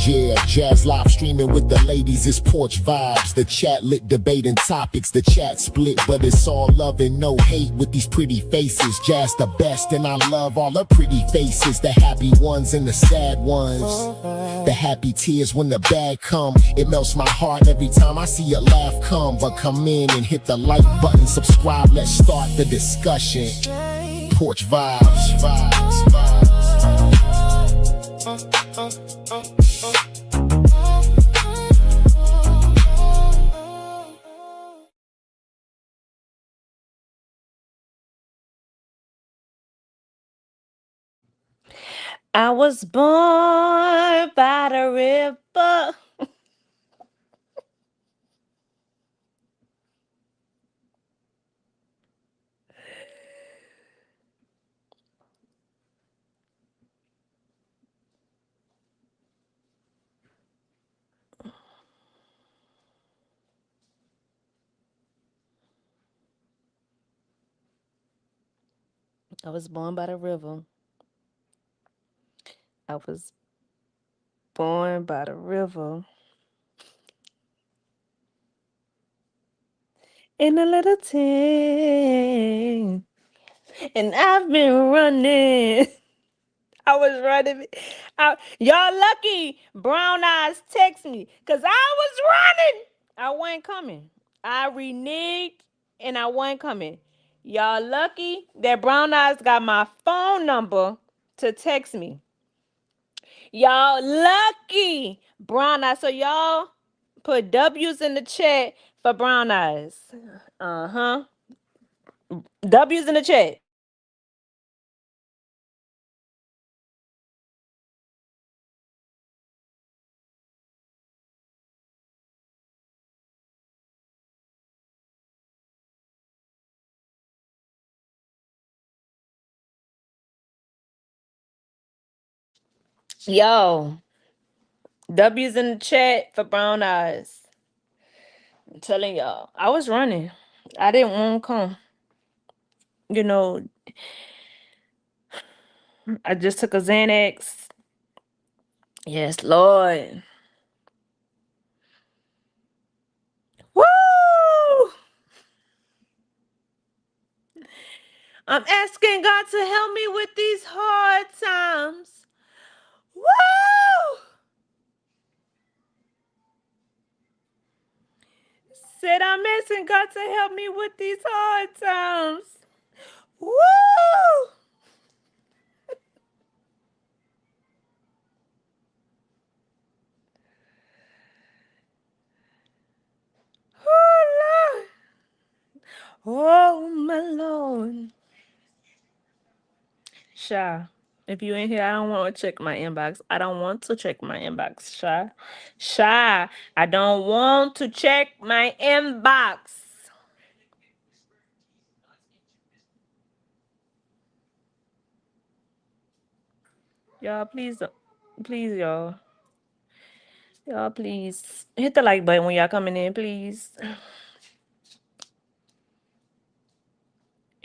Yeah, jazz live streaming with the ladies is porch vibes. The chat lit debating topics, the chat split, but it's all love and no hate with these pretty faces. Jazz the best and I love all the pretty faces, the happy ones and the sad ones. The happy tears when the bad come. It melts my heart every time I see a laugh come. But come in and hit the like button, subscribe, let's start the discussion. Porch vibes, vibes, vibes. I was born by the river. I was born by the river. I was born by the river. In a little tent. And I've been running. I was running. Y'all lucky Brown Eyes text me because I was running. I wasn't coming. I reneged and I wasn't coming. Y'all lucky that Brown Eyes got my phone number to text me. Y'all lucky Brown Eyes. So y'all put W's in the chat for Brown Eyes. Uh-huh. W's in the chat. Yo, W's in the chat for Brown Eyes. I'm telling y'all, I was running. I didn't want to come. You know, I just took a Xanax. Yes, Lord. Woo! I'm asking God to help me with these hard times. Woo! Said I'm asking God to help me with these hard times. Woo! Oh, Lord. Oh, my Lord. Sha, if you in here, I don't want to check my inbox. I don't want to check my inbox, Sha. Sha, I don't want to check my inbox. Y'all, please, please, y'all. Y'all, please. Hit the like button when y'all coming in, please.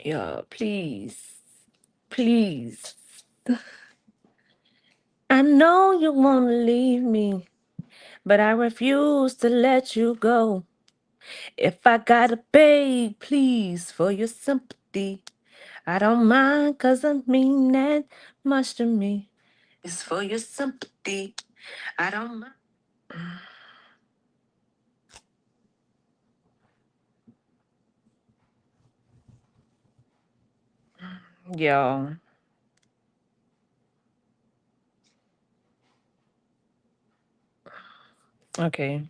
Y'all, please. Please. I know you want to leave me, but I refuse to let you go. If I gotta beg, please, for your sympathy, I don't mind, cause I mean that much to me. It's for your sympathy. I don't mind. Yo. Okay.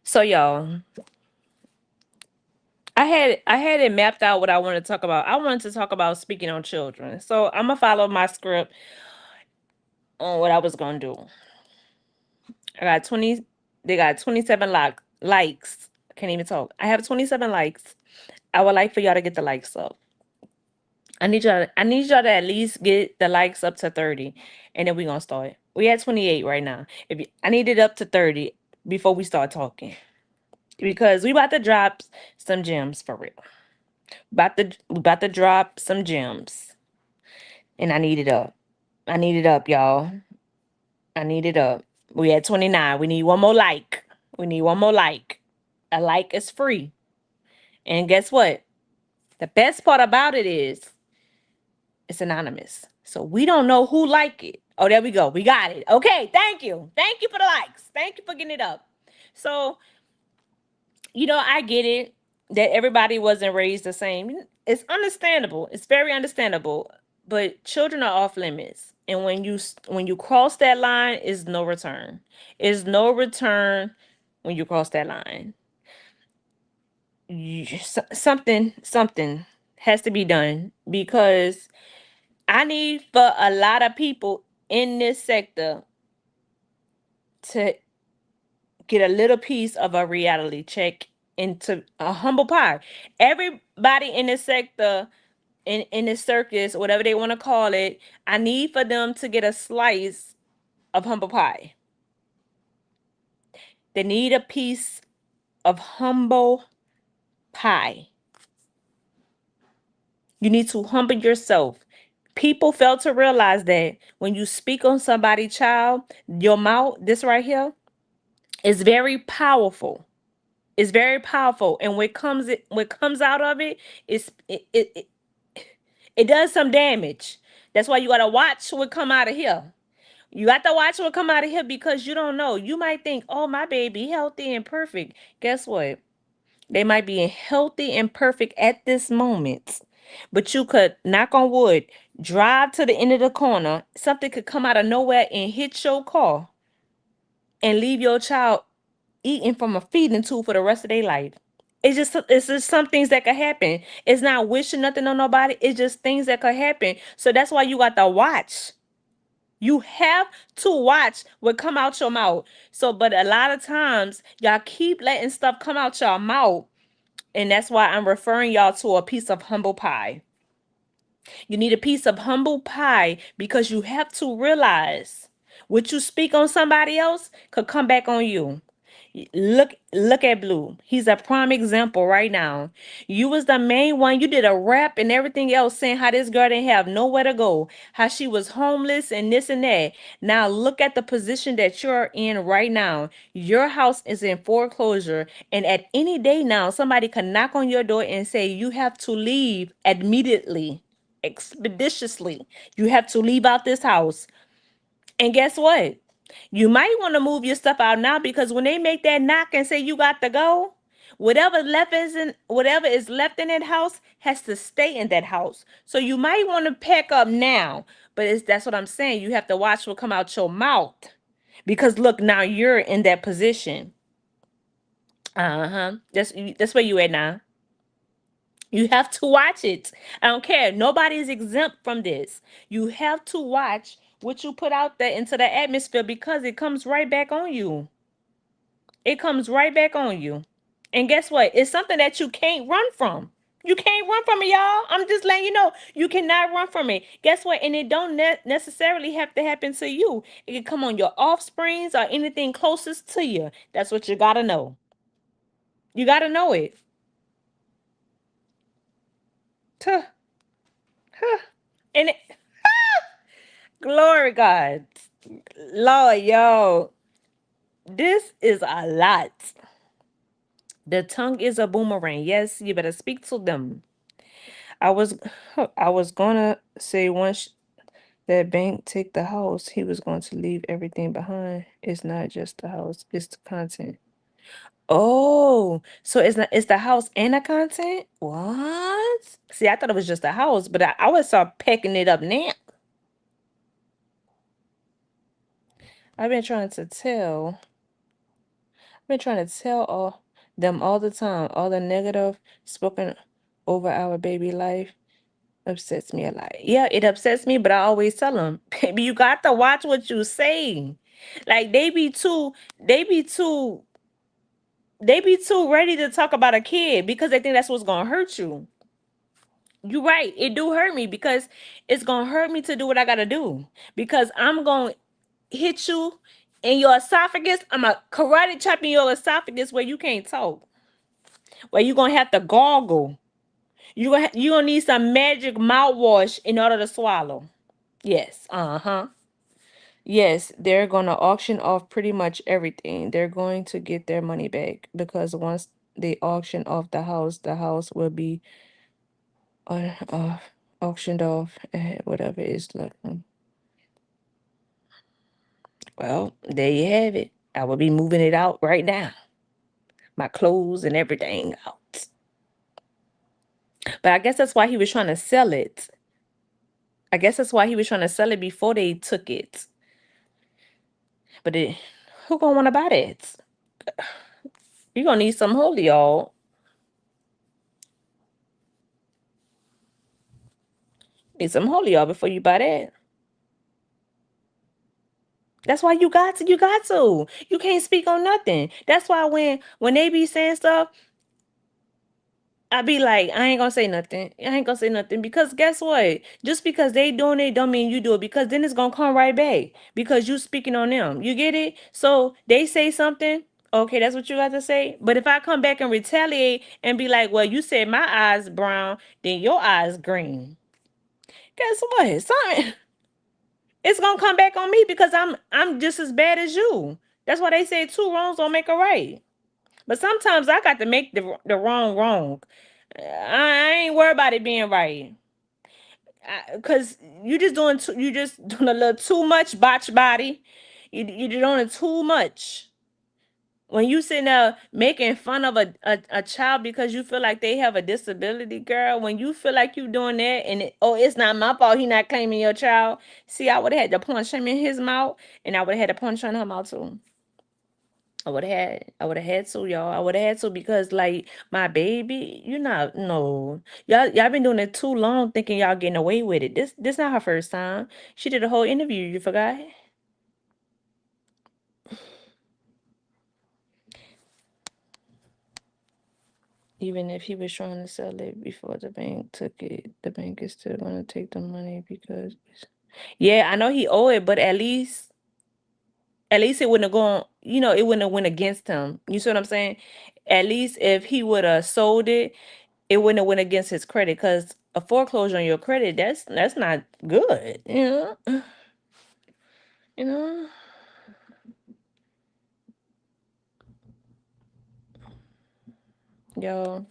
So y'all, I had it mapped out what I wanted to talk about. I wanted to talk about speaking on children. So I'm gonna follow my script on what I was gonna do. I got 20, they got 27 likes. I can't even talk. I have 27 likes. I would like for y'all to get the likes up. I need y'all to at least get the likes up to 30. And then we're gonna start. We at 28 right now. I need it up to 30 before we start talking. Because we about to drop some gems for real. We about to drop some gems. And I need it up. I need it up, y'all. I need it up. We at 29. We need one more like. We need one more like. A like is free. And guess what? The best part about it is it's anonymous. So we don't know who like it. Oh, there we go. We got it. Okay, thank you. Thank you for the likes. Thank you for getting it up. So, I get it that everybody wasn't raised the same. It's understandable. It's very understandable. But children are off limits. And when you cross that line, is no return. Is no return when you cross that line. Something has to be done, because I need for a lot of people in this sector to get a little piece of a reality check into a humble pie. Everybody in this sector, in this circus, whatever they want to call it, I need for them to get a slice of humble pie. They need a piece of humble pie. You need to humble yourself. People fail to realize that when you speak on somebody's child, your mouth, this right here, is very powerful. It's very powerful. And what comes out of it is it does some damage. That's why you gotta watch what come out of here. You got to watch what come out of here, because you don't know. You might think, oh, my baby healthy and perfect. Guess what? They might be healthy and perfect at this moment. But you could, knock on wood, drive to the end of the corner. Something could come out of nowhere and hit your car and leave your child eating from a feeding tube for the rest of their life. It's just some things that could happen. It's not wishing nothing on nobody. It's just things that could happen. So that's why you got to watch. You have to watch what come out your mouth. So, but a lot of times y'all keep letting stuff come out your mouth. And that's why I'm referring y'all to a piece of humble pie. You need a piece of humble pie, because you have to realize what you speak on somebody else could come back on you. Look at Blue. He's a prime example right now. You was the main one. You did a rap and everything else saying how this girl didn't have nowhere to go, how she was homeless and this and that. Now look at the position that you're in right now. Your house is in foreclosure, and at any day now somebody can knock on your door and say you have to leave immediately, expeditiously. You have to leave out this house. And guess what? You might want to move your stuff out now, because when they make that knock and say you got to go, whatever is left in that house has to stay in that house. So you might want to pack up now. But that's what I'm saying. You have to watch what come out your mouth. Because look, now you're in that position. That's where you at now. You have to watch it. I don't care. Nobody is exempt from this. You have to watch what you put out there into the atmosphere, because it comes right back on you. It comes right back on you. And guess what? It's something that you can't run from. You can't run from it, y'all. I'm just letting you know. You cannot run from it. Guess what? And it don't necessarily have to happen to you. It can come on your offsprings or anything closest to you. That's what you got to know. You got to know it. Tuh, huh. And glory God. Lord, yo. This is a lot. The tongue is a boomerang. Yes, you better speak to them. I was I was gonna say, once that bank take the house, he was going to leave everything behind. It's not just the house, it's the content. Oh, so it's the house and the content? What? See, I thought it was just the house, but I would start packing it up now. I've been trying to tell. Been trying to tell them all the time. All the negative spoken over our baby life upsets me a lot. Yeah, it upsets me, but I always tell them, baby, you got to watch what you say. Like they be too ready to talk about a kid, because they think that's what's gonna hurt you. You're right. It do hurt me, because it's gonna hurt me to do what I gotta do. Because I'm gonna hit you in your esophagus. I'm a karate chop in your esophagus where you can't talk. Where you gonna have to gargle. You gonna need some magic mouthwash in order to swallow. Yes. Uh-huh. Yes, they're going to auction off pretty much everything. They're going to get their money back because once they auction off the house will be auctioned off, whatever is left. Well, there you have it. I will be moving it out right now. My clothes and everything out. But I guess that's why he was trying to sell it. I guess that's why he was trying to sell it before they took it. But who gonna want to buy that? You're gonna need some holy y'all. Need some holy y'all before you buy that. That's why you got to. You got to. You can't speak on nothing. That's why when they be saying stuff, I be like, I ain't gonna say nothing. I ain't gonna say nothing because guess what? Just because they doing it don't mean you do it because then it's gonna come right back because you speaking on them. You get it? So they say something. Okay, that's what you got to say. But if I come back and retaliate and be like, well, you said my eyes brown, then your eyes green. Guess what? Something it's gonna come back on me because I'm just as bad as you. That's why they say two wrongs don't make a right. But sometimes I got to make the wrong wrong. I ain't worried about it being right. Cause you just doing a little too much botch body. You doing it too much. When you sitting there making fun of a child because you feel like they have a disability, girl, when you feel like you doing that and oh, it's not my fault he not claiming your child. See, I would have had to punch him in his mouth and I would have had to punch on her mouth too. I would have had to, y'all. I would have had to because like my baby, you not no. Y'all been doing it too long thinking y'all getting away with it. This not her first time. She did a whole interview, you forgot? Even if he was trying to sell it before the bank took it, the bank is still gonna take the money because yeah, I know he owe it, but at least it wouldn't have gone, it wouldn't have went against him. You see what I'm saying? At least if he would have sold it, it wouldn't have went against his credit because a foreclosure on your credit, that's not good, you know. Yo,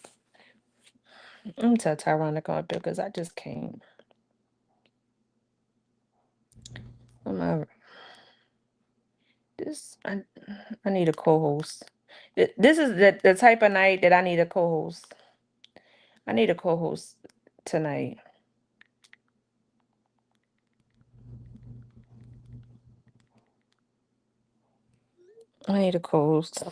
I'm tell Tyron to come up here because I just can't. I'm not, this I need a co-host. This is the type of night that I need a co-host. I need a co-host tonight. I need a co-host.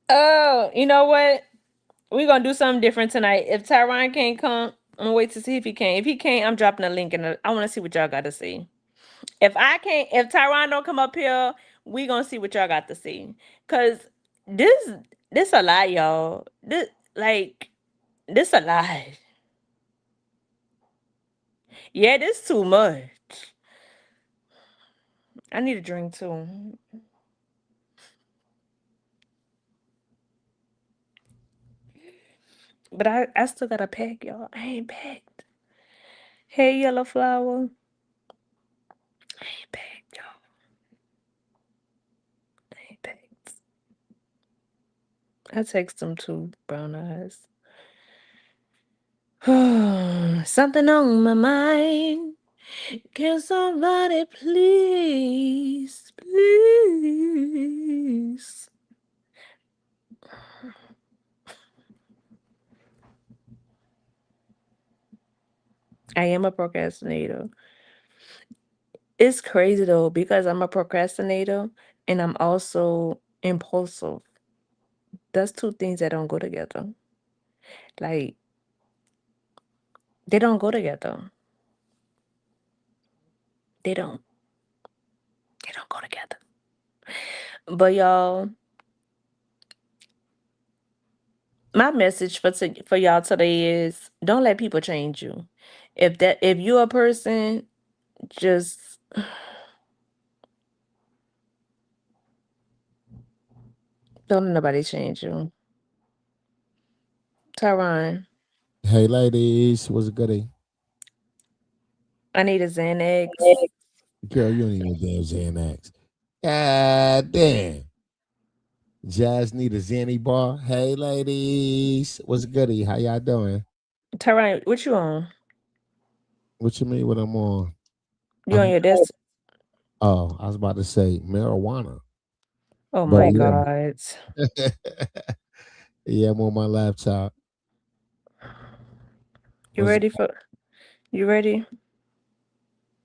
Oh, you know what? We're gonna do something different tonight. If Tyron can't come, I'm gonna wait to see if he can. If he can't, I'm dropping a link and I want to see what y'all got to see. If Tyron don't come up here, we gonna see what y'all got to see. Cause this, this a lie, y'all. This a lie. Yeah, this too much. I need a drink too. But I still gotta pack, y'all. I ain't packed. Hey, yellow flower. I ain't packed, y'all. I ain't packed. I text them too, brown eyes. Something on my mind. Can somebody please, please? I am a procrastinator. It's crazy though because I'm a procrastinator and I'm also impulsive. That's two things that don't go together. Like they don't go together. They don't. They don't go together. But y'all, my message for y'all today is don't let people change you. If you're a person, just don't let nobody change you. Tyron, Hey ladies, what's good? I need a Xanax. Girl, you don't even damn Xanax. God damn. Jazz need a Xanny bar. Hey, ladies. What's goody? How y'all doing? Tyron, what you on? What you mean what I'm on? You on I'm your desk? I was about to say marijuana. Oh But my God. yeah. Yeah, I'm on my laptop. You What's ready for you ready?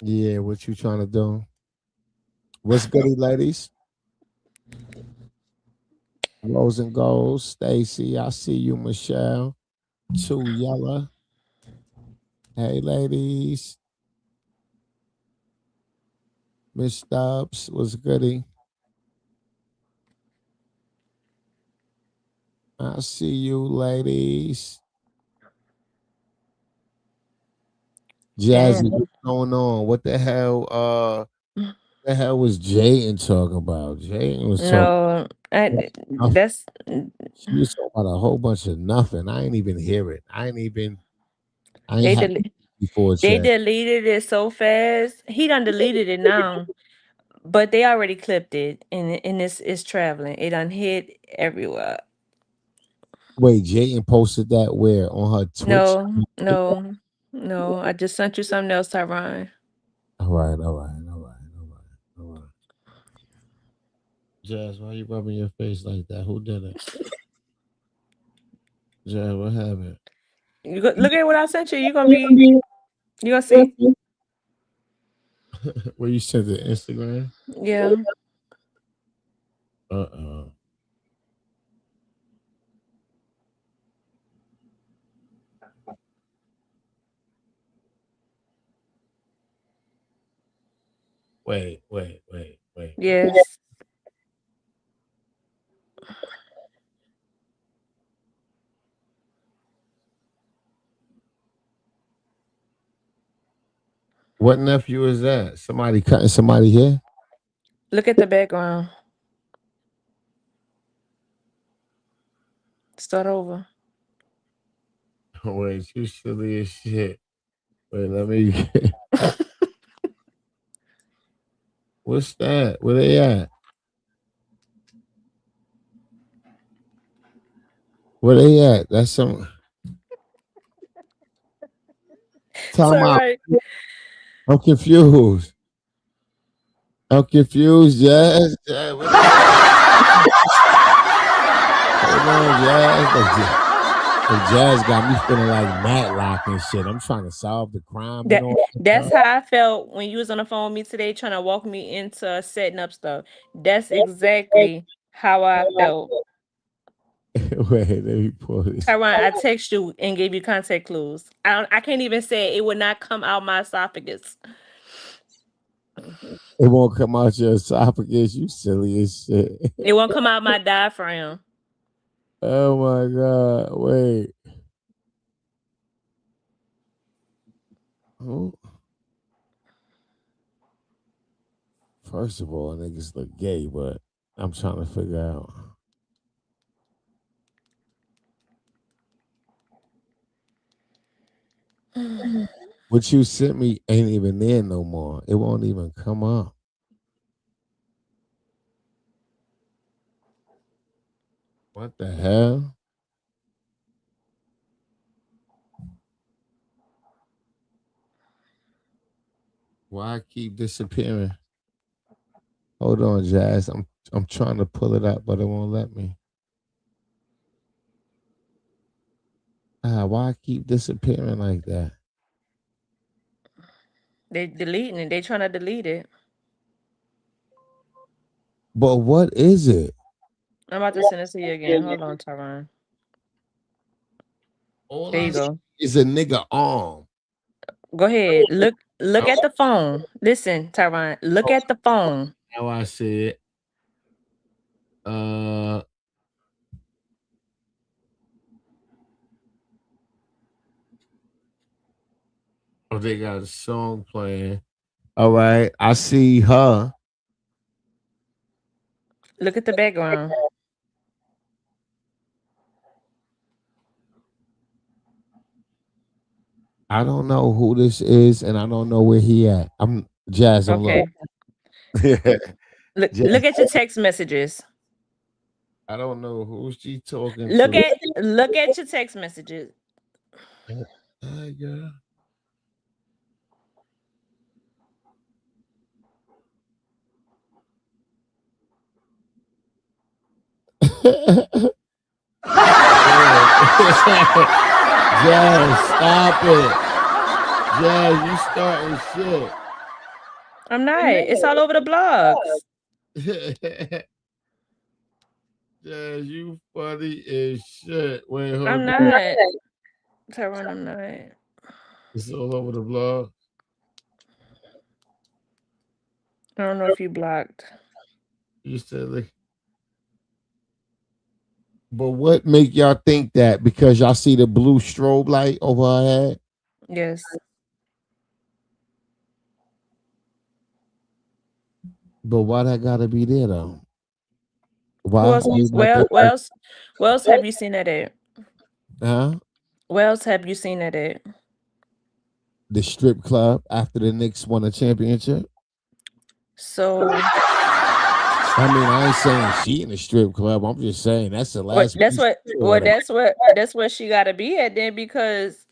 yeah, what you trying to do? What's goody, ladies? Rose and Gold, Stacy. I see you, Michelle. Two Yella. Hey, ladies. Miss Stubbs, what's goody? I see you, ladies. Jazzy, Damn. what's going on? What the hell? The hell was Jayden talking about? Jayden was talking No, about nothing. that's She was talking about a whole bunch of nothing. I ain't even hear it. I ain't they had del- before they chat. deleted it so fast. He done deleted it now, but they already clipped it, and it's traveling. It done hit everywhere. Wait, Jayden posted that where on her Twitch? No, no, no. I just sent you something else, Tyron. All right, all right, all right, all right, all right. Jazz, why you rubbing your face like that? Who did it? Jazz, what happened? Look at what I sent you. You gonna see? Where you sent it? Instagram? Yeah. Uh-uh. Wait, wait, wait, wait, wait. Yes. What nephew is that? Somebody cutting somebody here? Look at the background. Start over. Wait, you silly as shit. Wait, let me. What's that? Where they at? Where they at? That's some. Tell them So out. right. I'm confused. I'm confused, Jazz. Jazz, where they at? Hold on, Jazz. Look, Jazz got me feeling like Matlock and shit. I'm trying to solve the crime and That all that that's stuff. how I felt when you was on the phone with me today, trying to walk me into setting up stuff. That's exactly how I felt. Wait, let me pull this. Tyron, I text you and gave you contact clues. I can't even say it, it would not come out my esophagus. It won't come out your esophagus. You silly as shit. It won't come out my diaphragm. Oh my god. Wait. Oh. First of all, niggas look gay, but I'm trying to figure out. What you sent me ain't even there no more. It won't even come up. What the hell? Why I keep disappearing? Hold on, Jazz. I'm trying to pull it up, but it won't let me. Why I keep disappearing like that? They deleting it. They trying to delete it. But what is it? I'm about to send it to you again. Hold on, Tyron. All There I you see go. is a nigga arm. Go ahead. Look at Oh, the phone. Listen, Tyron. Look oh, at the phone. now I see it. Uh, oh, they got a song playing. All right, I see her. Look at the background. I don't know who this is, and I don't know where he at. I'm Jazz. I'm low. Okay. Look Jazz. at your text messages. I don't know who she talking Look to. at your text messages. Hi, girl. Jazz, stop it. Jazz, you starting shit. I'm not. It's all over the blogs. Jazz, you funny as shit. Wait, hold I'm on. not. Tyrone, I'm not. It's all over the blog. I don't know if you blocked. You said like, but what make y'all think that? Because y'all see the blue strobe light over her head? Yes. But why that gotta be there though? Why? Who else? Everybody Well, look where like, else? Where else have you seen that at? huh? Where else have you seen that at? The strip club after the Knicks won a championship. So I mean, I ain't saying she in the strip club. I'm just saying that's the last. that's place what I saw that. that's what she gotta be at then, because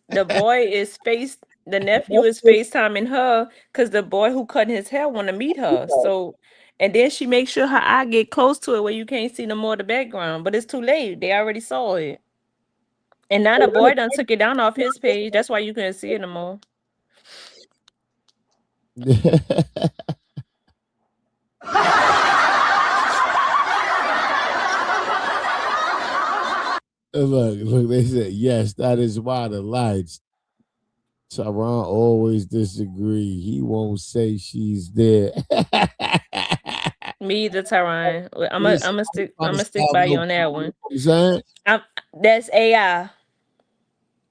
the nephew is FaceTiming her because the boy who cut his hair wanna meet her. So and then she makes sure her eye get close to it where you can't see no more of the background. But it's too late. They already saw it. And now the boy done took it down off his page. That's why you couldn't see it no more. Look, they said, yes, that is why the lights. Sharon always disagree. He won't say she's there. Me either, Tyron. Listen, I'm I'm trying to gonna stick solve by no you on that problem. You know one. what I'm saying? That's AI.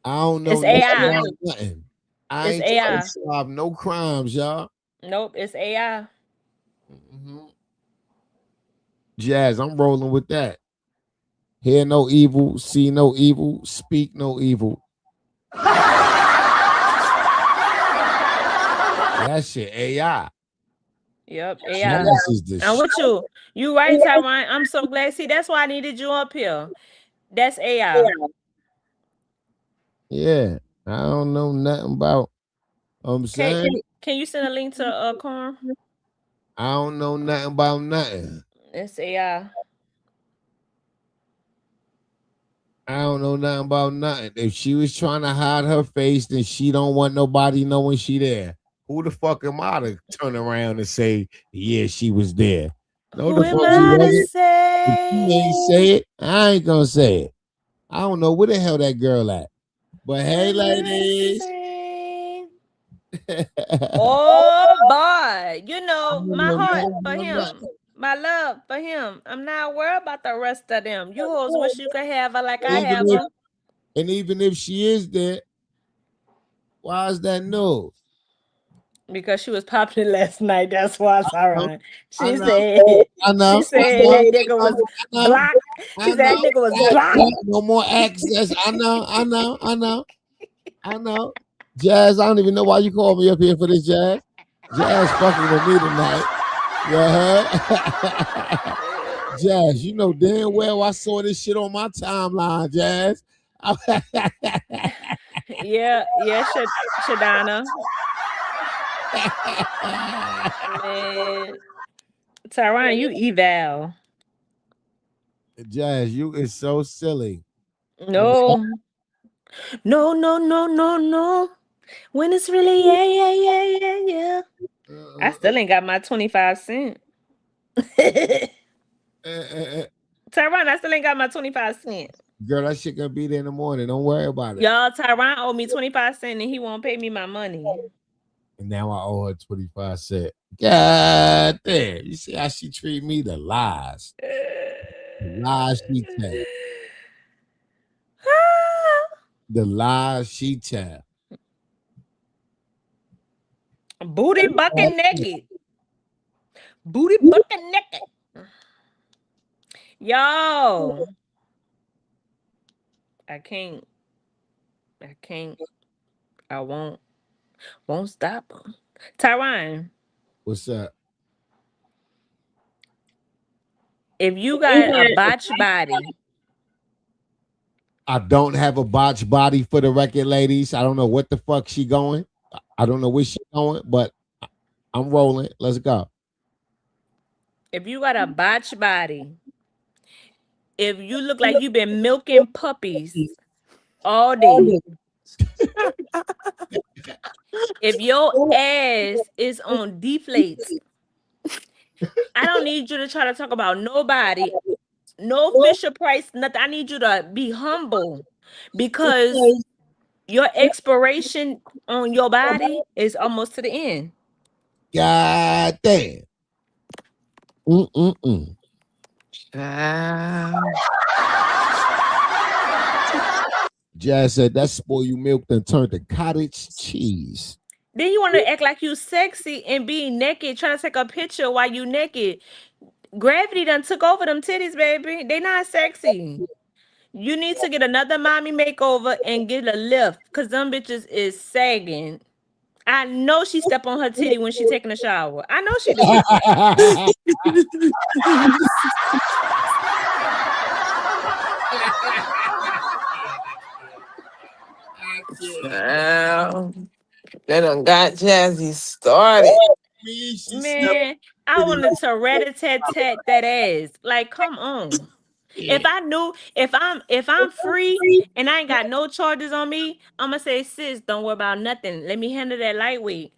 I don't know It's nothing AI. about nothing. I It's ain't trying to AI. solve no crimes, y'all. Nope, it's AI. Mhm. Jazz, I'm rolling with that. Hear no evil, see no evil, speak no evil. That shit AI. Yep, AI. Jazz is the I'm shit. with you. You right, Tyron. I'm so glad. See, that's why I needed you up here. That's AI. Yeah. I don't know nothing about I'm Can saying can you send a link to Corn? I don't know nothing about nothing. It's AI. I don't know nothing about nothing. If she was trying to hide her face, then she don't want nobody knowing she there. Who the fuck am I to turn around and say, yeah, she was there? No, Who the am fuck she I to wasn't. If she ain't say? say it, I ain't gonna say it. I don't know where the hell that girl at. But Who hey, am I to ladies. say? I Oh boy, you know don't my know heart nothing for about him, nothing. my love for him. I'm not worried about the rest of them. You hoes wish you could have her like I Even have if her, even if she is there, why is that no? because she was popular last night. That's why it's all No, right. I She know, said, I she know, I said know, that nigga was I know, blocked. She I said that know. nigga was Cut, blocked. cut, no more access. I know, I know, I know, I know. Jazz, I don't even know why you called me up here for this, Jazz. Jazz fucking with me tonight. Yeah. Jazz, you know damn well I saw this shit on my timeline, Jazz. Yeah, yeah, Shadana. Man, Tyron, you eval. Jazz, you is so silly. I'm No, no, no, no, no, no. When it's really yeah, yeah, yeah, yeah, yeah. I uh, still ain't got my 25 cents. Tyron, I still ain't got my 25 cents. girl, that shit gonna be there in the morning. Don't worry about it. Y'all, Tyron owe me 25 cents and he won't pay me my money. And now I owe her 25 cents. God damn. You see how she treat me? The lies. The lies she tell. The lies she tell. Booty bucket naked. Booty bucket naked. Yo, I can't. I can't. I won't stop him. Tyron, What's up? if you got a botch body, I don't have a botched body for the record, ladies. I don't know what the fuck she going. I don't know where she going, but I'm rolling. Let's go. if you got a botch body, if you look like you've been milking puppies all day, if your ass is on deflates, I don't need you to try to talk about nobody, no Fisher Price, nothing. I need you to be humble because your expiration on your body is almost to the end. God damn. Mm-mm-mm. Jazz said that spoil you milk then turned to cottage cheese. Then you want to act like you sexy and be naked, trying to take a picture while you naked. Gravity done took over them titties, baby. They not sexy. You need to get another mommy makeover and get a lift, cause them bitches is sagging. I know she step on her titty when she taking a shower. I know she do. They done got Jazzy started. Man, I wanted to rat-a-tat-tat that ass. Like, come on. If I knew, if I'm free and I ain't got no charges on me, I'ma say, sis, don't worry about nothing. Let me handle that lightweight.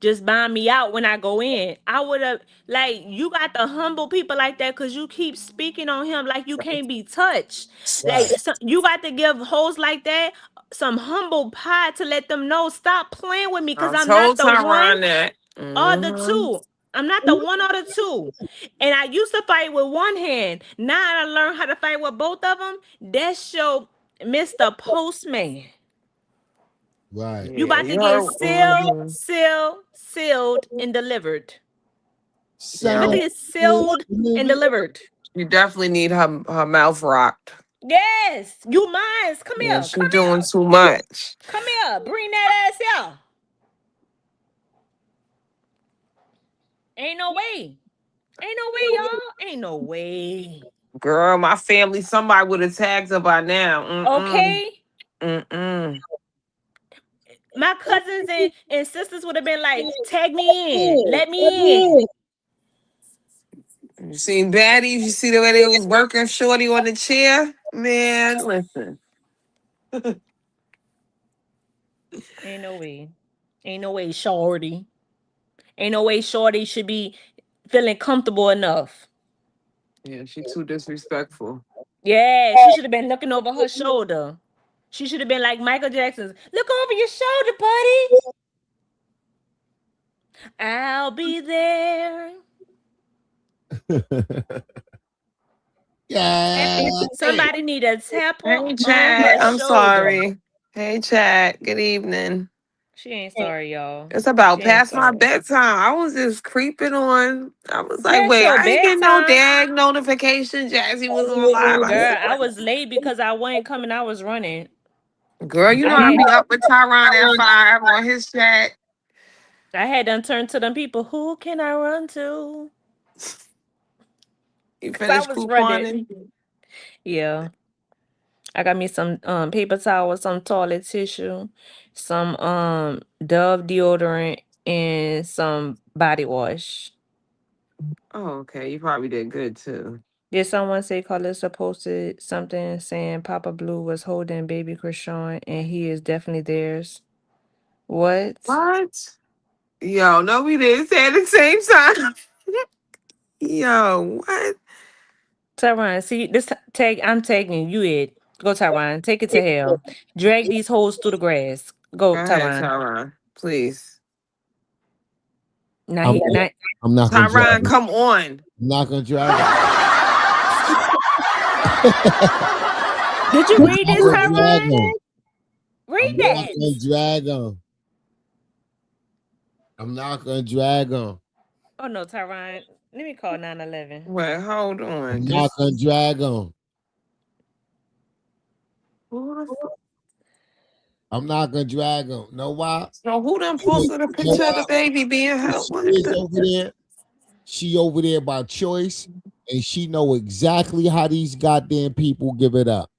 Just buy me out when I go in. I would have, like, you got to humble people like that because you keep speaking on him like you can't be touched. Like, you got to give hoes like that some humble pie to let them know, stop playing with me because I I'm not told the one Tyron that. or the two. I'm not the one or the two. And I used to fight with one hand. Now I learned how to fight with both of them. That's your Mr. Postman. Right. You about to get sealed, and delivered. You about to Sound get sealed and delivered. You definitely need her mouth rocked. Yes, you mines. Come Yeah, here. she Come doing here. too much. Come here. Bring that ass here. Ain't no way. Ain't no way, y'all. Ain't no way. Girl, my family, somebody would have tagged her by now. Okay. Mm-mm. My cousins and sisters would have been like, tag me in. Let me in. You seen baddies? You see the way they was working Shorty on the chair? Man, listen. Ain't no way. Ain't no way, Shorty. Ain't no way Shorty should be feeling comfortable enough. Yeah, she too disrespectful. Yeah, she should have been looking over her shoulder. She should have been like Michael Jackson's. Look over your shoulder, buddy. I'll be there. Yeah. Somebody need to tap her Hey, on Chad. her I'm shoulder. sorry. Hey, Chad. Good evening. She ain't sorry, y'all. It's about She ain't past my sorry. bedtime. I was just creeping on. I was like, That's wait, your I ain't getting no bedtime. dag notification. Jazzy was online. I Girl, said, I was late because I wasn't coming. I was running. girl, you know I I had be up with Tyron at 5 on his chat. I had done turned to them people. Who can I run to? You 'Cause I finished was running. couponing? Yeah. I got me some paper towel, some toilet tissue, some Dove deodorant, and some body wash. Oh, okay. You probably did good too. Did someone say Carlissa posted something saying Papa Blue was holding baby Krishan and he is definitely theirs? What? What? Yo, no, we didn't say it at the same time. Yo, what? Tyron, see this tag. I'm tagging you. It go, Tyron. Take it to hell. Drag these hoes through the grass. Go Go, ahead, Tyron. Tyron. Please. Now I'm, he. Now, I'm not gonna drag Tyron, him. come on. I'm not gonna drag him. did you read this, I'm not gonna drag Tyron? him. Read I'm that. not gonna drag him. I'm not gonna drag him. Oh no, Tyron. Let me call 911. Wait, hold on. I'm not gonna drag him. Who the fuck? I'm not gonna drag him. Know why? So who done posted a picture of the baby being held? She is over there. She over there by choice, and she know exactly how these goddamn people give it up.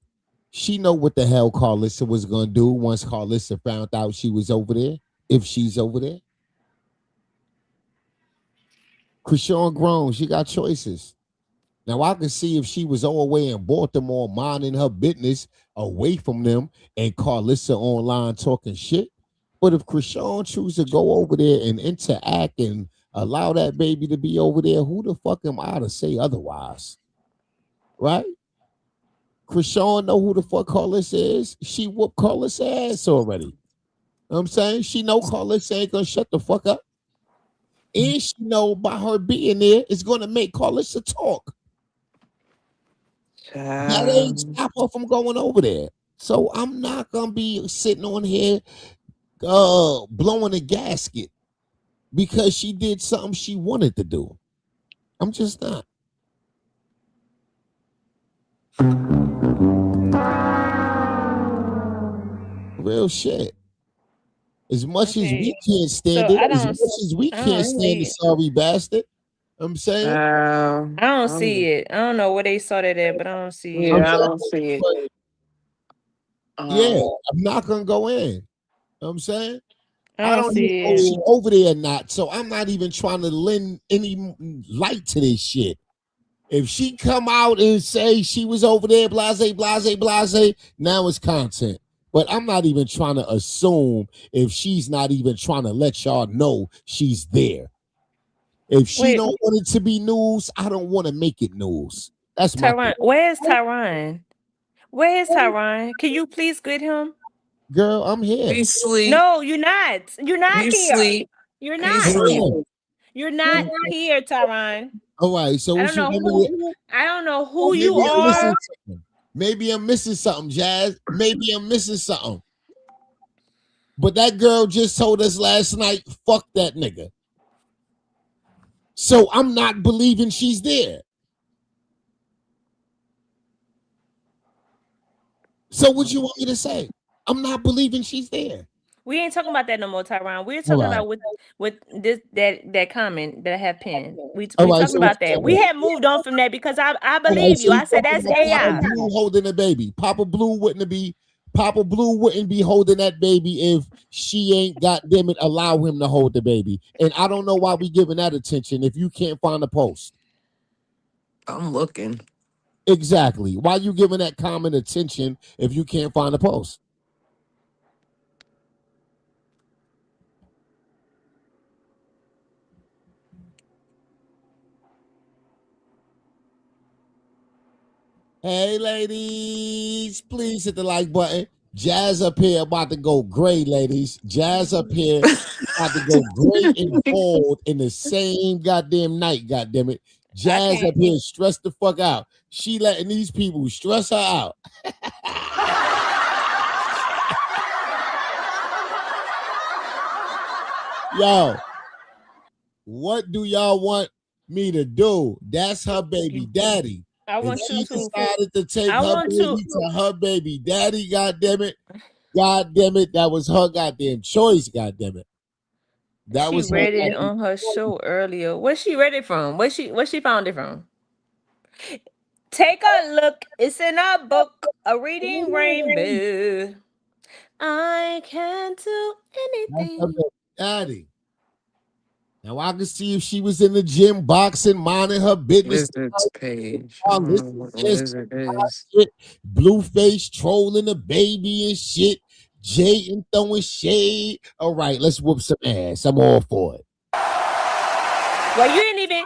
She know what the hell Carlissa was gonna do once Carlissa found out she was over there, if she's over there. Krishan grown, she got choices. Now I can see if she was all the way in Baltimore minding her business away from them and Carlissa online talking shit. But if Krishan chooses to go over there and interact and allow that baby to be over there, who the fuck am I to say otherwise? Right? Krishan know who the fuck Carlissa is. She whooped Carlissa ass already. You know what I'm saying? She know Carlissa ain't gonna shut the fuck up. And she know by her being there, it's gonna make Carlissa talk. That ain't stop her from going over there. So I'm not gonna be sitting on here blowing a gasket because she did something she wanted to do. I'm just not. Real shit. As much as we can't stand it, as much as we can't stand the sorry bastard, I'm saying. I don't see it. I don't know where they saw that at, but I don't see it. Yeah, I don't see it. Yeah, I'm not gonna go in. You know what I'm saying? I don't see know if she's over there or not, so I'm not even trying to lend any light to this shit. If she come out and say she was over there, blase, blase, blase, now it's content. But I'm not even trying to assume if she's not even trying to let y'all know she's there. If she don't want it to be news, I don't want to make it news. That's my Tyron. Where's Tyron? Where is Tyron? Can you please get him? Girl, I'm here. He's asleep. No, you're not. You're not He's here. asleep. You're not. You're not here, Tyron. All right, so I don't know who you are. Maybe I'm missing something, Jazz. Maybe I'm missing something. But that girl just told us last night, fuck that nigga. So I'm not believing she's there. So what you want me to say? I'm not believing she's there. We ain't talking about that no more, Tyron. We're talking about with this that comment that I have pinned. We talking about that. We have moved on from that because I believe you. I said that's AI. Papa Blue holding a baby. Papa Blue wouldn't be holding that baby if she ain't goddamn it allow him to hold the baby. And I don't know why we giving that attention if you can't find a post. I'm looking. Exactly. Why you giving that comment attention if you can't find a post? Hey, ladies, please hit the like button. Jazz up here about to go gray, ladies. Jazz up here about to go gray and gold in the same goddamn night, goddamn it. Jazz up here stressed the fuck out. She letting these people stress her out. Yo, what do y'all want me to do? That's her baby daddy. I want she decided to take her baby to her baby daddy. God damn it! That was her goddamn choice. God damn it! She read it on her show earlier. Where's she read it from? Where she found it from? Take a look. It's in our book, A Reading Rainbow. I can't do anything. Daddy. Now I can see if she was in the gym boxing, minding her business. Page. Blue face trolling the baby and shit. Jayden throwing shade. All right, let's whoop some ass. I'm all for it. Well, you didn't even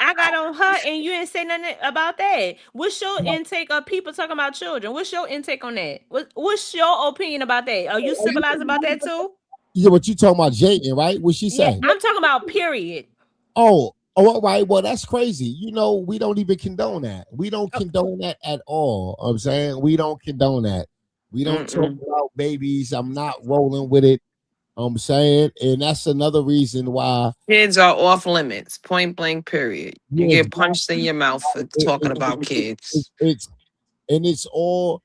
I got on her and you didn't say nothing about that. What's your intake of people talking about children? What's your intake on that? What's your opinion about that? Are you civilized about that too? Yeah, what you talking about, Jayden, right? What she say? I'm talking about period. Oh, all right. Well, that's crazy. You know, we don't even condone that. We don't condone that at all. I'm saying we don't condone that. We don't talk about babies. I'm not rolling with it. I'm saying, and that's another reason why kids are off limits. Point blank. Period. You get punched in your mouth for talking about kids. It's all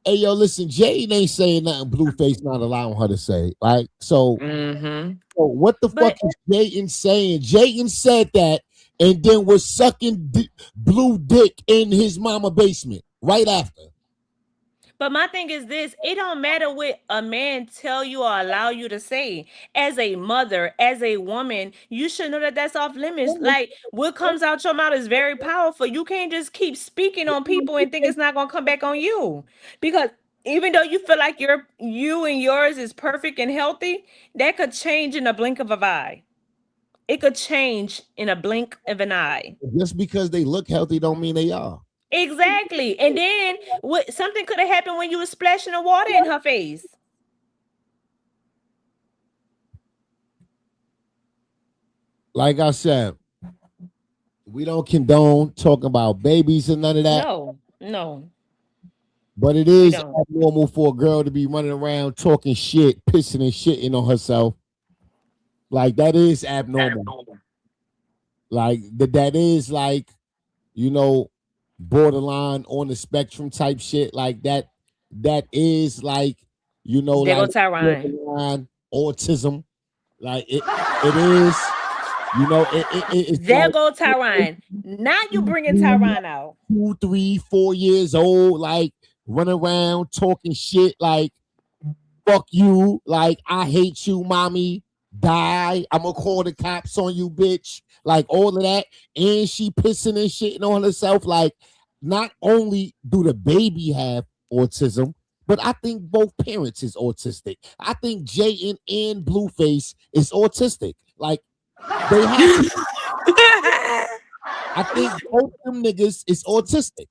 Hey, yo, listen, Jade ain't saying nothing. Blueface not allowing her to say. Like, so, Mm-hmm. so what the fuck But is Jayden saying? Jayden said that, and then was sucking blue dick in his mama basement right after. But my thing is this, it don't matter what a man tell you or allow you to say. As a mother, as a woman, you should know that that's off limits. Like what comes out your mouth is very powerful. You can't just keep speaking on people and think it's not going to come back on you. Because even though you feel like you and yours is perfect and healthy, that could change in a blink of an eye. It could change in a blink of an eye. Just because they look healthy don't mean they are. Exactly. And then what something could have happened when you was splashing the water in her face. Like I said, we don't condone talking about babies and none of that. No, no, But it we is don't. abnormal for a girl to be running around talking shit, pissing and shitting on herself. Like that is abnormal. Like that is like, you know, borderline on the spectrum type shit. Like that. That is like, you know, There go like Tyron. borderline autism. Like it is. You know, it's There like go Tyron. Now you bringing Tyron out. 2, 3, 4 years old, like running around talking shit, like fuck you, like I hate you, mommy, die, I'm gonna call the cops on you, bitch, like all of that, and she pissing and shitting on herself. Like, not only do the baby have autism, but I think both parents is autistic. I think Jayden and Blueface is autistic. Like, they have. I think both them niggas is autistic.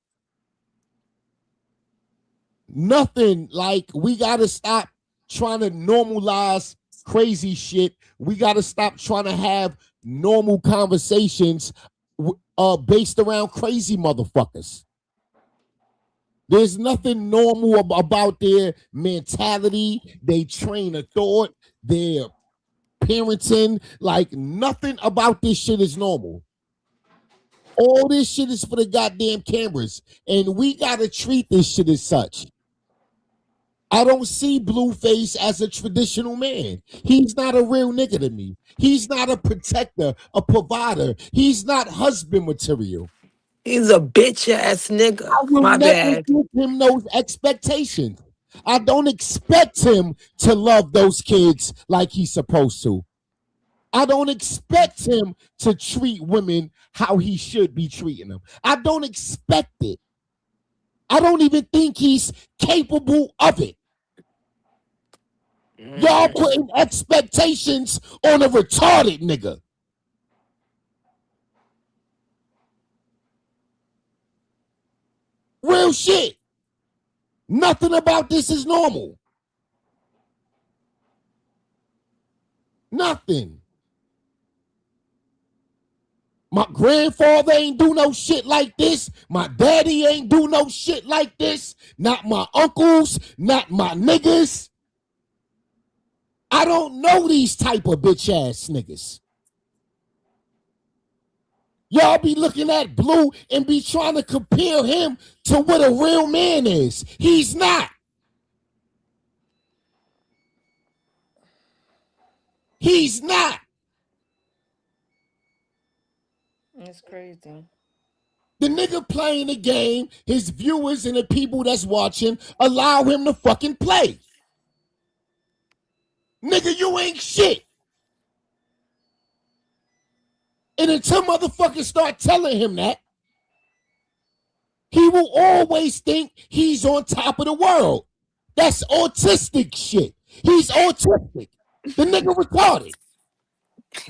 Nothing like we gotta stop trying to normalize crazy shit. We gotta stop trying to have normal conversations based around crazy motherfuckers. There's nothing normal about their mentality, they train of thought, their parenting. Like nothing about this shit is normal. All this shit is for the goddamn cameras, and we gotta treat this shit as such. I don't see Blueface as a traditional man. He's not a real nigga to me. He's not a protector, a provider. He's not husband material. He's a bitch ass nigga. I will My never bad. give him those expectations. I don't expect him to love those kids like he's supposed to. I don't expect him to treat women how he should be treating them. I don't expect it. I don't even think he's capable of it. Y'all putting expectations on a retarded nigga. Real shit. Nothing about this is normal. Nothing. My grandfather ain't do no shit like this. My daddy ain't do no shit like this. Not my uncles, not my niggas. I don't know these type of bitch ass niggas. Y'all be looking at Blue and be trying to compare him to what a real man is. He's not. He's not. It's crazy. The nigga playing the game, his viewers and the people that's watching allow him to fucking play. Nigga, you ain't shit. And until motherfuckers start telling him that, he will always think he's on top of the world. That's autistic shit. He's autistic. The nigga retarded.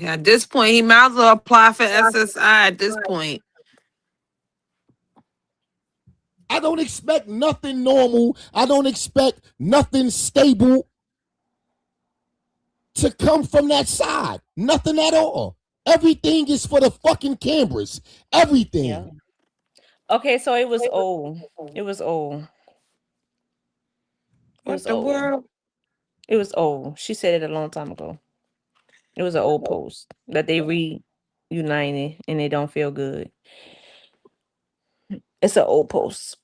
At this point, he might as well apply for SSI at this point. I don't expect nothing normal. I don't expect nothing stable to come from that side. Nothing at all. Everything is for the fucking cameras. Everything. Yeah. Okay, so it was old. It was old. It What was the old. world? It was old. She said it a long time ago. It was an old post that they reunited and they don't feel good. It's an old post.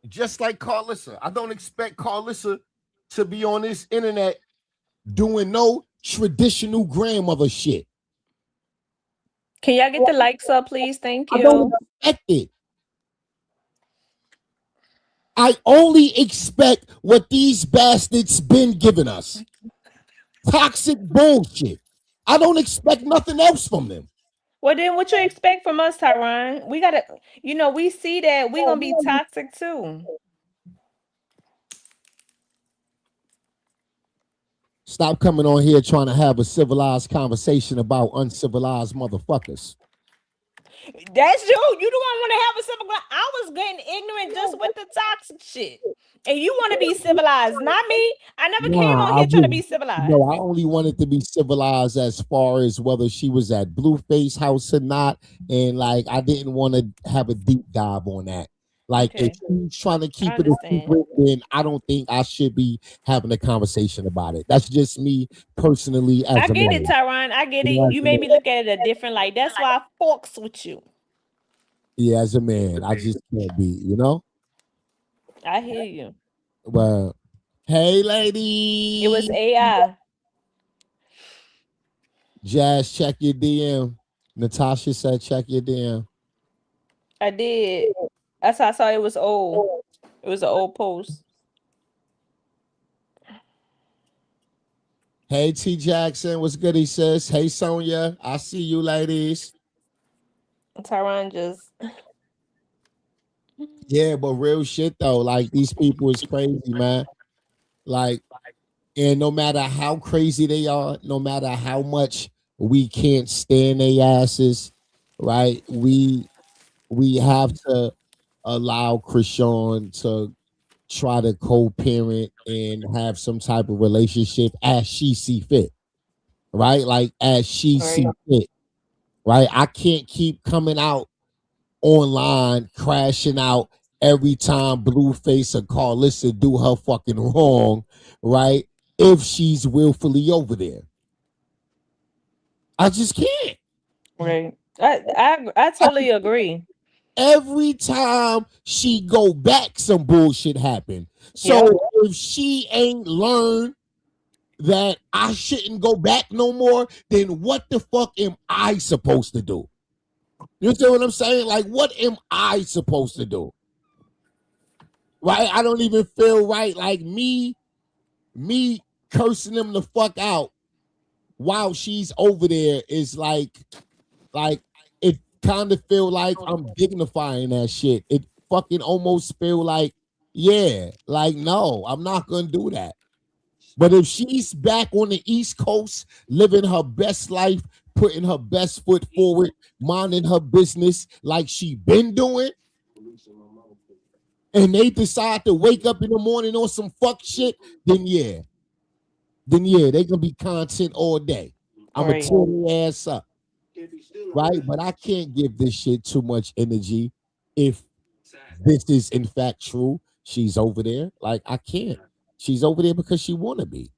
just like Carlissa. I don't expect Carlissa to be on this internet doing no traditional grandmother shit. Can y'all get the likes up, please? Thank I don't you. expect it. I only expect what these bastards been giving us. Toxic bullshit. I don't expect nothing else from them. Well, then what you expect from us, Tyron? We gotta, we see that we gonna be toxic too. Stop coming on here trying to have a civilized conversation about uncivilized motherfuckers. That's you. You don't want to have a civil. I was getting ignorant just with the toxic shit, and you want to be civilized, not me. I never came on Nah, here trying to be civilized. no, I only wanted to be civilized as far as whether she was at Blueface house or not, and like I didn't want to have a deep dive on that. Like Okay. if she's trying to keep I it a understand. secret, then I don't think I should be having a conversation about it. That's just me personally as I a get man. it, Tyron. I get it. You made me look at it a different light. That's why I forks with you. Yeah, as a man, I just can't be, you know? I hear you. Well, hey lady. It was AI. Jazz, check your DM. Natasha said check your DM. I did. That's how I saw it was old. It was an old post. Hey T Jackson, what's good? He says, hey Sonia, I see you ladies. Tyron just Yeah, but real shit though, like these people is crazy, man. Like, and no matter how crazy they are, no matter how much we can't stand their asses, right? We have to allow Krishan to try to co-parent and have some type of relationship as she see fit, right? Like as she see fit, right? I can't keep coming out online crashing out every time Blueface or Carlissa do her fucking wrong, right? If she's willfully over there, I just can't. right. I totally agree. Every time she go back, some bullshit happen. So Yep. if she ain't learned that I shouldn't go back no more, then what the fuck am I supposed to do? You see what I'm saying? Like, what am I supposed to do? Right? I don't even feel right. Like me cursing them the fuck out while she's over there is like it kind of feel like I'm dignifying that shit. It fucking almost feel like, yeah, like no, I'm not gonna do that. But if she's back on the East Coast, living her best life, putting her best foot forward, minding her business like she been doing, and they decide to wake up in the morning on some fuck shit, then yeah, they gonna be content all day. I'm gonna tear their ass up, right? But I can't give this shit too much energy if this is in fact true. She's over there, like I can't. She's over there because she want to be.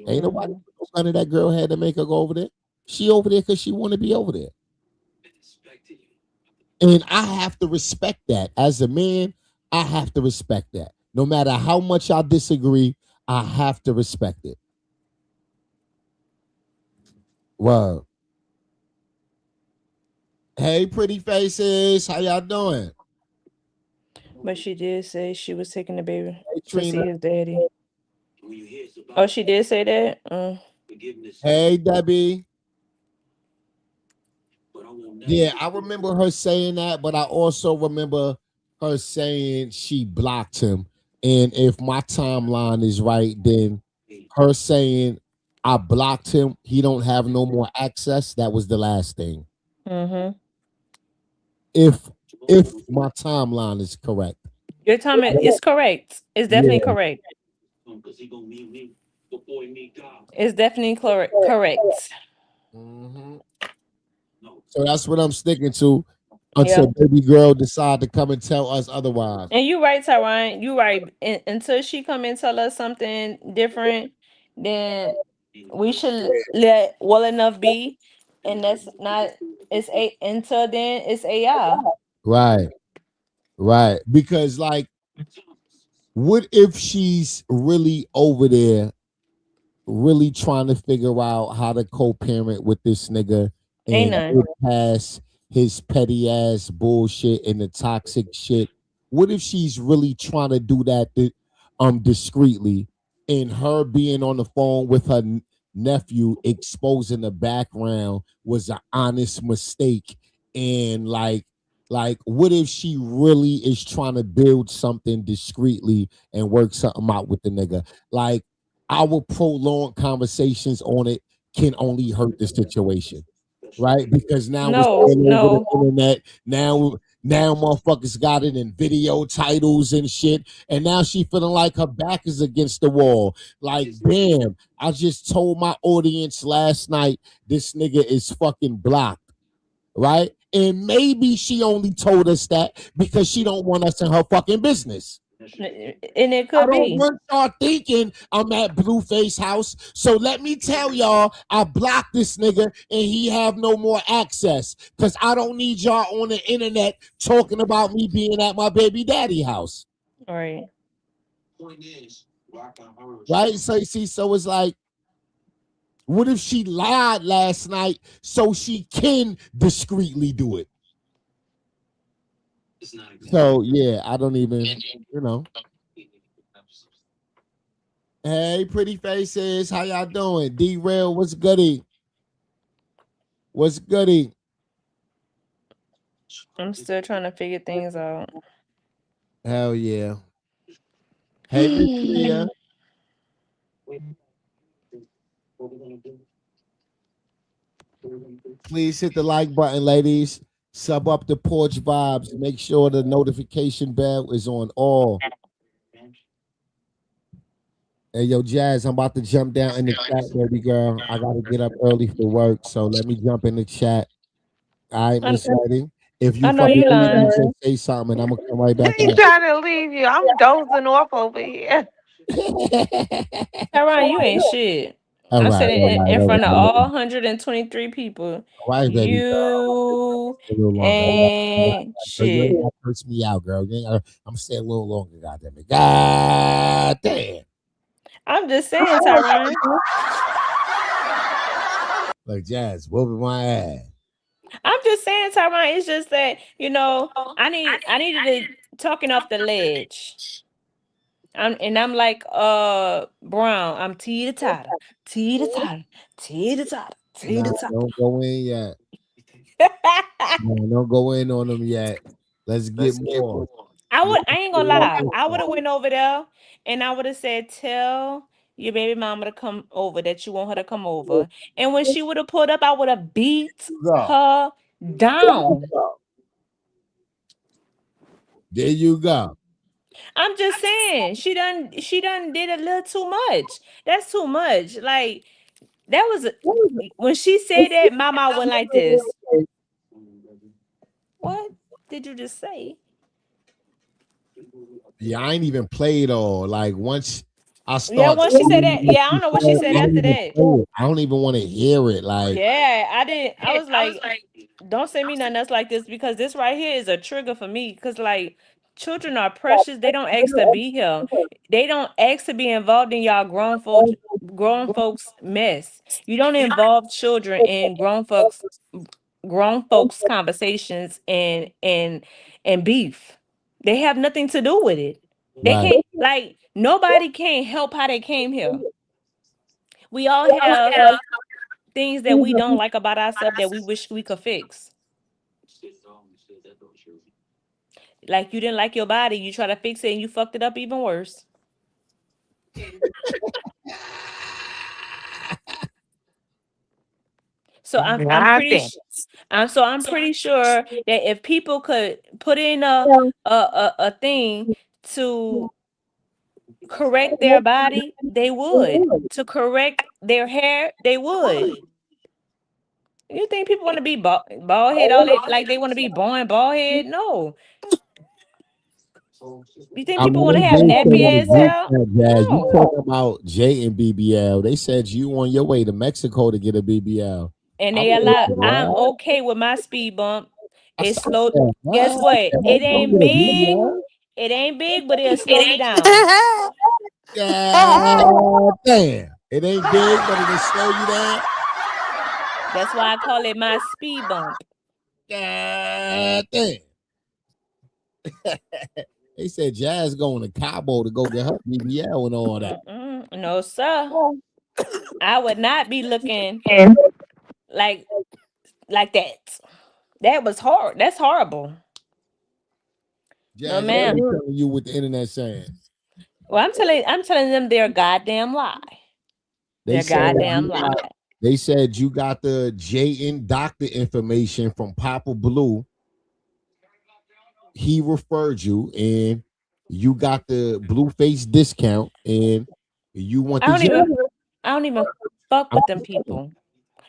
Ain't nobody none of that girl had to make her go over there. She over there because she want to be over there. And I have to respect that. As a man, I have to respect that. No matter how much I disagree, I have to respect it. Wow. Hey, pretty faces. How y'all doing? But she did say she was taking the baby Hey, to see Trina. his daddy. Oh, she did say that? Hey, Debbie. Yeah, I remember her saying that, but I also remember her saying she blocked him. And if my timeline is right, then her saying I blocked him, he don't have no more access. That was the last thing. Mm-hmm. If my timeline is correct. Your time is correct. It's definitely correct. It's definitely correct. Mm-hmm. So that's what I'm sticking to until baby girl decide to come and tell us otherwise. And you're right, Tyron. You're right. Until she come and tell us something different, then we should let well enough be. And that's not until then it's AI. Right. Right. Because like What if she's really over there, really trying to figure out how to co-parent with this nigga Ain't and none. get past his petty ass bullshit and the toxic shit? What if she's really trying to do that discreetly, and her being on the phone with her nephew exposing the background was an honest mistake, and what if she really is trying to build something discreetly and work something out with the nigga? Like, our prolonged conversations on it can only hurt the situation, right? Because now we're No, saying over the no. internet. Now motherfuckers got it in video titles and shit, and now she feeling like her back is against the wall. Like, damn, I just told my audience last night this nigga is fucking blocked, right? And maybe she only told us that because she don't want us in her fucking business. And it I could don't be. want y'all thinking I'm at Blueface house. So let me tell y'all, I blocked this nigga and he have no more access. Cause I don't need y'all on the internet talking about me being at my baby daddy house. All right. Right? So see, so it's like, what if she lied last night so she can discreetly do it? So yeah, I don't even, you know. Hey, pretty faces, how y'all doing? D-Rail, what's goody? What's goody? I'm still trying to figure things out. Hell yeah. Hey, Miss Leah. Please hit the like button, ladies. Sub up the Porch Vibes. Make sure the notification bell is on all. Hey, yo, Jazz, I'm about to jump down in the chat, baby girl. I got to get up early for work, so let me jump in the chat. All right, I, Miss Lady. If you I know fucking you leave, lying. just say something, and I'm going to come right back He up. trying to leave you. I'm dozing off over here. Tyron, you ain't shit. All I'm right, sitting all right, in all front of right. all 123 people. All right, baby girl. You A little longer. ain't Girl, you ain't shit. got to curse me out, girl. You ain't gotta, I'm gonna stay a little longer, goddamn it. God damn. I'm just saying, Tyron. Like Jazz, whooping my ass. I'm just saying, Tyron. It's just that I needed to talking off the ledge. I'm like Brown. I'm teeter totter, teeter totter, teeter totter, Nah, teeter totter. don't go in yet. No, don't go in on them yet. Let's get more. I ain't gonna lie. I would have went over there and I would have said, tell your baby mama to come over that you want her to come over. And when she would have pulled up, I would have beat Go. her down. There you go. I'm just saying, she done did a little too much. That's too much. Like that was when she said that, my mouth went like this. What did you just say? Yeah, I ain't even played all. Like once I Yeah, start once she said that, yeah, I don't know what she said I don't after even that. play it. I don't even want to hear it. Like, Yeah, I didn't. I was like, don't send me nothing else like this because this right here is a trigger for me. Because like, children are precious. They don't ask to be here. They don't ask to be involved in y'all grown folks mess. You don't involve children in grown folks conversations and beef. They have nothing to do with it. They right. can't like nobody can help how they came here. We all have things that we don't like about ourselves that we wish we could fix. Like you didn't like your body, you try to fix it and you fucked it up even worse. So I'm God pretty damn. sh- I'm pretty sure that if people could put in a thing to correct their body, they would. To correct their hair, they would. You think people want to be bald head all they like they want to be born bald head? No. You think I people want to mean, have they said nappy in the ass group hair? chat, Jazz, you No. talking about Jay and BBL. They said you on your way to Mexico to get a BBL. And I'm they like, allow I'm what? okay with my speed bump. I It's said, slow. Guess what? what? The It hell, come ain't get a big. BBL? It ain't big, but it'll slow you down. God damn. It ain't big, but it'll slow you down. That's why I call it my speed bump. God damn. They said Jazz going to Cabo to go get her BBL and all that. No, sir. I would not be looking like that. That was hard. That's horrible. Jazz, ma'am. I'm telling you what the internet saying. Well, I'm telling them they're goddamn lie. They're goddamn lie. They said you got the JN doctor information from Papa Blue. He referred you, and you got the Blueface discount, and you want I don't even fuck with them people.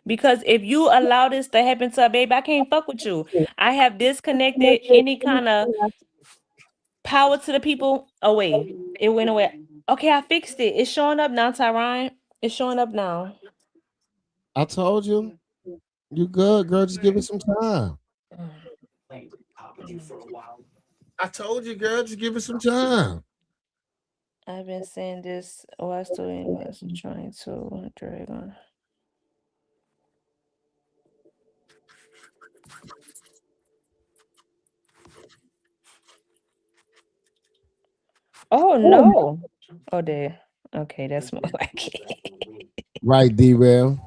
Because if you allow this to happen to a baby, I can't fuck with you. I have disconnected any kind of power to the people away. It went away. Okay, I fixed it. It's showing up now, Tyron. It's showing up now. I told you. You good, girl. Just give it some time. I told you, girl. Just give it some time. I've been saying this while still trying to drag on. Oh no. Oh there. Okay, that's more like it. Right, D-Rail.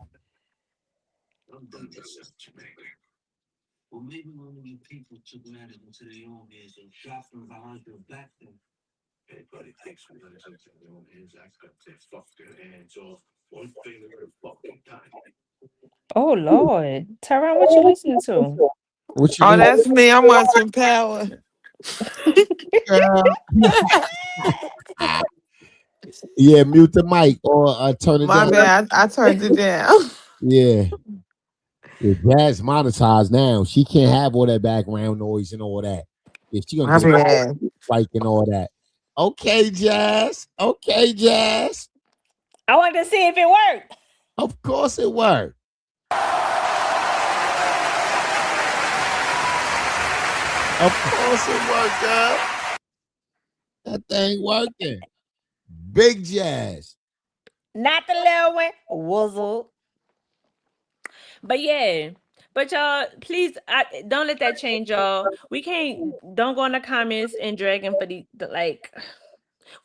Well, maybe one of you people took matters into their own hands and shot from behind your back then. Anybody thinks we're gonna take their own hands, I cut their fucking hands off one finger at a fucking time. Oh Lord. Tyron, what you listening to? What you Oh, mean? that's me. I'm watching Power. Yeah, mute the mic or turn it My down. bad. I turned it down. Yeah. Jazz monetized now. She can't have all that background noise and all that. If she My gonna get bad. like and all that. Okay, Jazz. Okay, Jazz. I wanted to see if it worked. Of course it worked. Of course it worked, girl. That thing working. Big Jazz. Not the little one. Wuzzle. But yeah. But y'all, please don't let that change y'all. We don't go in the comments and drag him for the like.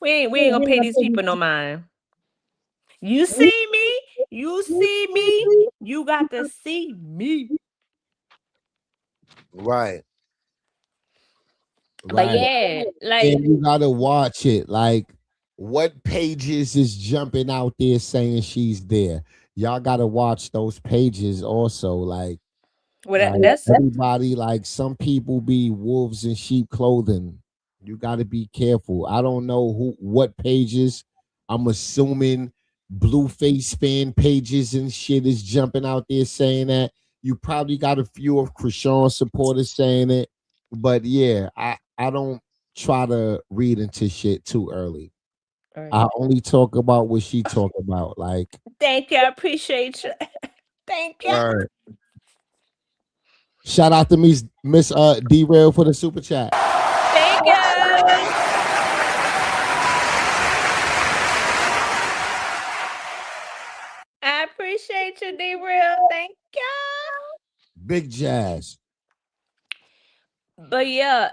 We ain't gonna pay these people no mind. You see me, you got to see me. Right. But yeah, like and you gotta watch it. Like, what pages is jumping out there saying she's there? Y'all gotta watch those pages also. Like, that's everybody, like some people be wolves in sheep clothing. You gotta be careful. I don't know what pages. I'm assuming Blueface fan pages and shit is jumping out there saying that. You probably got a few of Krishan supporters saying it. But yeah, I don't try to read into shit too early. right. I only talk about what she talk about. Like, Thank you, I appreciate you. Thank you. Shout out to Miss D-Rail for the super chat. Thank you. I appreciate you, D-Real. Thank you. Big Jazz. But yeah,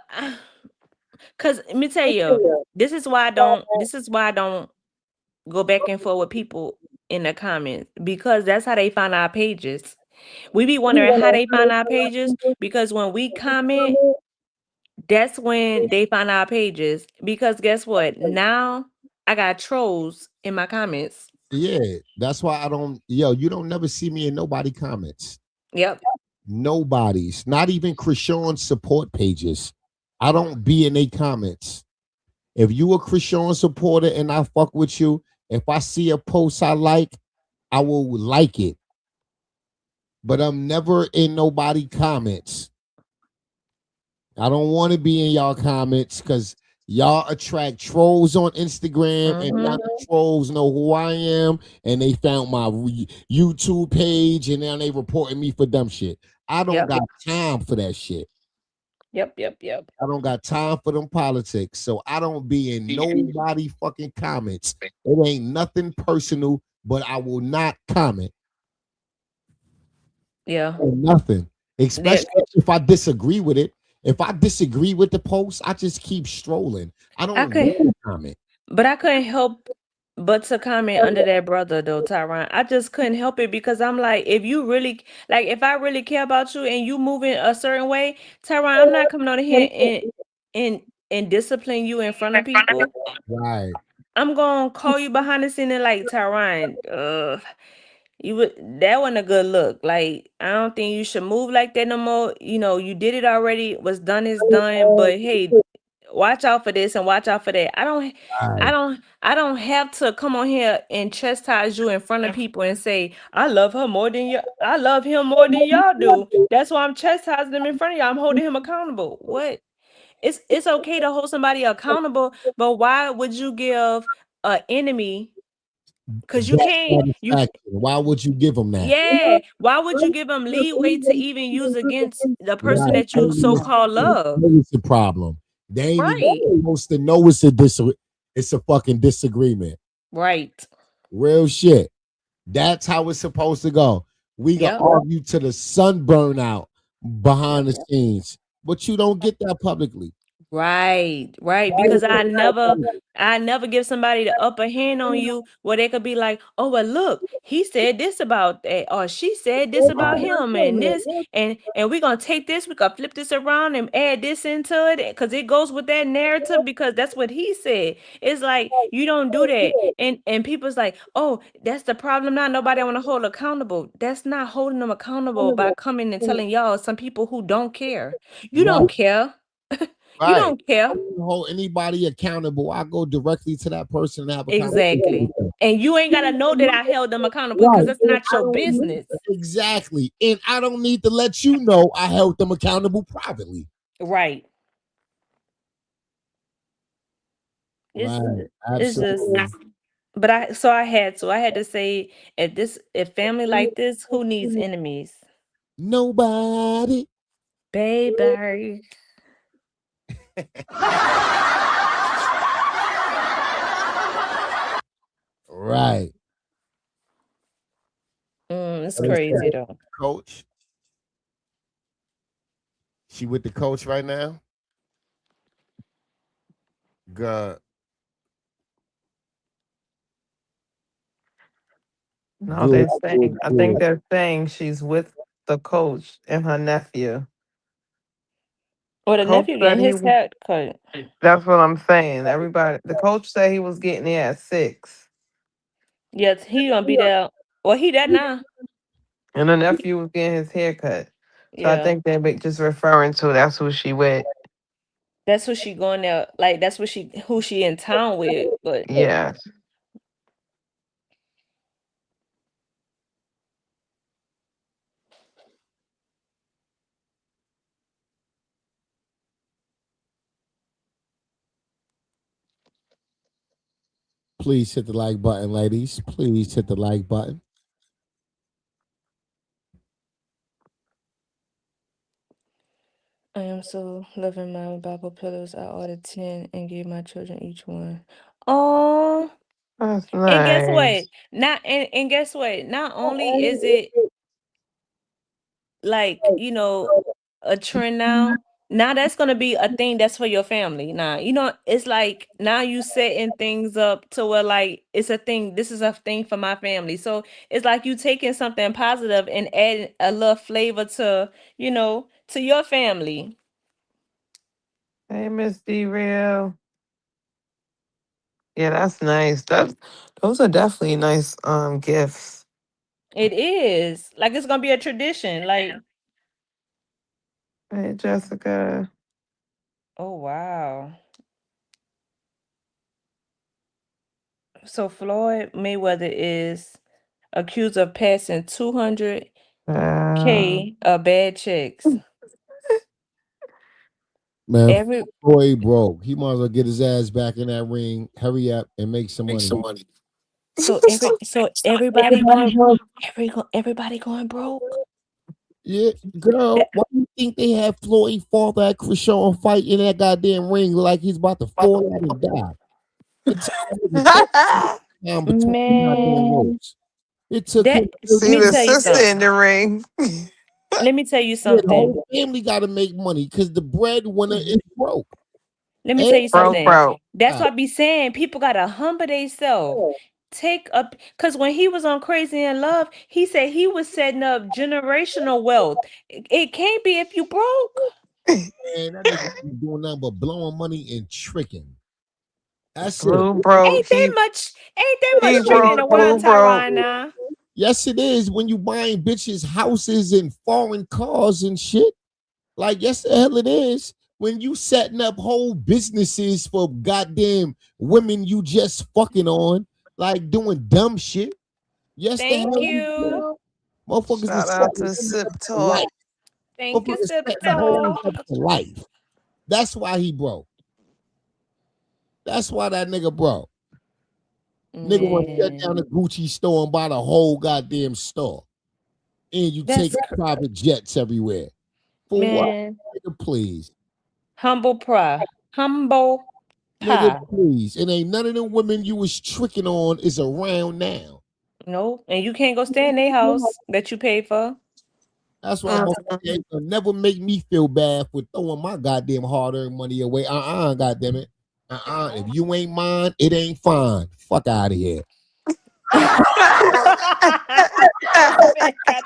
cause let me tell you, this is why I don't go back and forth with people in the comments, because that's how they find our pages. We be wondering how they find our pages, because when we comment, that's when they find our pages. Because guess what? Now I got trolls in my comments. Yeah, that's why I don't. You don't never see me in nobody comments. Yep. Nobody's, not even Krishan support pages. I don't be in their comments. If you a Krishan supporter and I fuck with you, if I see a post I like, I will like it. But I'm never in nobody comments. I don't want to be in y'all comments because y'all attract trolls on Instagram, and now the trolls know who I am, and they found my YouTube page, and now they reporting me for dumb shit. I don't got time for that shit. Yep. I don't got time for them politics. So I don't be in nobody fucking comments. It ain't nothing personal, but I will not comment Yeah. on nothing. Especially if I disagree with it. If I disagree with the post, I just keep strolling. I I don't could, want to comment. but I couldn't help but to comment under that brother though, Tyron. I just couldn't help it because I'm like, if you really like, if I really care about you and you moving a certain way, Tyron, I'm not coming on here and and discipline you in front of people. Right. I'm gonna call you behind the scene and like Tyron, you would that wasn't a good look. Like, I don't think you should move like that no more. You know, you did it already. What's done is done. But hey, watch out for this and watch out for that. Right. I don't have to come on here and chastise you in front of people and say, I love her more than you I love him more than y'all do. That's why I'm chastising him in front of y'all. I'm holding him accountable. What? It's okay to hold somebody accountable, but why would you give a enemy because you That can't you satisfaction. Why would you give them that? yeah, why would you give them leeway to even use against the person Right. that you so-called love? It's a problem. They ain't even Right. supposed to know it's a fucking disagreement. Right. Real shit. That's how it's supposed to go. We can Yep. argue to the sun burn out behind the scenes, but you don't get that publicly. Right, because I never give somebody the upper hand on you where they could be like, oh well look, he said this about that, or she said this about him and this, and we're gonna take this, we gonna flip this around and add this into it because it goes with that narrative because that's what he said. It's like you don't do that. And people's like, oh, that's the problem now. Nobody want to hold accountable. That's not holding them accountable by coming and telling y'all some people who don't care. You don't Right. care. You Right. don't care. I don't hold anybody accountable. I go directly to that person and have a conversation. Exactly. And you ain't gotta know that I held them accountable because Right. that's not I your don't need- business. Exactly. And I don't need to let you know I held them accountable privately. Right. It's Right. it's just Absolutely. but I had to say if family like this, who needs enemies? Nobody. Baby. Right. It's crazy though. Coach. She with the coach right now? God. No, Good, they're saying. good, I think good. they're saying she's with the coach and her nephew. Well, the Coach nephew said getting he his was. hair cut. That's what I'm saying. Everybody. The coach said he was getting there at 6, Yes, he gonna be there. Well, he that now. and the nephew was getting his hair cut. So I Yeah. think they're just referring to that's who she with. That's what she going there. Like that's what she who she in town with. But Yeah. Please hit the like button, ladies. Please hit the like button. I am so loving my Bible pillows. I ordered 10 and gave my children each one. Oh, That's and guess what? nice. And guess what? Not only is it like, a trend now, now that's gonna be a thing that's for your family. Now, it's like now you setting things up to where like it's a thing, this is a thing for my family. So it's like you taking something positive and adding a little flavor to your family. Hey, Miss D Real. Yeah, that's nice. Those are definitely nice gifts. It is. Like it's gonna be a tradition. Like, Hey, Jessica. oh wow. So Floyd Mayweather is accused of passing 200K Uh, of bad checks. Man, Every boy broke. He might as well get his ass back in that ring. Hurry up and make some money. so everybody going broke. Yeah, girl, That, why you think they had Floyd father at Krishan fight in that goddamn ring like he's about to fall out and die. It took him time between the goddamn Man, ropes. It took that him let 30 See me the tell you minutes. sister in something. the ring. Let me tell you Yeah, the something. whole family got to make money because the breadwinner is broke. Let me tell you Everybody Broke, something. broke. That's got what I be saying. People gotta humble themselves. Take up because when he was on Crazy in Love, he said he was setting up generational wealth. It can't be if you broke. man, that nigga ain't doing nothing but blowing money and tricking. That's it. Blue broke. Ain't that He much tricking in broke. the Blue world, broke. Tyron now? Yes, it is when you buying bitches houses and foreign cars and shit. Like, yes, the hell it is. When you setting up whole businesses for goddamn women you just fucking on, like doing dumb shit. Yes, the Thank hell you you. do. Motherfuckers is Shout out setting to women Sip up for life. Talk. Thank you, Motherfuckers Sip setting hoes Talk. up for life. That's why he broke. That's why that nigga broke. Nigga want to shut Man, down the Gucci store and buy the whole goddamn store. And you take that's cr- private jets everywhere. For what? man. Nigga, please. Humble Nigga, pie. please. And ain't none of them women you was tricking on is around now. No, and you can't go stay in their house that you paid for. That's why Mm. motherfuckers ain't gonna never make me feel bad for throwing my goddamn hard-earned money away. Goddamn it. If you ain't mine, it ain't fine. Fuck out of here. Man, got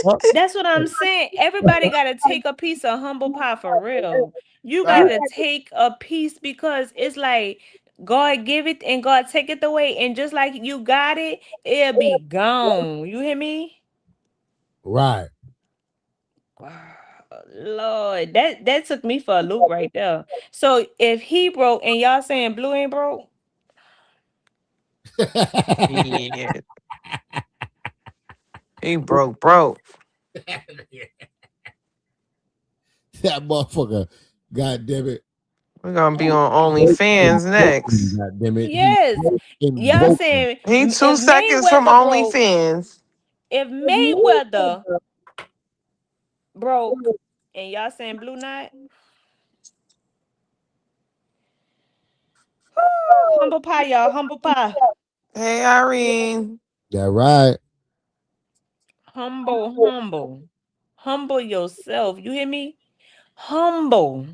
Fuck. That's what I'm saying. Everybody got to take a piece of humble pie for real. You got Right. to take a piece because it's like God give it and God take it away. And just like you got it, it'll be gone. You hear me? Right. Lord, that took me for a loop right there. So if he broke and y'all saying Blue ain't broke, Yeah. He broke, broke. That motherfucker, god damn it. We're gonna be on OnlyFans next. God damn it. He yes, broke and y'all broken. saying He if 2 seconds from Mayweather broke, OnlyFans. if Mayweather broke, and y'all saying Blue not, humble pie, y'all, humble pie, Hey, Irene. That right. humble yourself. You hear me? Humble,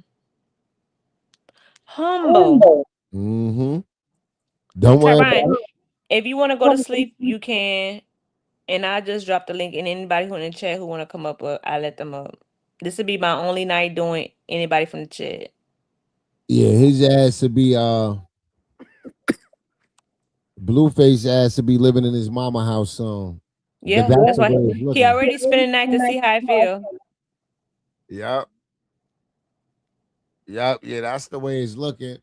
humble. Mm-hmm. Don't worry Tyron, about it. if you want to go to sleep, you can. And I just dropped the link, and anybody who in the chat who want to come up, I let them up. This would be my only night doing anybody from the chat. Yeah, his ass to be Blueface ass to be living in his mama house soon. But Yeah, that's that's the why way it's he looking. already spent the night to see how I feel. Yep. Yep. Yeah, that's the way it's looking.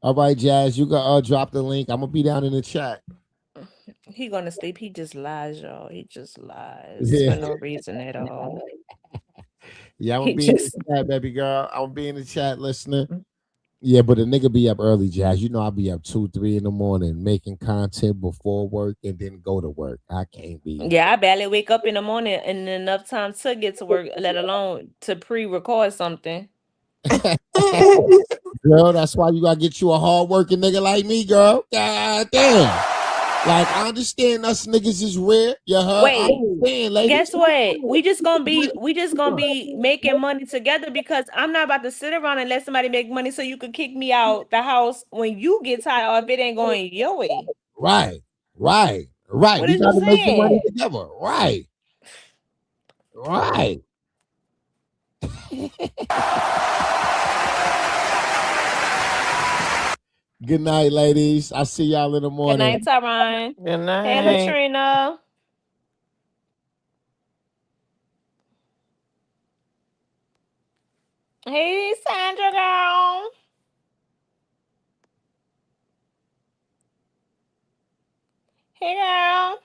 All right, Jazz, you got drop the link. I'm gonna be down in the chat. He gonna sleep. He just lies, y'all. He just lies Yeah. for no reason at all. Yeah, I'm gonna He be in just the chat, baby girl. I'm gonna be in the chat listening. Yeah, but the nigga be up early, Jazz. You know I'll be up 2, 3 in the morning making content before work and then go to work. I can't be. yeah. I barely wake up in the morning and enough time to get to work, let alone to pre-record something. Girl, that's why you gotta get you a hard working nigga like me, girl. God damn. Like I understand us niggas is rare. You heard? I Wait, understand, ladies. guess what? We just gonna be making money together because I'm not about to sit around and let somebody make money so you could kick me out the house when you get tired or if it ain't going your way. Right, right, right. What We is you gotta make the money saying? together. Right, right. Good night, ladies. I see y'all in the Good morning. night, Tyron. Good Hey, night. Latrina. Hey, Sandra girl. Hey, girl.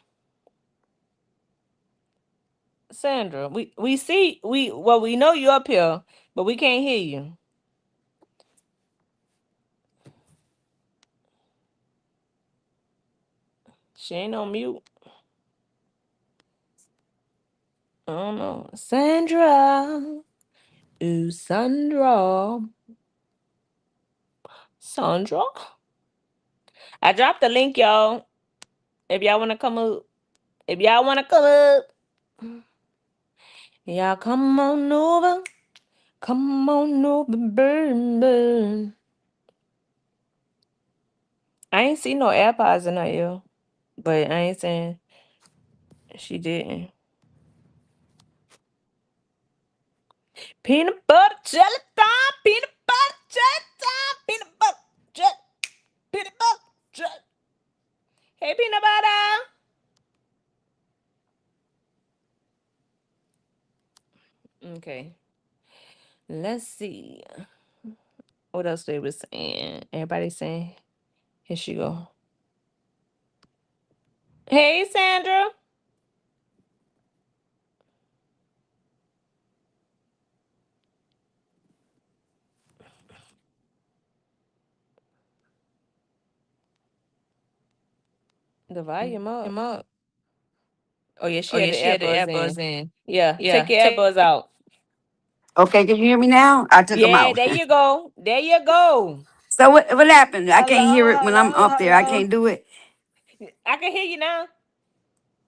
Sandra, we see we know you up here, but we can't hear you. She ain't on mute. I don't know. Sandra. Ooh, Sandra. Sandra. I dropped the link, y'all. If y'all wanna come up. If y'all wanna come up. Y'all come on over. Come on over, baby. I ain't see no AirPods in her ear. But I ain't saying she didn't. Peanut butter jelly time, peanut butter jelly time, peanut butter jelly, peanut butter jelly. Hey, peanut butter. Okay, let's see. What else they was saying? Everybody saying, here she go. Hey, Sandra. The volume up. Him up. Oh, yeah, Oh she had yeah, the she had the AirPods AirPods in. in. Yeah, take Yeah, your take. AirPods out. Okay, can you hear me now? I took them Yeah, out. there you go. There you go. So what happened? I can't hear Hello, it when I'm hello, up there. I hello. can't do it. I can hear you now.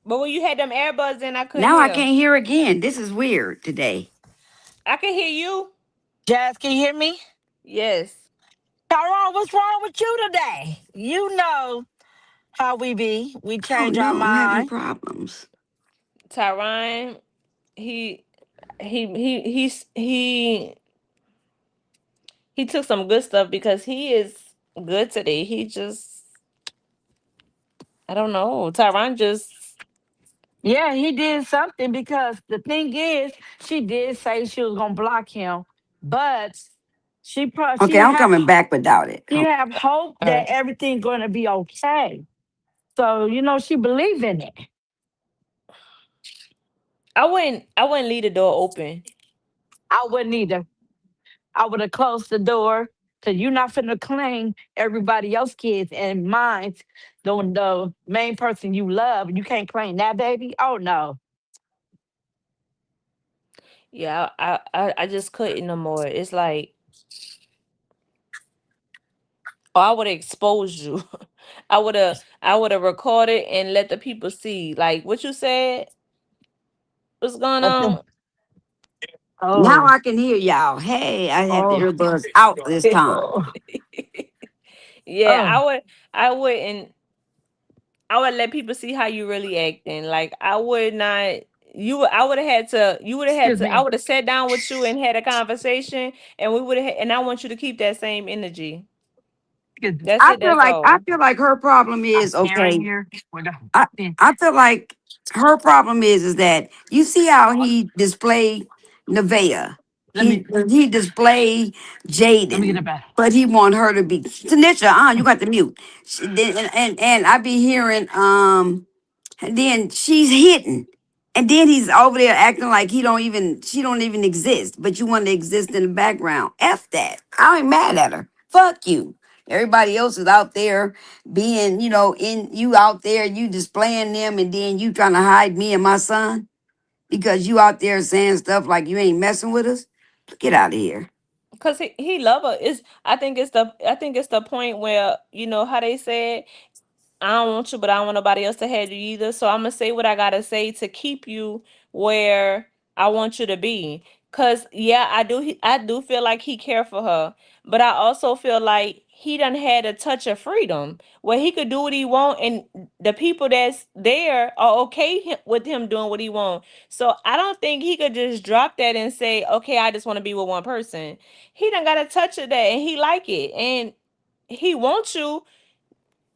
But when you had them AirPods in, I couldn't Now I hear. can't hear again. This is weird today. I can hear you. Jazz, can you hear me? Yes. Tyrone, what's wrong with you today? You know how we be. We I don't change our know. I'm having mind. problems. Tyron, he he he took some good stuff because he is good today. He just I don't know. Tyron just Yeah, he did something because the thing is, she did say she was gonna block him, but Okay, I'm coming back without it. she have hope all that right. everything gonna be okay. So she believe in it. I wouldn't leave the door open. I wouldn't either. I would have closed the door because you're not finna claim everybody else's kids and mine. The main person you love, you can't claim that baby. Oh no. Yeah, I just couldn't no more. It's like oh, I would have exposed you. I would have recorded and let the people see. Like what you said, what's going Let them. on? Now Oh, I can hear y'all. Hey, I have the oh, earbuds out this time. oh, Yeah, oh. I wouldn't I would let people see how you really acting. Like I would not I would have had to you would have had Excuse to I me. would have sat down with you and had a conversation and we would have and I want you to keep that same energy. Excuse me. That's it, that's I all. feel like her problem I'm is okay. staring here with I the. I feel like her problem is that you see how he displayed Nevaeh. Let me He displayed let me get Jaden, it back. but he want her to be Tanisha. You got to mute. And I be hearing and then she's hidden. And then he's over there acting like she don't even exist, but you want to exist in the background. F that. I ain't mad at her. Fuck you. Everybody else is out there being, in you out there, you displaying them, and then you trying to hide me and my son because you out there saying stuff like you ain't messing with us. Get out of here. Cause he love her. I think it's the point where, you know how they said I don't want you, but I don't want nobody else to have you either. So I'm gonna say what I gotta say to keep you where I want you to be. Cause yeah, I do feel like he care for her, but I also feel like he done had a touch of freedom where he could do what he want, and the people that's there are okay with him doing what he want. So I don't think he could just drop that and say, okay, I just want to be with one person. He done got a touch of that, and he like it, and he wants you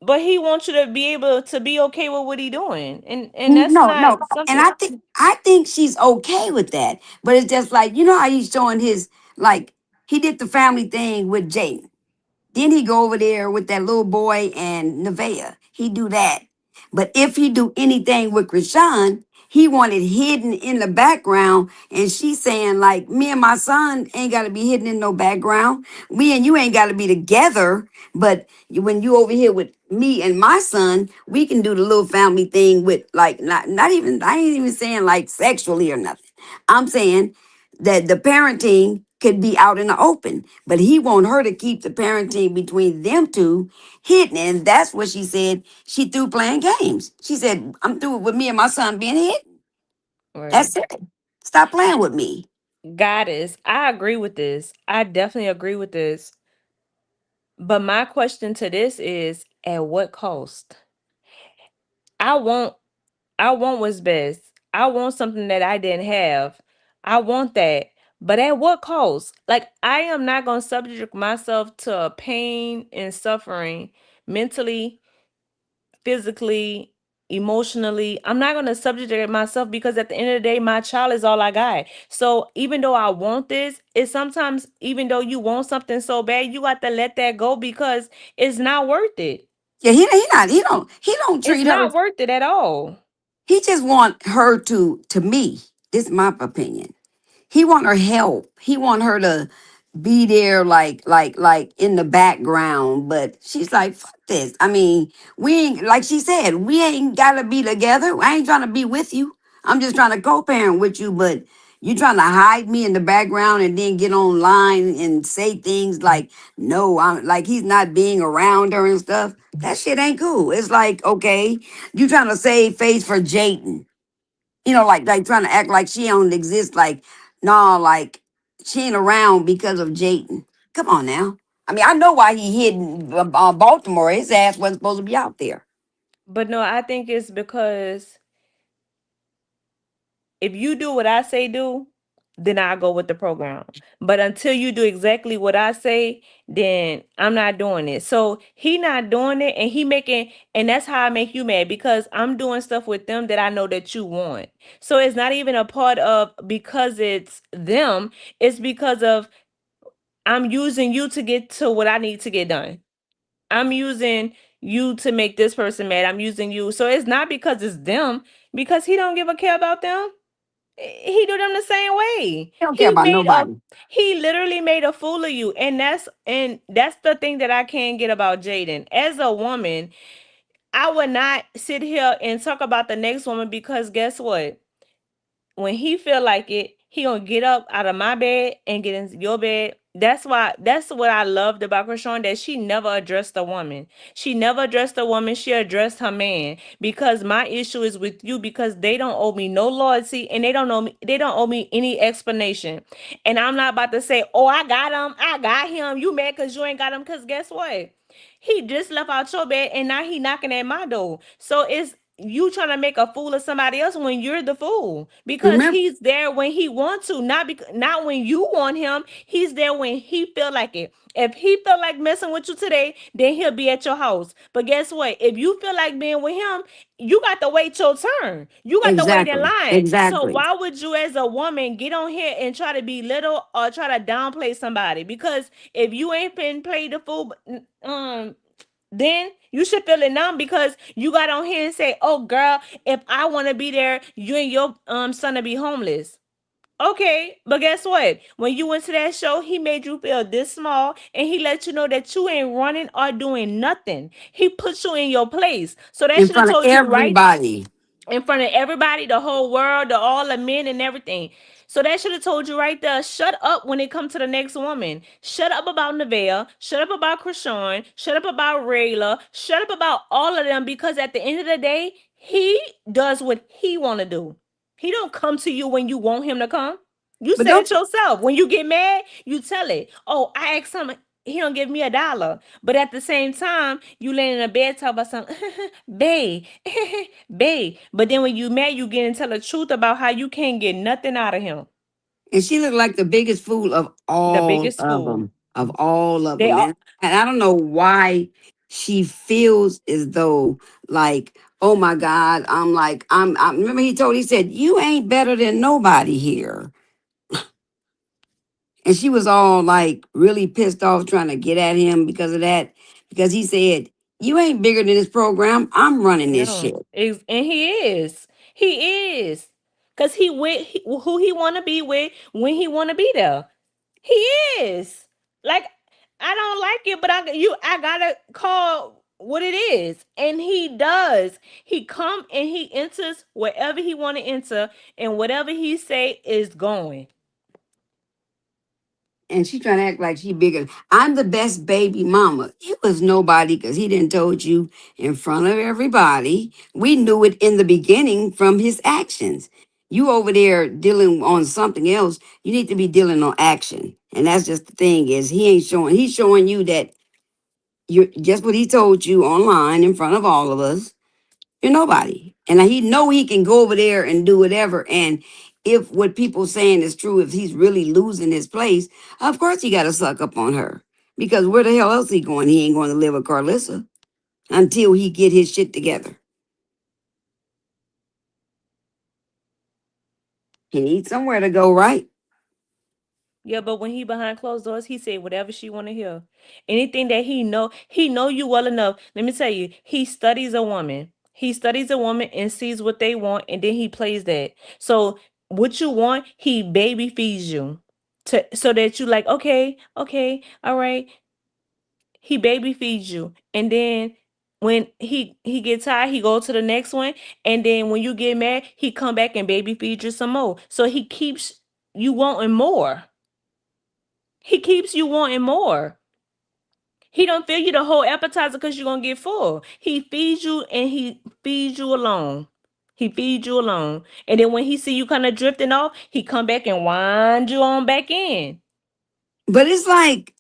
but he wants you to be able to be okay with what he doing, and that's No, no. not And something. I think she's okay with that. But it's just like, how he's showing his like he did the family thing with Jaden. Then he go over there with that little boy and Nevaeh. He do that. But if he do anything with Krishan, he wanted hidden in the background. And she's saying, like, me and my son ain't got to be hidden in no background. Me and you ain't got to be together. But when you over here with me and my son, we can do the little family thing with, like, not even, I ain't even saying like sexually or nothing. I'm saying that the parenting could be out in the open, but he want her to keep the parenting between them two hidden. And that's what she said. She through playing games. She said, I'm through with me and my son being hidden. Right. That's it. Stop playing with me. Goddess, I agree with this. I definitely agree with this. But my question to this is, at what cost? I want I want what's best. I want something that I didn't have. I want that. But at what cost? Like, I am not going to subject myself to pain and suffering mentally, physically, emotionally. I'm not going to subject myself, because at the end of the day, my child is all I got. So even though I want this, it's sometimes, even though you want something so bad, you got to let that go, because it's not worth it. Yeah, he don't It's treat her. not worth it at all. He just want her to me. This is my opinion. He want her help. He want her to be there, like in the background. But she's like, fuck this. I mean, we ain't, like she said, we ain't gotta be together. I ain't trying to be with you. I'm just trying to co-parent with you. But you trying to hide me in the background and then get online and say things like, no, I'm like, he's not being around her and stuff. That shit ain't cool. It's like, okay, you trying to save face for Jayden, like trying to act like she don't exist. Like, no, like she ain't around because of Jayden. Come on now. I mean, I know why he hid in Baltimore. His ass wasn't supposed to be out there. But no, I think it's because if you do what I say do, then I go with the program. But until you do exactly what I say, then I'm not doing it. So he not doing it, and he making, and that's how I make you mad, because I'm doing stuff with them that I know that you want. So it's not even a part of because it's them, it's because of I'm using you to get to what I need to get done. I'm using you to make this person mad. I'm using you. So it's not because it's them, because he don't give a care about them. He do them the same way. He don't care about nobody. He literally made a fool of you. And that's the thing that I can't get about Jayden. As a woman, I would not sit here and talk about the next woman, because guess what? When he feel like it, he gonna get up out of my bed and get into your bed. That's what I loved about Krishan, that she never addressed the woman. She never addressed the woman, she addressed her man. Because my issue is with you, because they don't owe me no loyalty, and they don't owe me any explanation. And I'm not about to say, oh, I got him. You mad because you ain't got him? Because guess what? He just left out your bed, and now he knocking at my door. So it's you trying to make a fool of somebody else when you're the fool, because Remember, he's there when he wants to, not when you want him. He's there when he feel like it. If he feel like messing with you today, then he'll be at your house. But guess what? If you feel like being with him, you got to wait your turn. You got to wait in exactly, line. So exactly. why would you, as a woman, get on here and try to be little or try to downplay somebody? Because if you ain't been played the fool, then you should feel it numb, because you got on here and say, oh girl, if I want to be there, you and your son to be homeless. Okay, but guess what? When you went to that show, he made you feel this small, and he let you know that you ain't running or doing nothing. He put you in your place. So that In should have front of told you right everybody. in front of everybody, the whole world, all the men and everything. So that should have told you right there, shut up when it comes to the next woman. Shut up about Nevaeh. Shut up about Krishan. Shut up about Rayla. Shut up about all of them, because at the end of the day, he does what he want to do. He don't come to you when you want him to come. You But said it don't yourself. When you get mad, you tell it. Oh, I asked him, he don't give me $1. But at the same time, you laying in a bed talk about something, babe, babe. But then when you mad, you get and tell the truth about how you can't get nothing out of him. And she looked like the biggest fool of The all biggest of fool. them, of all of They them. are. And I don't know why she feels as though, like, oh my God, I remember he said, you ain't better than nobody here. And she was all like really pissed off trying to get at him because of that. Because he said, you ain't bigger than this program. I'm running this No, shit. and he is. He is. Cause who he want to be with when he want to be there. He is. Like, I don't like it, but I gotta call what it is, and he does. He come and he enters wherever he want to enter, and whatever he say is going. And she trying to act like she bigger. I'm the best baby mama. You was nobody because he didn't told you in front of everybody. We knew it in the beginning from his actions. You over there dealing on something else. You need to be dealing on action. And that's just the thing is he ain't showing. He's showing you that you're just what he told you online in front of all of us. You're nobody. And he know he can go over there and do whatever. And if what people saying is true, if he's really losing his place, of course he got to suck up on her. Because where the hell else he going? He ain't going to live with Carlissa until he get his shit together. He needs somewhere to go, right? Yeah, but when he behind closed doors, he say whatever she want to hear. Anything that he know you well enough. Let me tell you, he studies a woman. He studies a woman and sees what they want, and then he plays that. So what you want, he baby feeds you, to so that you like, okay, okay, all right. He baby feeds you, and then when he gets tired, he go to the next one, and then when you get mad, he come back and baby feed you some more. So he keeps you wanting more. He keeps you wanting more. He don't fill you the whole appetizer because you're gonna get full. He feeds you and he feeds you alone. He feeds you alone. And then when he see you kind of drifting off, he come back and wind you on back in. But it's like,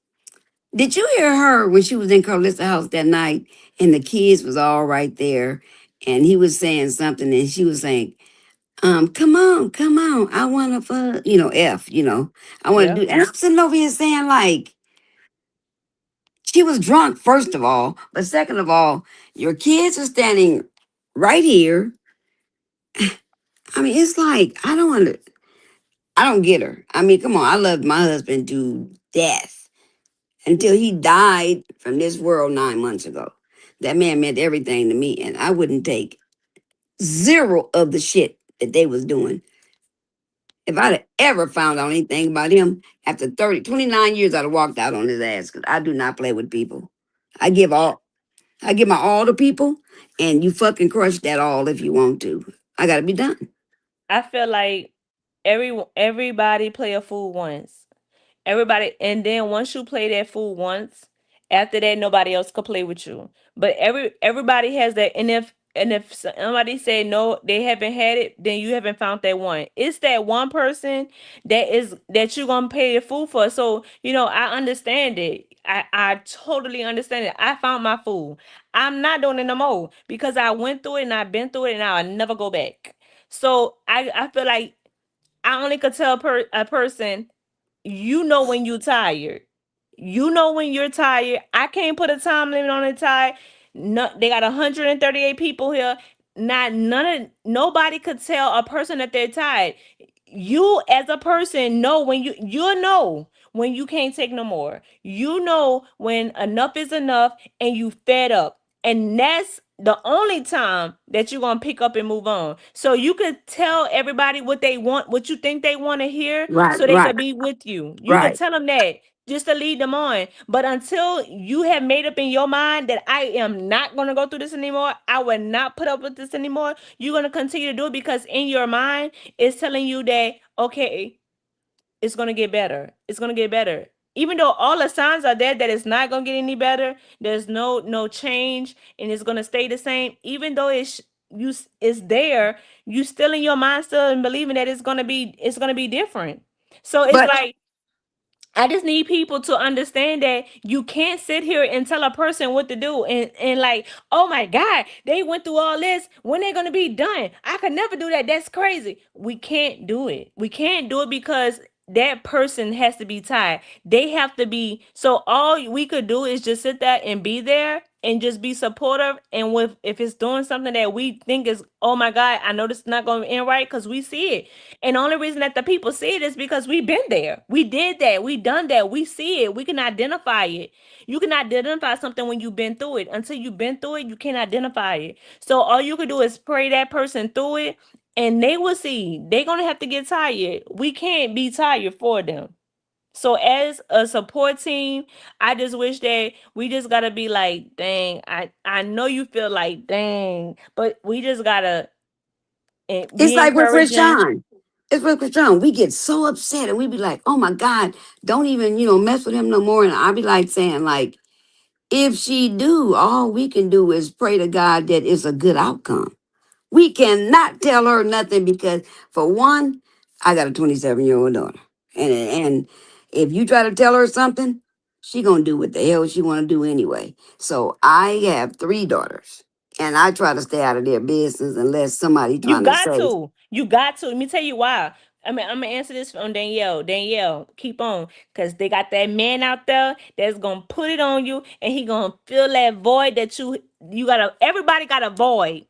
did you hear her when she was in Carlissa's house that night and the kids was all right there and he was saying something and she was saying, come on, I want to fuck, I want to Yeah. do, and I'm sitting over here saying like, she was drunk, first of all, but second of all, your kids are standing right here. I mean, it's like, I don't get her. I mean, come on, I loved my husband to death until he died from this world 9 months ago. That man meant everything to me, and I wouldn't take zero of the shit that they was doing. If I'd have ever found out anything about him after 29 years, I'd have walked out on his ass because I do not play with people. I give all I give my all to people, and you fucking crush that all if you want to. I gotta be done. I feel like everybody play a fool once. Everybody, and then once you play that fool once, after that nobody else could play with you. But everybody has that, and if somebody say no, they haven't had it, then you haven't found that one. It's that one person that you're gonna pay the fool for. So I understand it. I totally understand it. I found my fool. I'm not doing it no more because I went through it and I've been through it and I'll never go back. So I feel like I only could tell a person, when you tired. When you're tired. I can't put a time limit on it. Tired. No, they got 138 people here. Not none of nobody could tell a person that they're tired. You as a person know when you know when you can't take no more. You know when enough is enough and you fed up. And that's the only time that you're gonna pick up and move on. So you could tell everybody what they want, what you think they want to hear, Right, so they right, could be with you. You could right. tell them that just to lead them on. But until you have made up in your mind that I am not gonna go through this anymore, I will not put up with this anymore, you're gonna continue to do it because in your mind it's telling you that okay, it's gonna get better. It's gonna get better. Even though all the signs are there that it's not gonna get any better, there's no change, and it's gonna stay the same. Even though it's there, you still in your mind still and believing that it's gonna be different. So it's But like I just need people to understand that you can't sit here and tell a person what to do and like, oh my God, they went through all this. When they gonna be done? I could never do that. That's crazy. We can't do it. We can't do it because that person has to be tied. They have to be. So all we could do is just sit there and be there and just be supportive. And with if it's doing something that we think is, oh my God, I know this is not going to end right because we see it. And the only reason that the people see it is because we've been there. We did that. We done that. We see it. We can identify it. You can identify something when you've been through it. Until you've been through it, you can't identify it. So all you can do is pray that person through it and they will see they're gonna have to get tired. We can't be tired for them. So as a support team, I just wish that we just gotta be like, dang, I know you feel like dang, but we just gotta It's be like with encouraging. Krishan. It's with Krishan. We get so upset and we be like, oh my God, don't even, mess with him no more. And I be like saying, like, if she do, all we can do is pray to God that it's a good outcome. We cannot tell her nothing because, for one, I got a 27-year-old daughter. And if you try to tell her something, she gonna do what the hell she wanna do anyway. So I have 3 daughters. And I try to stay out of their business unless somebody You trying to got say, to. You got to. Let me tell you why. I mean, I'm gonna answer this from Danielle. Danielle, keep on, cause they got that man out there that's gonna put it on you, and he gonna fill that void that you gotta. Everybody got a void.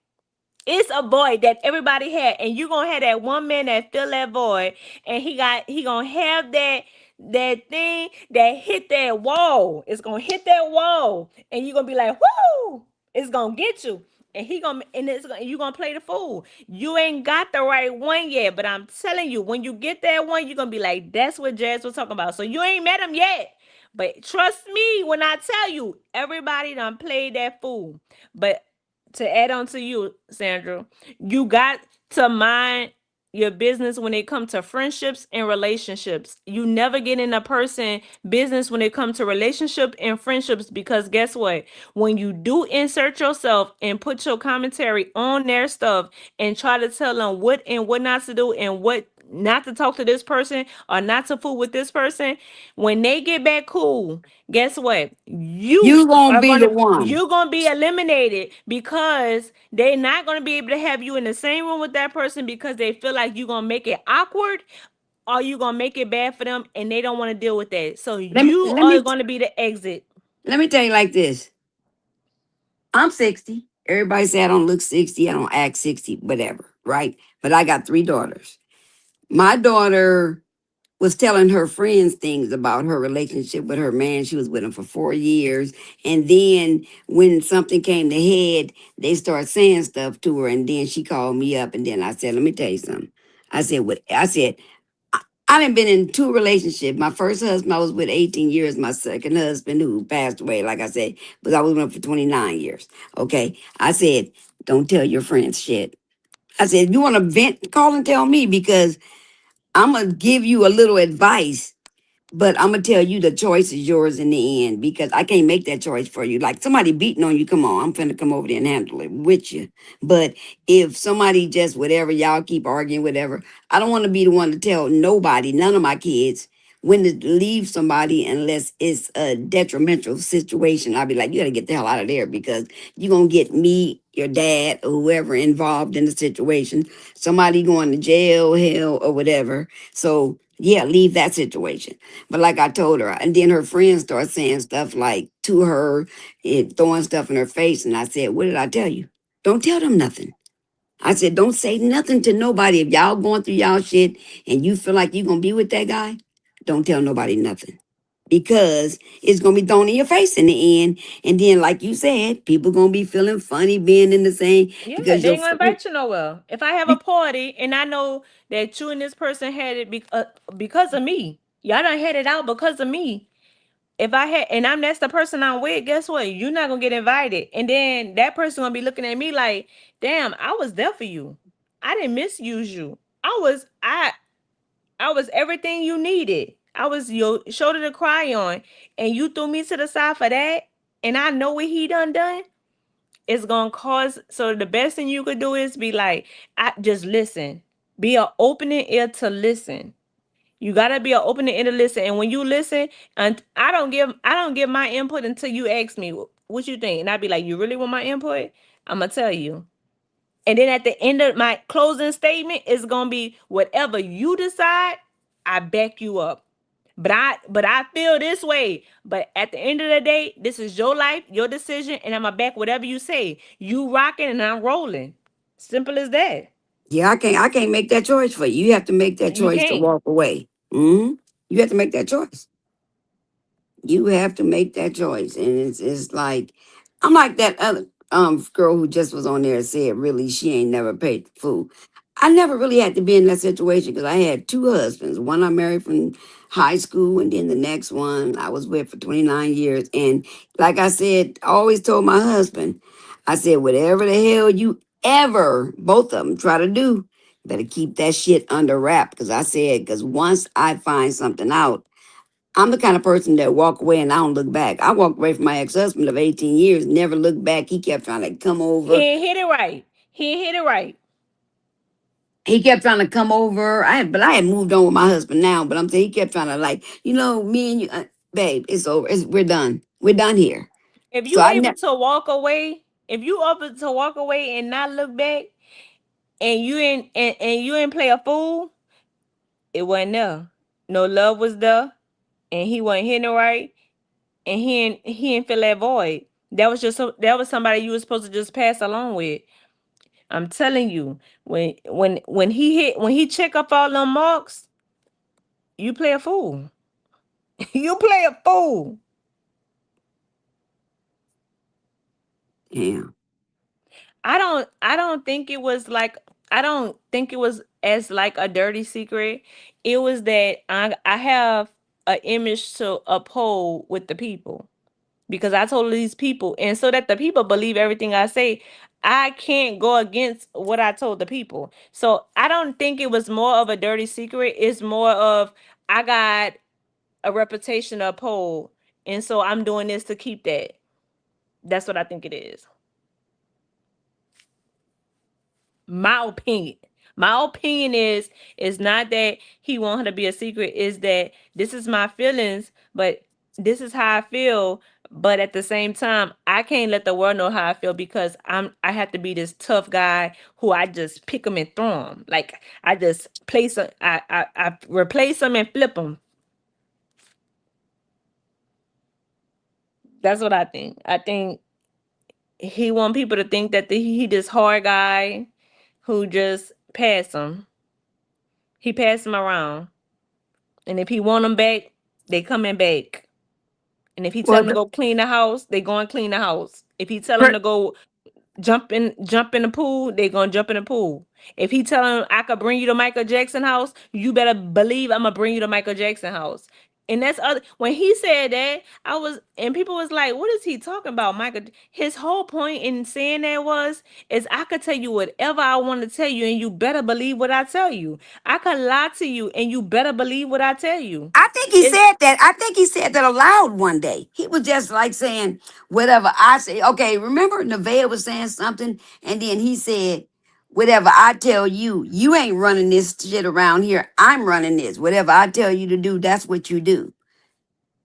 It's a void that everybody had, and you gonna have that one man that fill that void, and he gonna have that thing that hit that wall. It's gonna hit that wall, and you gonna be like, whoo! It's gonna get you. And you gonna play the fool. You ain't got the right one yet, but I'm telling you, when you get that one, you're gonna be like, that's what Jazz was talking about. So you ain't met him yet. But trust me when I tell you, everybody done played that fool. But to add on to you, Sandra, you got to mind your business when it comes to friendships and relationships. You never get in a person business when it comes to relationship and friendships, because guess what? When you do insert yourself and put your commentary on their stuff and try to tell them what and what not to do and what not to talk to this person or not to fool with this person, when they get back cool, guess what? you gonna be the one. You're gonna be eliminated, because they're not gonna be able to have you in the same room with that person because they feel like you're gonna make it awkward or you gonna make it bad for them, and they don't want to deal with that. So Let me you let are me gonna be the exit. let me tell you like this. I'm 60. Everybody say I don't look 60, I don't act 60, whatever, right? But I got 3 daughters. My daughter was telling her friends things about her relationship with her man. She was with him for 4 years. And then when something came to head, they started saying stuff to her. And then she called me up. And then I said, let me tell you something. I said, what? I said, I done been in 2 relationships. My first husband I was with 18 years. My second husband, who passed away, like I said, but I was with him for 29 years. Okay. I said, don't tell your friends shit. I said, if you want to vent, call and tell me, because I'm going to give you a little advice, but I'm gonna tell you the choice is yours in the end, because I can't make that choice for you. Like somebody beating on you, come on, I'm finna come over there and handle it with you. But if somebody just whatever, y'all keep arguing, whatever, I don't want to be the one to tell nobody, none of my kids, when to leave somebody unless it's a detrimental situation. I'll be like, you gotta get the hell out of there, because you're gonna get me, your dad, or whoever involved in the situation, somebody going to jail, hell, or whatever. So yeah, leave that situation. But like I told her, and then her friends start saying stuff like to her, throwing stuff in her face. And I said, what did I tell you? Don't tell them nothing. I said, don't say nothing to nobody. If y'all going through y'all shit and you feel like you're going to be with that guy, don't tell nobody nothing. Because it's going to be thrown in your face in the end. And then, like you said, people going to be feeling funny being in the same, Yeah, because they your ain't gonna friend, invite you nowhere. If I have a party and I know that you and this person had it because of me, y'all done had it out because of me. If I had, and that's the person I'm with, guess what? You're not gonna get invited, and then that person gonna be looking at me like, "Damn, I was there for you. I didn't misuse you. I was everything you needed. I was your shoulder to cry on, and you threw me to the side for that. And I know what he done. It's gonna cause. So the best thing you could do is be like, I just listen. Be an opening ear to listen. You gotta be an open and to listen. And when you listen, and I don't give my input until you ask me what you think. And I'd be like, you really want my input? I'm gonna tell you. And then at the end of my closing statement, it's gonna be whatever you decide, I back you up. But I feel this way. But at the end of the day, this is your life, your decision, and I'm gonna back whatever you say. You rocking and I'm rolling. Simple as that. yeah, I can't make that choice for you. You have to make that You choice to can't. walk away. You have to make that choice. You have to make that choice. And it's like, I'm like that other girl who just was on there and said, really, she ain't never paid the food. I never really had to be in that situation because I had two husbands. One I married from high school, and then the next one I was with for 29 years. And like I said, I always told my husband, I said, whatever the hell you ever, both of them, try to do, better keep that shit under wrap. Because I said, because once I find something out, I'm the kind of person that walk away and I don't look back. I walked away from my ex-husband of 18 years, never looked back. He kept trying to come He over. ain't hit it right. He ain't hit it right. He kept trying to come over. I had moved on with my husband now, but I'm saying he kept trying to like, me and you, babe, it's over. We're done. We're done here. If So you I able never. to walk away, if you able to walk away and not look back, and you ain't play a fool, it wasn't there. No love was there, and he wasn't hitting it right, and he ain't feel that void. That was somebody you was supposed to just pass along with. I'm telling you, when he check up all them marks, you play a fool. You play a fool. Yeah. I don't think it was like I don't think it was as like a dirty secret. It was that I have an image to uphold with the people because I told these people, and so that the people believe everything I say, I can't go against what I told the people. So I don't think it was more of a dirty secret. It's more of I got a reputation to uphold, and so I'm doing this to keep that. That's what I think it is. My opinion. My opinion is not that he want her to be a secret, is that this is my feelings, but this is how I feel. But at the same time, I can't let the world know how I feel because I have to be this tough guy who I just pick him and throw him. Like I just place him, I replace him and flip him. That's what I think. I think he want people to think that he this hard guy who just pass him. He passed him around. And if he want them back, they coming back. And if he tell Well, them to go clean the house, they go and clean the house. If he tell them per- to go jump in the pool, they gonna jump in the pool. If he tell him I could bring you to Michael Jackson house, you better believe I'm gonna bring you to Michael Jackson house. And that's other when he said that, I was and people was like, what is he talking about, Michael? His whole point in saying that was is I could tell you whatever I want to tell you, and you better believe what I tell you. I could lie to you, and you better believe what I tell you. I think he It's said that. I think he said that aloud one day. He was just like saying, whatever I say. Okay, remember Nevaeh was saying something, and then he said, whatever I tell you, you ain't running this shit around here. I'm running this. Whatever I tell you to do, that's what you do.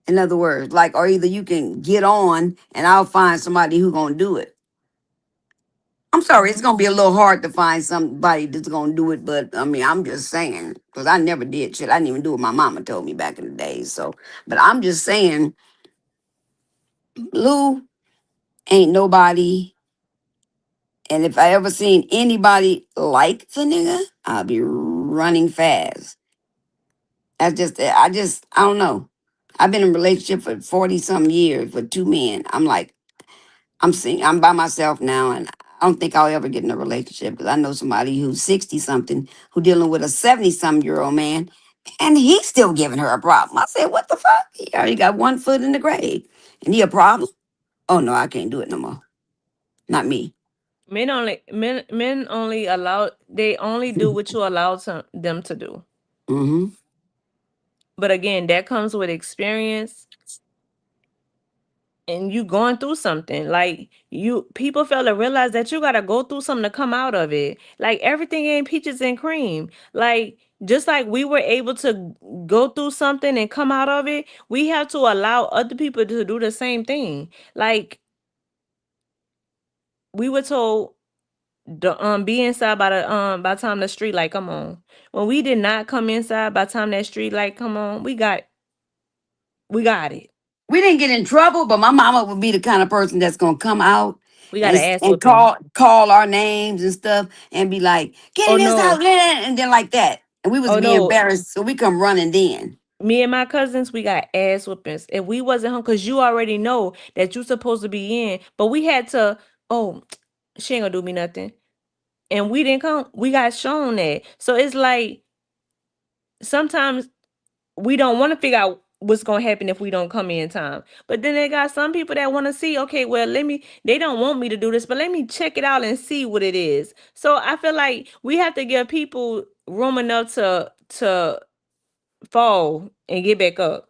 In other words, like, or either you can get on and I'll find somebody who gonna do it. I'm sorry, it's Mhm. gonna be a little hard to find somebody that's gonna do it, but I mean, I'm just saying because I never did shit. I didn't even do what my mama told me back in the day. So, but I'm just saying, Lou ain't nobody, and if I ever seen anybody like the nigga, I'll be running fast. I don't know. I've been in a relationship for 40 some years with two men. I'm like, I'm by myself now, and I don't think I'll ever get in a relationship because I know somebody who's 60 something who dealing with a 70 some year old man, and he's still giving her a problem. I said, what the fuck? He already got one foot in the grave, and he a problem? Oh no, I can't do it no more. Not me. Men only allow they only do what you allow them to do. Mm-hmm. But again, that comes with experience and you going through something. Like you people fail to realize that you gotta go through something to come out of it. Like everything ain't peaches and cream. Like just like we were able to go through something and come out of it, we have to allow other people to do the same thing. Like we were told be inside by the time the street light come on. When we did not come inside by the time that street light come on, we got it. We didn't get in trouble, but my mama would be the kind of person that's gonna come out We got and an ass and whooping. call our names and stuff and be like, get Oh in this house, no. and then like that. And we was Oh be no. embarrassed, so we come running then. Me and my cousins, we got ass whoopings. If we wasn't home, cause you already know that you supposed to be in, but we had to. Oh, she ain't gonna do me nothing. and we didn't come. We got shown that. So it's like sometimes we don't want to figure out what's going to happen if we don't come in time. But then they got some people that want to see, okay, well, they don't want me to do this, but let me check it out and see what it is. So I feel like we have to give people room enough to fall and get back up.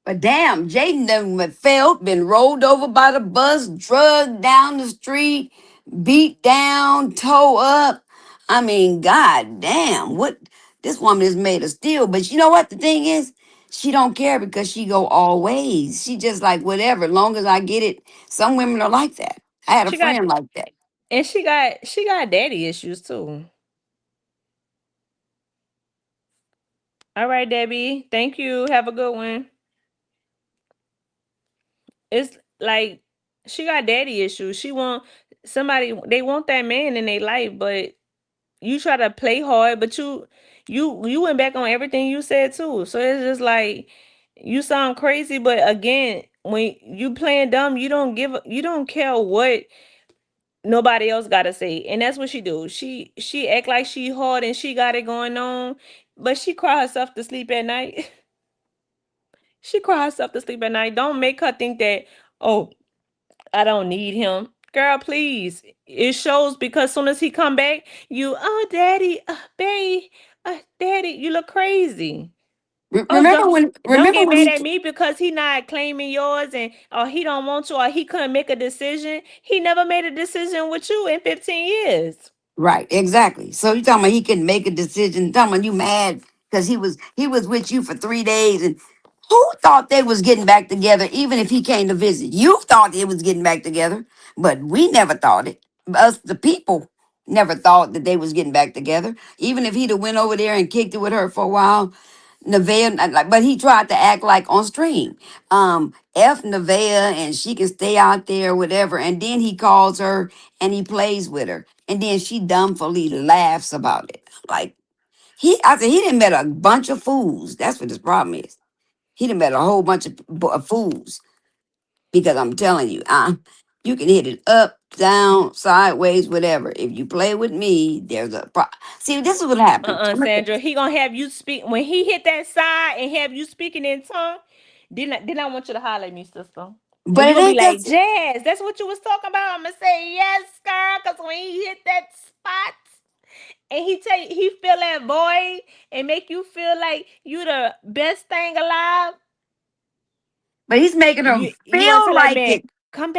But damn, Jaden done felt, been rolled over by the bus, drugged down the street, beat down, toe up. I mean, god damn, what this woman is made of steel. But you know what the thing is? She don't care because she go all ways. She just like whatever, long as I get it. Some women are like that. I had a She got friend like that. and she got daddy issues too. All right, Debbie. Thank you. Have a good one. It's like she got daddy issues. She want somebody, they want that man in their life, but you try to play hard, but you went back on everything you said too. So it's just like you sound crazy, but again, when you playing dumb, you don't care what nobody else gotta say. And that's what she do. She act like she hard and she got it going on, but she cry herself to sleep at night. She cry herself to sleep at night. Don't make her think that, oh, I don't need him. Girl, please. It shows because soon as he come back, oh daddy, babe, daddy, you look crazy. Oh, don't Remember get when mad he at me because he not claiming yours and or he don't want to or he couldn't make a decision. He never made a decision with you in 15 years. right, exactly. So you talking about he couldn't make a decision, talking about you mad because he was with you for 3 days. And who thought they was getting back together, even if he came to visit? You thought they was getting back together, but we never thought it. Us, the people, never thought that they was getting back together. Even if he'd have went over there and kicked it with her for a while, Nevaeh, but he tried to act like on stream. F Nevaeh and she can stay out there, whatever. And then he calls her and he plays with her. And then she dumbly laughs about it. Like I said, he didn't met a bunch of fools. That's what his problem is. He done met a whole bunch of fools because I'm telling you, you can hit it up, down, sideways, whatever. If you play with me, there's a see. This is what happens. Sandra, he gonna have you speak when he hit that side and have you speaking in tongue. Then I want you to holler at me, sister. And But you it gonna be ain't like, that. Jazz, that's what you was talking about. I'm gonna say yes, girl, because when he hit that spot and he fill that void and make you feel like you the best thing alive, But he's making them you gonna feel tell that like man, it.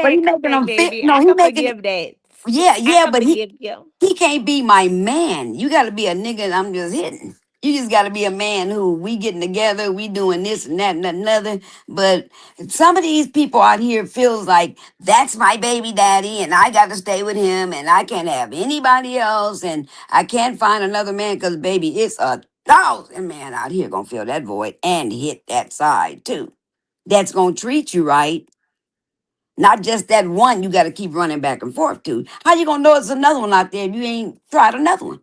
But he come making back, them feel. baby. No, I he can making it. forgive that. Yeah, I yeah. can But forgive you. he can't be my man. You got to be a nigga. I'm just hitting. You just got to be a man who we getting together, we doing this and that and another. But some of these people out here feels like that's my baby daddy, and I got to stay with him, and I can't have anybody else, and I can't find another man because baby, it's 1,000 men out here gonna fill that void and hit that side too. That's gonna treat you right. Not just that one you got to keep running back and forth to. How you gonna know it's another one out there if you ain't tried another one?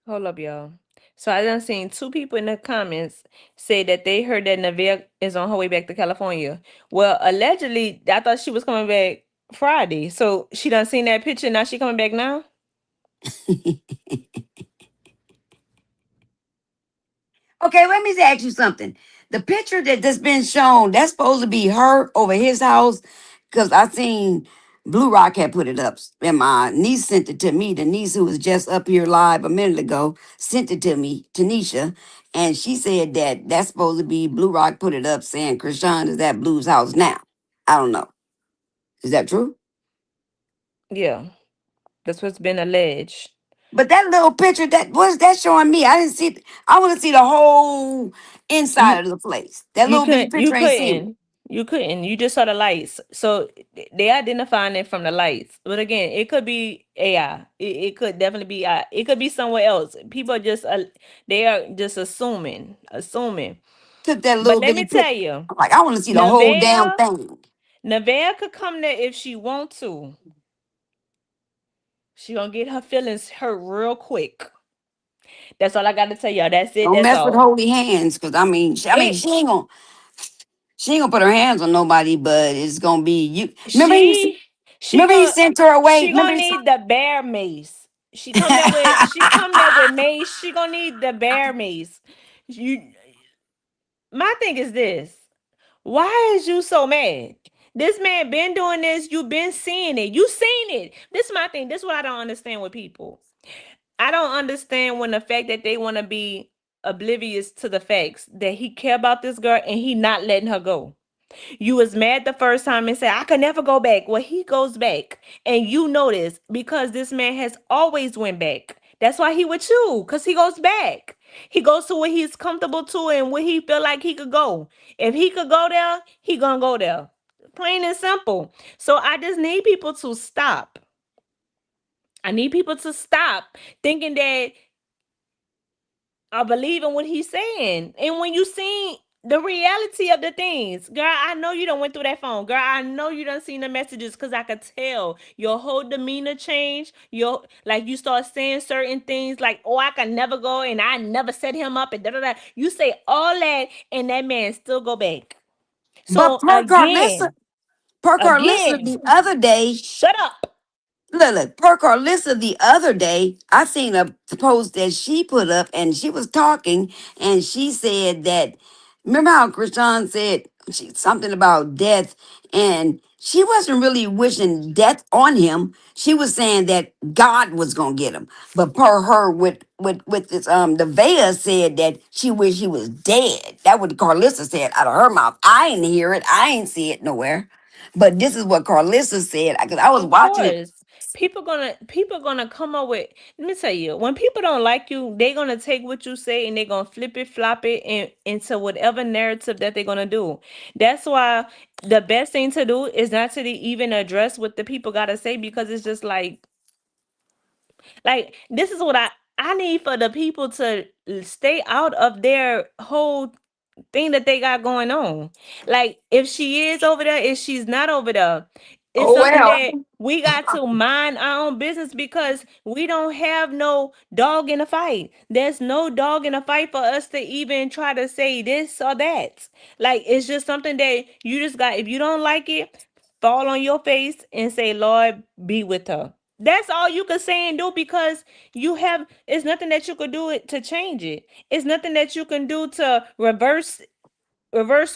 Hold up, y'all. So I done seen two people in the comments say that they heard that Nevaeh is on her way back to California. Well, allegedly, I thought she was coming back Friday. So she done seen that picture. Now she coming back now? Okay, let me ask you something. The picture that's been shown, that's supposed to be her over his house. Because I seen Blue Rock had put it up. And my niece sent it to me. The niece who was just up here live a minute ago sent it to me, Tanisha. And she said that that's supposed to be Blue Rock put it up saying Krishan is at Blue's house now. I don't know. Is that true? Yeah, that's what's been alleged. But that little picture, that was that showing me. I didn't see. I want to see the whole inside You of the place. That you little bitty couldn't you picture ain't seen it. couldn't you couldn't. You just saw the lights. So they identifying it from the lights. But again, it could be AI. It could definitely be it could be somewhere else. People are just they are just assuming. Took that But little let bitty me picture. tell you, I'm like, I want to see the whole damn Nevaeh thing. Nevaeh could come there if she want to. She gonna get her feelings hurt real quick. That's all I got to tell y'all. That's it. Don't That's mess with all. holy hands, cause I mean, It she ain't gonna put her hands on nobody, but it's gonna be you. Remember he used to, she She Remember he gonna sent her away. she Remember gonna he need the bear mace. She come there with mace. She gonna need the bear mace. You my thing is this. Why is you so mad? This man been doing this. You been seeing it. You seen it. This is my thing. This is what I don't understand with people. I don't understand when the fact that they want to be oblivious to the facts that he care about this girl and he not letting her go. You was mad the first time and said, I could never go back. Well, he goes back. And you know this because this man has always went back. That's why he with you, because he goes back. He goes to where he's comfortable to and where he feel like he could go. If he could go there, he gonna go there. Plain and simple. So I just need people to stop. I need people to stop thinking that I believe in what he's saying. And when you see the reality of the things, girl, I know you don't went through that phone. Girl, I know you done seen the messages because I could tell your whole demeanor changed. Your like you start saying certain things like, oh, I can never go and I never set him up and da da da. You say all that and that man still go back. but So per Carlissa again, the other day. shut up. Look, per Carlissa the other day, I seen a post that she put up and she was talking and she said that, remember how Krishan said something about death and she wasn't really wishing death on him. She was saying that God was gonna get him. But per her with this the Vea said that she wished he was dead. That what Carlissa said out of her mouth. I didn't hear it. I ain't see it nowhere. But this is what Carlissa said because I was Of watching it. course. People gonna come up with, let me tell you, when people don't like you, they're gonna take what you say and they're gonna flip it, flop it into whatever narrative that they're gonna do. That's why the best thing to do is not to even address what the people gotta say because it's just like this is what I need for the people to stay out of their whole thing that they got going on. Like if she is over there, if she's not over there, it's Oh something well. that we got to mind our own business because we don't have no dog in the fight. There's no dog in the fight for us to even try to say this or that. Like it's just something that you just got. If you don't like it, fall on your face and say, Lord, be with her. That's all you can say and do because you have it's nothing that you could do it to change it. It's nothing that you can do to reverse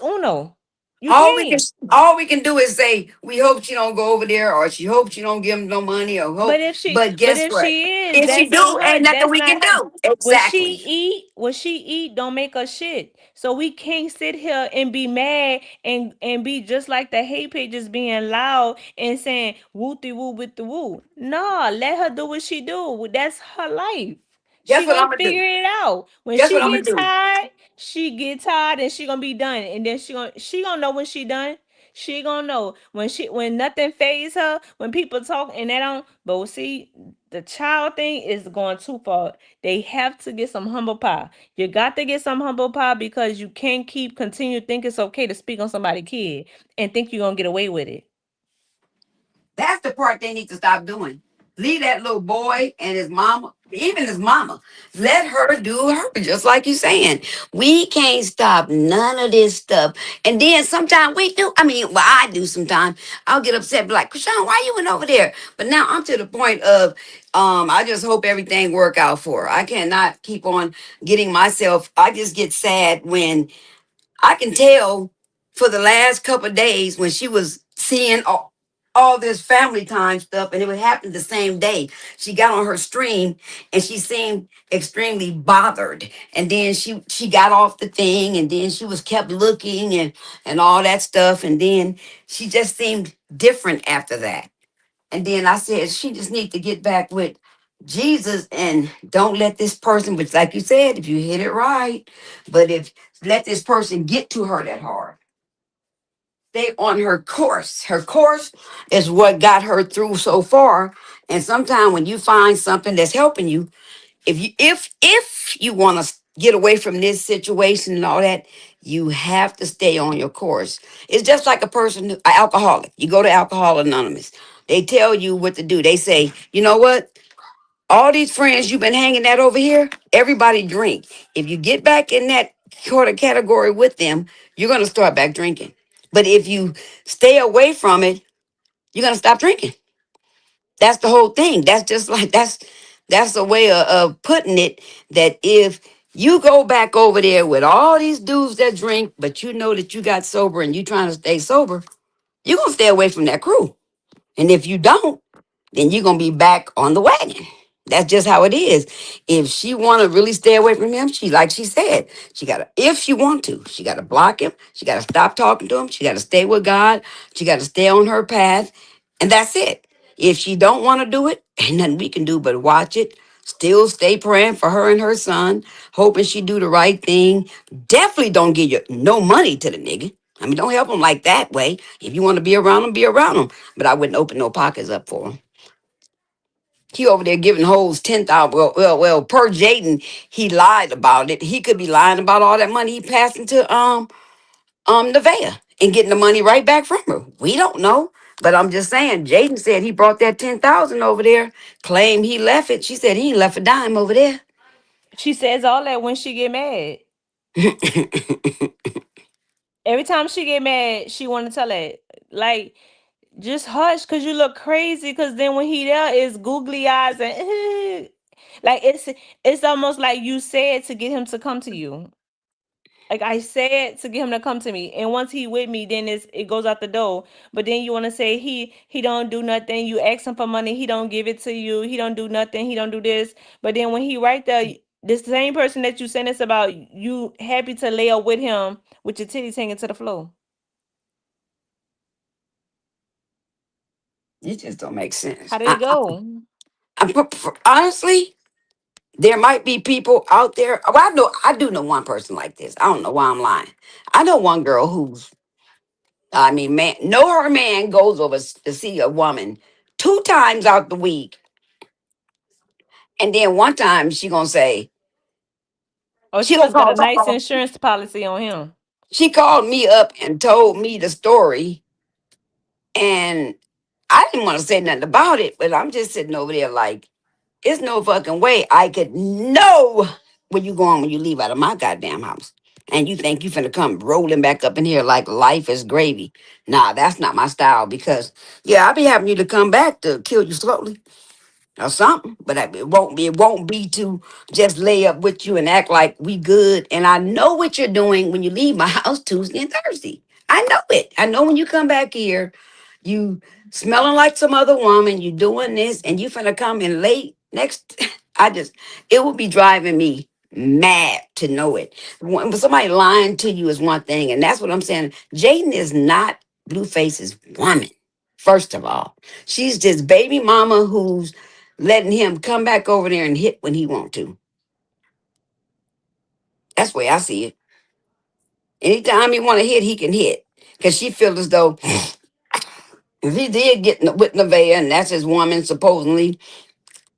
Uno. You All we can can't. all we can do is say we hope she don't go over there, or she hopes she don't give him no money, or But hope. if she But but guess if what? she is, If she that's on do, her. ain't nothing That's we can not do. Exactly. what she eat don't make her shit. So we can't sit here and be mad and be just like the hate pages being loud and saying wooty woo with the woo. No, let her do what she do. That's her life. Guess She what I'm gonna gonna do? figure it out. When Guess what she I'm gonna get do? tired, she get tired and she gonna be done. And then she gonna know when she done. She gonna know when nothing phase her, when people talk and they don't. But see, the child thing is going too far. They have to get some humble pie. You got to get some humble pie because you can't continue think it's okay to speak on somebody's kid and think you're gonna get away with it. That's the part they need to stop doing. Leave that little boy and his mama, even his mama. Let her do her, just like you saying. We can't stop none of this stuff. And then sometimes we do. I mean, well, I do sometimes. I'll get upset, be like, Krishan, why you went over there? But now I'm to the point of I just hope everything work out for her. I cannot keep on getting myself. I just get sad when I can tell for the last couple of days when she was seeing all this family time stuff, and it would happen the same day. She got on her stream and she seemed extremely bothered. And then she got off the thing, and then she was kept looking and all that stuff. And then she just seemed different after that. And then I said, she just need to get back with Jesus and don't let this person, which like you said, if you hit it right, but if let this person get to her that hard. Stay on her course. Her course is what got her through so far. And sometimes when you find something that's helping you, if you want to get away from this situation and all that, you have to stay on your course. It's just like a person, an alcoholic. You go to Alcohol Anonymous. They tell you what to do. They say, you know what? All these friends you've been hanging out over here, everybody drink. If you get back in that sort of category with them, you're going to start back drinking. But if you stay away from it, You're gonna stop drinking. That's the whole thing. That's just like that's a way of putting it. That if you go back over there with all these dudes that drink, but you know that you got sober and you trying to stay sober, you're gonna stay away from that crew. And if you don't, then you're gonna be back on the wagon. That's just how it is. If she wanna really stay away from him, she like she said, she gotta if she want to, she gotta block him, she gotta stop talking to him, she gotta stay with God, she gotta stay on her path, and that's it. If she don't want to do it, ain't nothing we can do but watch it. Still stay praying for her and her son, hoping she do the right thing. Definitely don't give you no money to the nigga. I mean, don't help him like that way. If you want to be around him, be around him. But I wouldn't open no pockets up for him. He over there giving hoes 10,000. Well, per Jaden, he lied about it. He could be lying about all that money he passing to Nevaeh and getting the money right back from her. We don't know. But I'm just saying, Jaden said he brought that 10,000 over there, claimed he left it. She said he ain't left a dime over there. She says all that when she get mad. Every time she get mad, she want to tell it. Like, just hush, cause you look crazy. Cause then when he there, is googly eyes and like it's almost like you said to get him to come to you. Like I said to get him to come to me, and once he with me, then it goes out the door. But then you want to say he don't do nothing. You ask him for money, he don't give it to you. He don't do nothing. He don't do this. But then when he right there, this same person that you sent us about, you happy to lay up with him with your titties hanging to the floor. It just don't make How sense. did it go? Honestly, there might be people out there. Well, I do know one person like this. I don't know why I'm lying. I know one girl who's, I mean, man, know her man goes over to see a woman 2 times out the week, and then one time she gonna say Oh, she she gonna must got a call. nice insurance policy on him. She called me up and told me the story, and I didn't want to say nothing about it, but I'm just sitting over there like, it's no fucking way I could know where you going when you leave out of my goddamn house. And you think you finna come rolling back up in here like life is gravy. Nah, that's not my style because, yeah, I'll be having you to come back to kill you slowly or something. But it won't be to just lay up with you and act like we good. And I know what you're doing when you leave my house Tuesday and Thursday. I know it. I know when you come back here, you smelling like some other woman, you doing this, and you finna come in late next. It will be driving me mad to know it. When somebody lying to you is one thing, and that's what I'm saying. Jaden is not Blueface's woman. First of all, she's just baby mama who's letting him come back over there and hit when he want to. That's the way I see it. Anytime he want to hit, he can hit. Because she feels as though if he did get with Nevaeh, and that's his woman supposedly,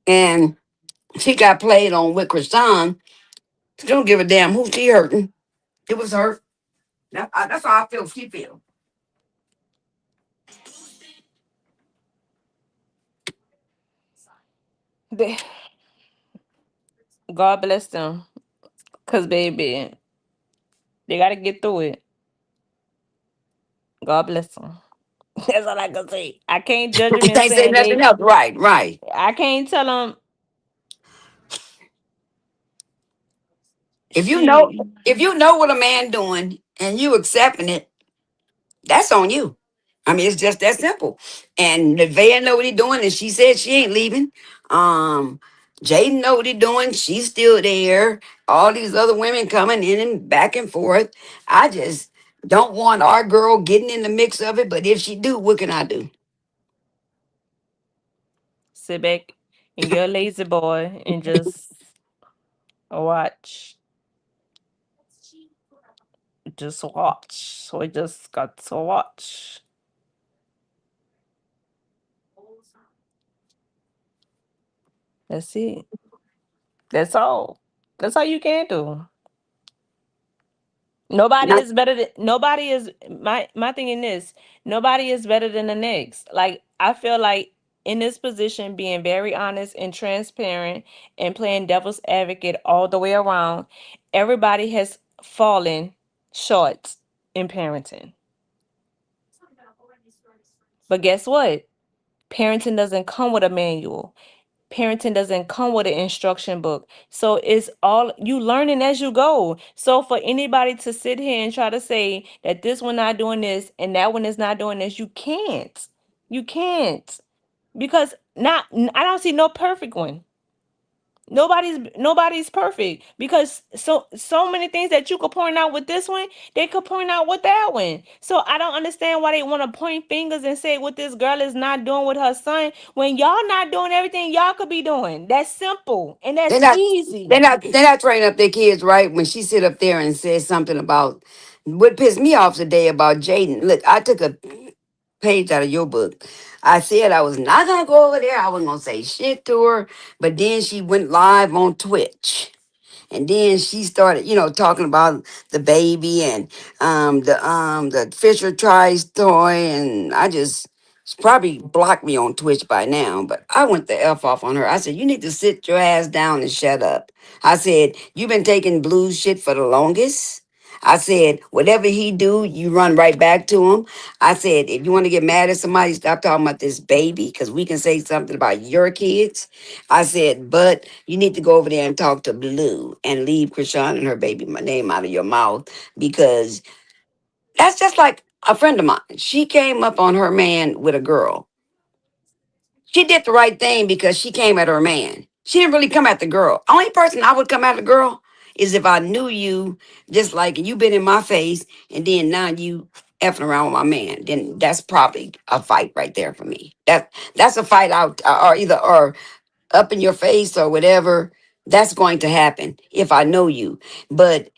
and she got played on with Krishan, she don't give a damn who she hurting. It was her. That's how I feel she feel. They- God bless them. Cause baby, they gotta get through it. God bless them. That's all I can say. I can't judge them and Can't say saying nothing they. else. Right, right. I can't tell them If you know, she. if you know what a man doing and you accepting it, that's on you. I mean, it's just that simple. And Nevaeh know what he doing, and she said she ain't leaving. Um, Jaden know what he doing. She's still there. All these other women coming in and back and forth. I just don't want our girl getting in the mix of it. But if she do, what can I do? Sit back and get a lazy boy and just watch. Just watch. So we just got to watch. That's it. That's all. That's all you can do. Nobody Not is better than nobody is my thing in this. Nobody is better than the next. Like I feel like in this position, being very honest and transparent and playing devil's advocate all the way around, everybody has fallen short in parenting. But guess what? Parenting doesn't come with a manual. Parenting doesn't come with an instruction book. So it's all you learning as you go. So for anybody to sit here and try to say that this one not doing this and that one is not doing this, you can't. You can't. Because not I don't see no perfect one. Nobody's perfect because so many things that you could point out with this one, they could point out with that one. So I don't understand why they want to point fingers and say what this girl is not doing with her son when y'all not doing everything y'all could be doing. That's simple and They're that's not easy. they're not training up their kids right when she sit up there and says something about what pissed me off today about Jaden. Look, I took a page out of your book. I said I was not gonna go over there. I wasn't gonna say shit to her, but then she went live on Twitch. And then she started, talking about the baby and the Fisher Trice toy, and I just she probably blocked me on Twitch by now, but I went the F off on her. I said, you need to sit your ass down and shut up. I said, you've been taking blue shit for the longest. I said, whatever he do, you run right back to him. I said, if you want to get mad at somebody, stop talking about this baby, because we can say something about your kids. I said, but you need to go over there and talk to Blue and leave Krishan and her baby my name out of your mouth, because that's just like a friend of mine. She came up on her man with a girl. She did the right thing because she came at her man. She didn't really come at the girl. Only person I would come at the girl is if I knew you, just like you been in my face, and then now you effing around with my man. Then that's probably a fight right there for me. That's a fight out, or either or up in your face or whatever. That's going to happen if I know you. But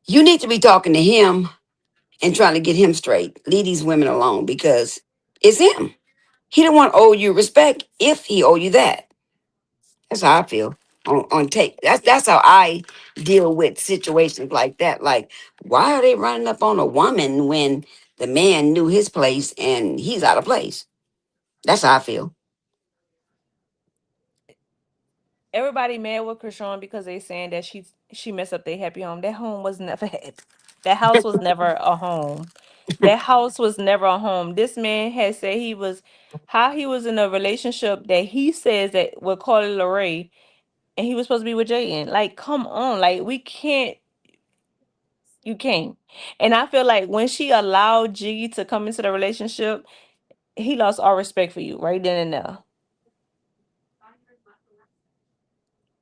you need to be talking to him and trying to get him straight. Leave these women alone because it's him. He don't want to owe you respect if he owe you that. That's how I feel on take. That's how I deal with situations like that. Like, why are they running up on a woman when the man knew his place and he's out of place? That's how I feel. Everybody mad with Krishan because they saying that she messed up their happy home. That home was never happy. That house was never a home. That house was never a home. This man had said he was how he was in a relationship that he says that with Carly Lorray and he was supposed to be with Jaden. Like, come on. Like, we can't you can't. And I feel like when she allowed G to come into the relationship, he lost all respect for you right then and there.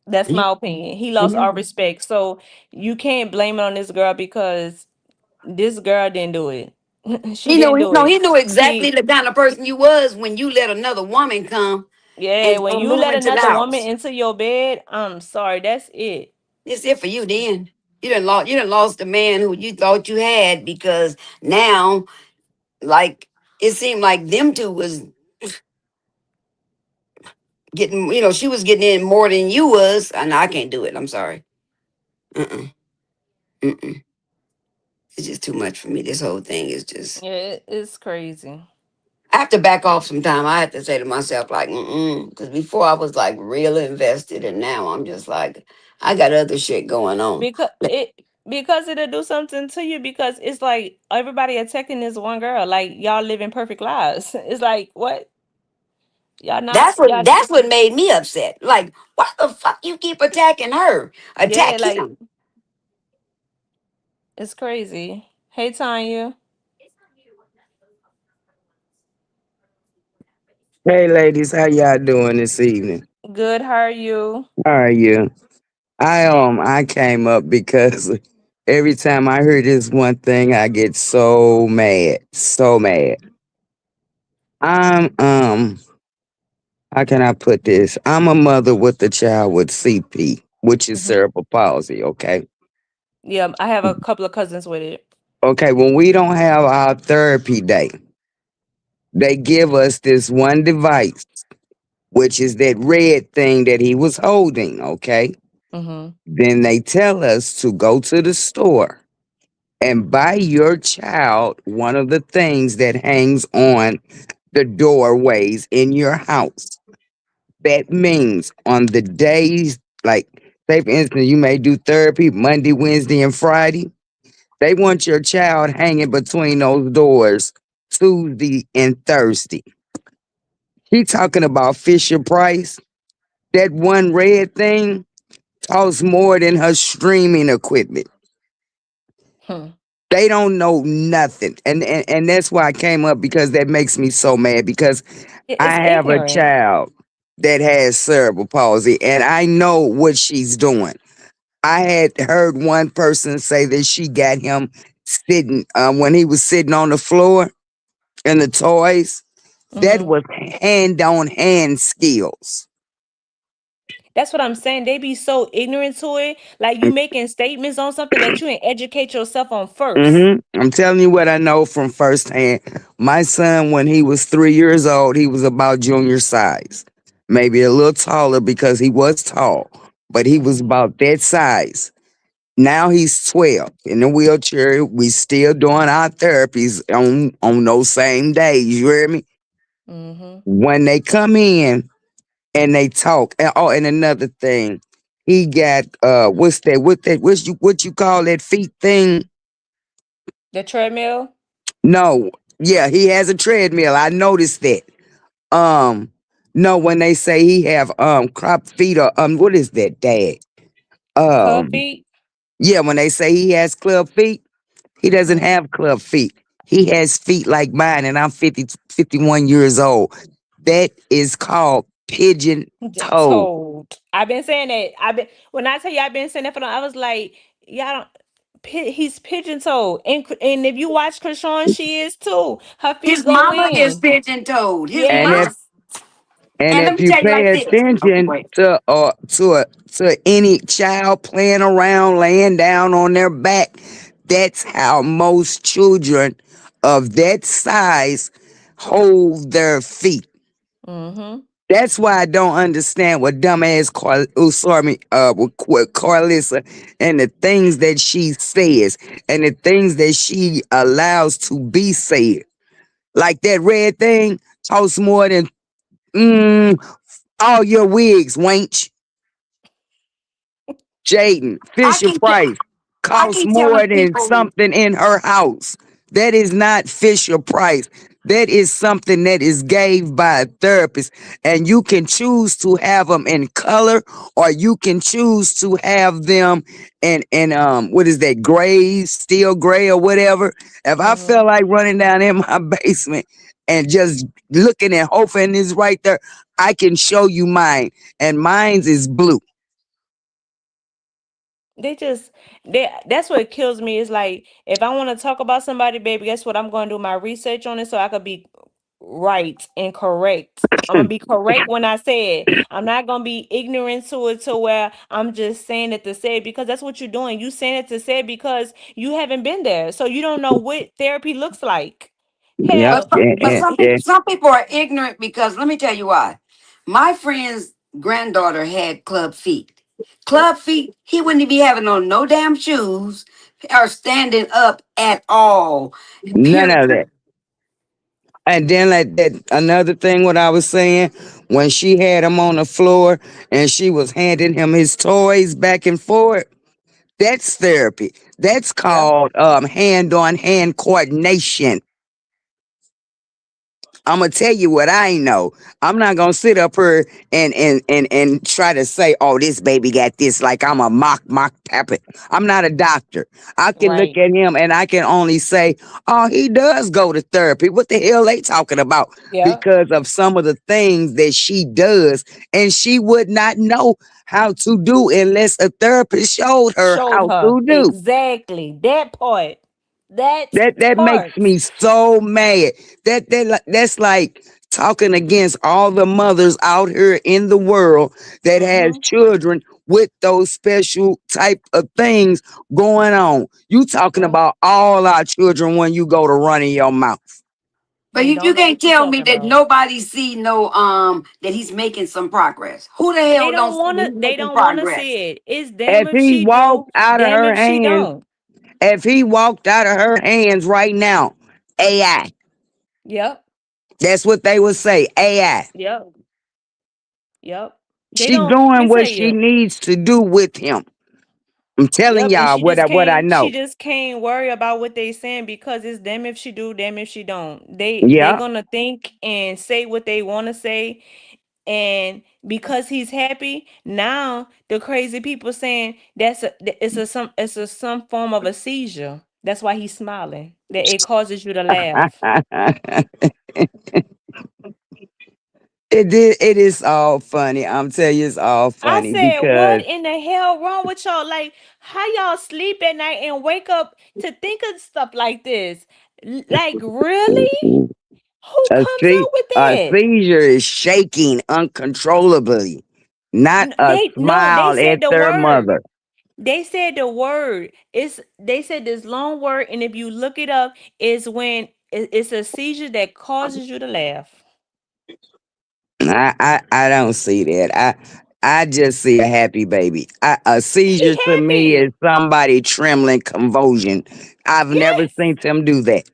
That's You, my opinion. He lost all mhm. respect. So you can't blame it on this girl because this girl didn't do it. She He knew didn't he do no, it. he knew exactly She the kind of person you was when you let another woman come yeah, and, when and you move let into the another woman house. into your bed, I'm sorry, that's it. It's it for you then. You done lost the man who you thought you had because now, like, it seemed like them two was getting, she was getting in more than you was. And I can't do it. I'm sorry. Uh-uh. Mm-mm. It's just too much for me. This whole thing is just. Yeah, it's crazy. I have to back off sometime. I have to say to myself, like, because before I was like really invested, and now I'm just like, I got other shit going on. Because it'll do something to you because it's like everybody attacking this one girl. Like y'all living perfect lives. It's like what? Y'all not That's what y'all that's what made me upset. Like, why the fuck you keep attacking her? yeah, Attack like him. it's crazy. Hey Tanya. Hey ladies, how y'all doing this evening? Good, how are you? How are you? I came up because every time I hear this one thing, I get so mad, so mad. I'm how can I put this? I'm a mother with a child with CP, which is Hmm. cerebral palsy. Okay, Yeah, I have a couple of cousins with it. okay. When we don't have our therapy day, they give us this one device, which is that red thing that he was holding. Okay, Hmm. then they tell us to go to the store and buy your child one of the things that hangs on the doorways in your house. That means on the days, like, say for instance, you may do therapy Monday, Wednesday, and Friday. They want your child hanging between those doors Tuesday, and Thursday. He talking about Fisher Price. That one red thing costs more than her streaming equipment. Hmm. They don't know nothing. And that's why I came up, because that makes me so mad, because It's I have a ignorant. child that has cerebral palsy and I know what she's doing. I had heard one person say that she got him sitting when he was sitting on the floor and the toys. That Hmm. was hand on hand skills. That's what I'm saying. They be so ignorant to it. Like you making statements on something that you ain't educate yourself on 1st. I'm telling you what I know from firsthand. My son, when he was 3 years old, he was about junior size, maybe a little taller because he was tall, but he was Mm-hmm. about that size. Now he's 12 in the wheelchair. We still doing our therapies on those same days. You hear me? Mm-hmm. When they come in and they talk. And, oh, and another thing, he got what's that? What you call that feet thing? The treadmill. No, yeah, he has a treadmill. I noticed that. Um, no, when they say he have crop feet or what is that, Dad? Club Um, feet. yeah, when they say he has club feet. He doesn't Mm-hmm. have club feet. He has feet like mine, and I'm 51 years old. That is called pigeon toe. Told. I've been saying that. I've been when I tell you I've been saying that for I was like, y'all don't. He's pigeon toed, and if you watch Krishan, she is too. Her feet His go mama is in. pigeon toed. His And mom. Yes. and And let if me you tell you pay like this. Okay, attention wait. to any child playing around, laying down on their back, that's how most children of that size hold their feet. Mm-hmm. That's why I don't understand what dumbass with Carlissa and the things that she says and the things that she allows to be said. Like that red thing costs more than all your wigs, wench. Jaden I Fisher keep Price I costs keep telling more than people. something in her house. That is not Fisher Price. That is something that is gave by a therapist, and you can choose to have them in color, or you can choose to have them in what is that, gray, steel gray, or whatever. If I Mm-hmm. feel like running down in my basement and just looking at hoping is right there, I can show you mine, and mine's is blue. They just that's what kills me. Is like if I want to talk about somebody, baby, guess what? I'm going to do my research on it so I could be right and correct. I'm gonna be correct when I say it. I'm not gonna be ignorant to it to where I'm just saying it to say it, because that's what you're doing. You saying it to say it because you haven't been there, so you don't know what therapy looks like. Yep. Hell, But you some people are ignorant because let me tell you why. My friend's granddaughter had club feet. Club feet, he wouldn't be having on no damn shoes or standing up at all. None Period. of that. And then like that another thing what I was saying, when she had him on the floor and she was handing him his toys back and forth, that's therapy. That's yeah, called hand on hand coordination. I'm gonna tell you what I know. I'm not gonna sit up here and try to say, "Oh, this baby got this," like I'm a mock puppet. I'm not a doctor. I can look right. at him and I can only say, "Oh, he does go to therapy." What the hell they talking about? Yeah, Because of some of the things that she does, and she would not know how to do unless a therapist showed her showed how her to do. exactly that part. That That makes part. me so mad. That's like talking against all the mothers out here in the world that has Mm-hmm. children with those special type of things going on. You talking Yeah, about all our children when you go to running your mouth. But and you don't know can't what you're tell me talking that about. nobody see no that he's making some progress. Who the hell don't see that he's They making don't want to progress? see it. It's damn If if he she do, walked out of damn her if she hands, don't. if he walked out of her hands right now, AI. Yep, That's what they would say, AI. yep, yep. They She don't. Let doing me what tell she you. needs to do with him. I'm telling Yep, and y'all what I she know. just can't worry about what they saying because it's them if she do, them if she don't. They Yeah. gonna think and say what they want to say, and because he's happy now, the crazy people saying it's a some form of a seizure. That's why he's smiling. That it causes you to laugh. It is all funny. I'm telling you, it's all I funny said, what because in the hell wrong with y'all? Like, how y'all sleep at night and wake up to think of stuff like this? Like, really? Who a comes se- up with a that? seizure is shaking uncontrollably, not a They no, they smile said at the their word. mother. They said the word. They said this long word, and if you look it up, is when it's a seizure that causes you to laugh. I don't see that. I just see a happy baby. A He seizure to me is happy. somebody trembling convulsion. I've never Yes. seen him do that.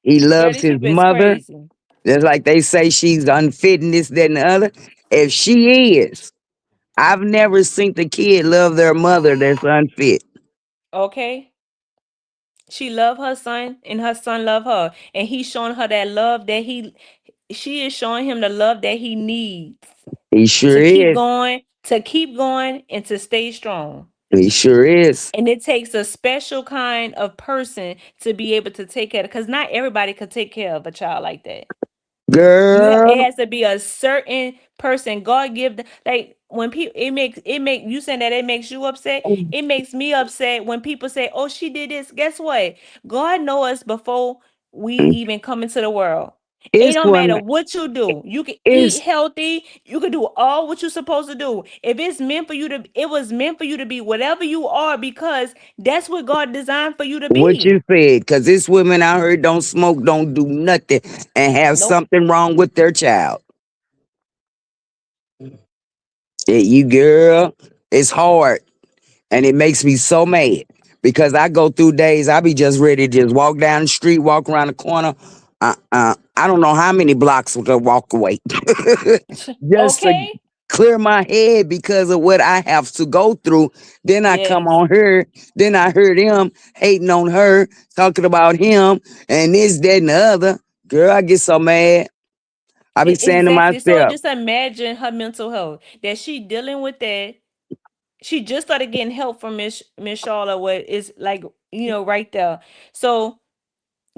He Girl, loves these his people is mother. crazy. Just like they say she's unfit and this, that, and the other. If she is, I've never seen the kid love their mother that's unfit. Okay. She love her son and her son love her. And he's showing her that love that she is showing him the love that he needs He sure is. to keep going and to stay strong. He sure is. And it takes a special kind of person to be able to take care of, because not everybody could take care of a child like that. It Girl, has to be a certain person. God give the, like when people it make you saying that it makes you upset. It makes me upset when people say, "Oh, she did this." Guess what? God know us before we even come into the world. It it's don't matter women. what you do. You can eat It's healthy. You can do all what you're supposed to do. If it's meant for you to, it was meant for you to be whatever you are because that's what God designed for you to what be. you said, because it's women out here don't smoke, don't do nothing, and have Nope. something wrong with their child. Yeah, you girl, it's hard. And it makes me so mad because I go through days, I be just ready to just walk down the street, walk around the corner. I don't know how many blocks to walk away just to Okay. clear my head because of what I have to go through. Then I come Yes. on her, then I heard him hating on her, talking about him and this, that, and the other. Girl, I get so mad. I be saying to Exactly. So myself, just imagine her mental health that she dealing with that. She just started getting help from Miss Charlotte, what is like, right there. So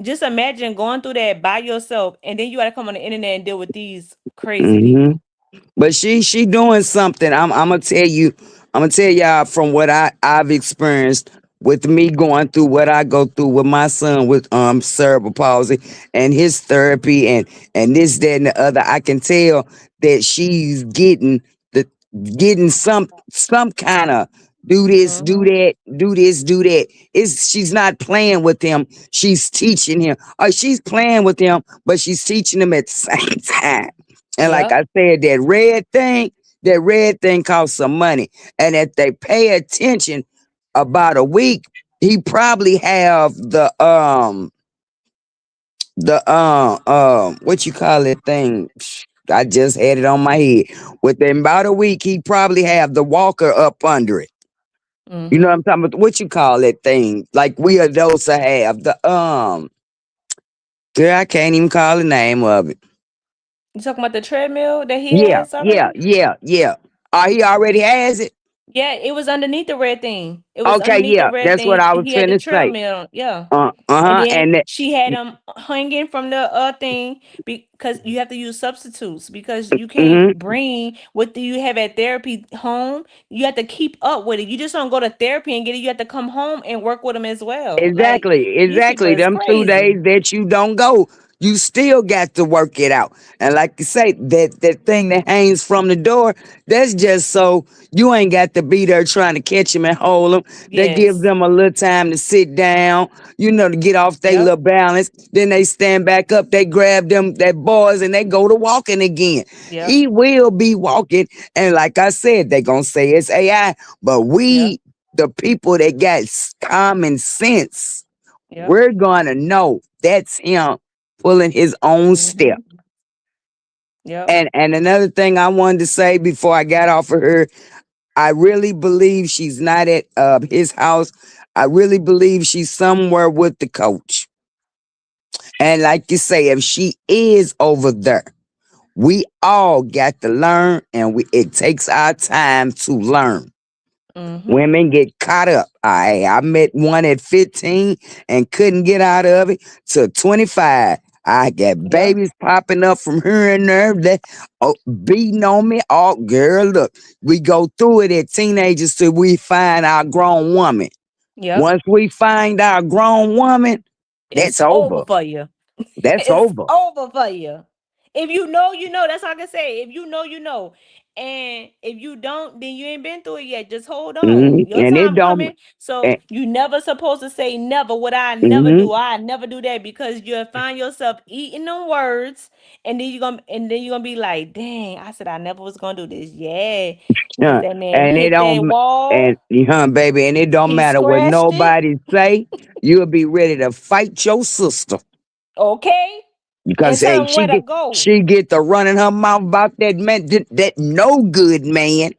just imagine going through that by yourself, and then you gotta come on the internet and deal with these crazy mm-hmm. people. But she doing something. I'm gonna tell you. I'm gonna tell y'all from what I've experienced with me going through what I go through with my son with cerebral palsy and his therapy and this, that, and the other. I can tell that she's the getting some kind of do this, do Mm-hmm. that, do this, do that. She's not playing with him. She's teaching him. Or she's playing with him, but she's teaching him at the same time. And like Yep. I said, that red thing costs some money. And if they pay attention about a week, he probably have the what you call it thing. I just had it on my head. Within about a week, he probably have the walker up under it. You know what Mm-hmm. I'm talking about? What you call that thing? Like we adults have the. Girl, I can't even call the name of it. You talking about the treadmill that he Yeah, has yeah, already? yeah, yeah. He already has it. Yeah, it was underneath the red thing. It was Okay, underneath the yeah, red that's what thing. I was He had the finna say. treadmill. Yeah. And Uh-huh, then and that, she had him hanging from the thing because you have to use substitutes because you can't mhm, bring what do you have at therapy home. You have to keep up with it. You just don't go to therapy and get it. You have to come home and work with them as well. Like these people exactly. is Them 2 days crazy. that you don't go, you still got to work it out. And like you say, that thing that hangs from the door, that's just so you ain't got to be there trying to catch them and hold them. That gives Yes. them a little time to sit down, to get off their Yep. little balance. Then they stand back up, they grab them, that boys, and they go to walking again. Yep. He will be walking. And like I said, they gonna say it's AI, but Yep. the people that got common sense, Yep. we're gonna know that's him pulling his own step. Mm-hmm. Yep. And another thing I wanted to say before I got off of her, I really believe she's not at his house. I really believe she's somewhere with the coach. And like you say, if she is over there, we all got to learn, and it takes our time to learn. Mm-hmm. Women get caught up. I met one at 15 and couldn't get out of it till 25. I got Yeah. babies popping up from here and there that beating on me. Oh, girl, look, we go through it at teenagers till we find our grown woman. Yep. Once we find our grown woman, that's It's over over. for you. That's It's over. over for you. If you know, you know. That's all I can say. If you know, you know. And if you don't, then you ain't been through it yet. Just hold on. Your And it time don't. coming. So And, you never supposed to say never. What I never mhm. do. I never do that because you'll find yourself eating them words, and then you're gonna be like, dang, I said I never was gonna do this. Yeah. Once Yeah, that man and it hit that don't, and wall, baby, and it don't he matter what scratched it. nobody say. You'll be ready to fight your sister Okay. And because tell hey, him where to go. she get to running her mouth about that man, that no good man.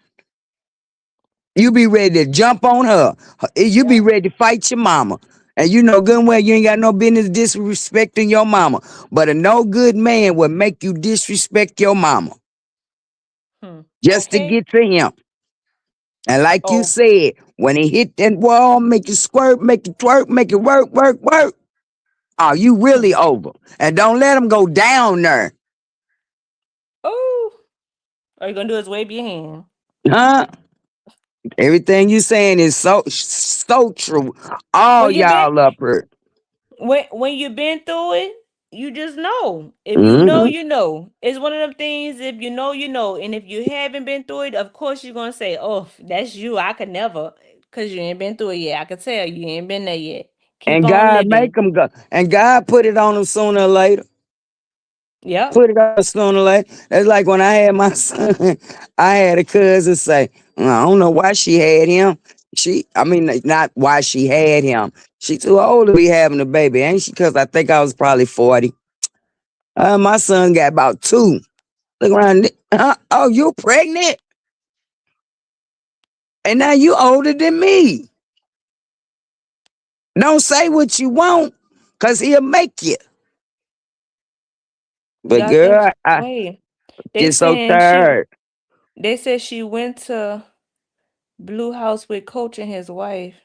You be ready to jump on her. You be Yep. ready to fight your mama. And you know good and well you ain't got no business disrespecting your mama. But a no good man will make you disrespect your mama just to Okay. get to him. And like you Oh. said, when he hit that wall, make it squirt, make it twerk, make it work, work, work. Oh, you really over. And don't let him go down there. Oh. All you gonna do is wave your hand. Huh? Everything you saying is so true. All When you been y'all up here. when you been through it, you just know. If you know, Hmm. you know. It's one of them things. If you know, you know. And if you haven't been through it, of course you're gonna say, "Oh, that's you. I could never," because you ain't been through it yet. I could tell you ain't been there yet. Keep And on God make living. them go. And God put it on them sooner or later. Yep. Put it on sooner or later. That's like when I had my son, I had a cousin say, I don't know why she had him. I mean, not why she had him. She too old to be having a baby, ain't she? Because I think I was probably 40. My son got about 2. Look around. Oh, you pregnant? And now you older than me. Don't say what you want, because he'll make you. But Y'all think? girl, I Wait. They get so saying she. tired. They said she went to Blue House with Coach and his wife.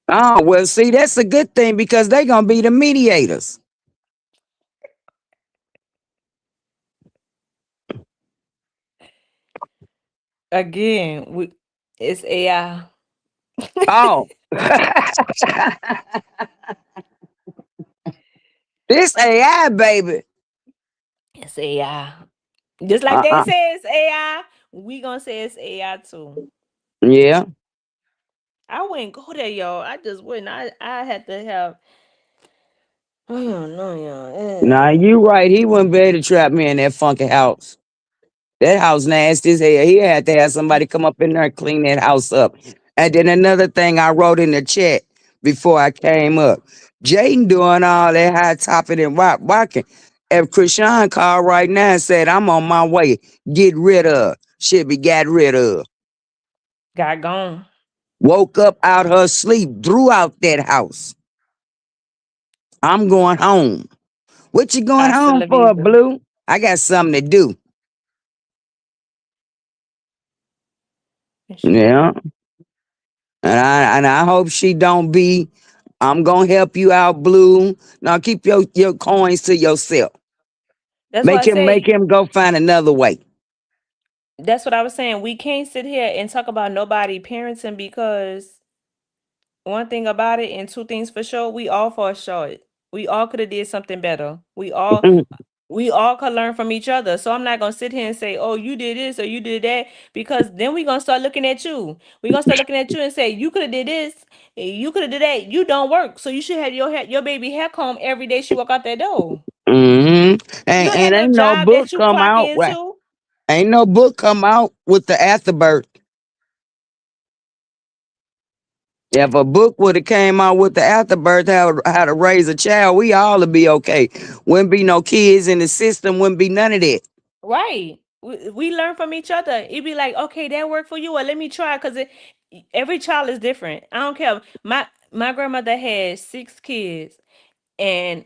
Oh, well, see, that's a good thing because they going to be the mediators. Again, it's AI. Oh. This AI, baby. It's AI. Just like they Uh-uh. say it's AI, we gonna say it's AI too. Yeah. I wouldn't go there, y'all. I just wouldn't. I had to have. I don't know, Nah, y'all. you right. He wouldn't be able to trap me in that funky house. That house nasty as hell. He had to have somebody come up in there and clean that house up. And then another thing I wrote in the chat before I came up. Jaden doing all that high topping and walking. If Krishan called right now and said, I'm on my way, get rid of, should be got rid of. Got gone. Woke up out her sleep, threw out that house. I'm going home. What you going Hasta home la for, vida. Blue? I got something to do. And she Yeah. gone. And I hope she don't be. I'm gonna help you out, Blue. Now keep your coins to yourself. That's why I Make him go find another way. that's what I was saying. We can't sit here and talk about nobody parenting because one thing about it and two things for sure, we all fall short. We all could have did something better. We all could learn from each other. So I'm not gonna sit here and say, "Oh, you did this or you did that," because then we're gonna start looking at you. We're gonna start looking at you and say, "You could have did this, and you could have did that. You don't work, so you should have your baby hair comb every day she walk out that door. Hmm. You And, ain't got and no ain't no job book that you come clock out. Well, into." ain't no book come out with the afterbirth. If a book would have came out with the afterbirth, how to raise a child, we all would be okay. Wouldn't be no kids in the system. Wouldn't be none of that. Right. we learn from each other. It'd be like, okay, that worked for you, or let me try, because every child is different. I don't care. My grandmother had 6 kids, and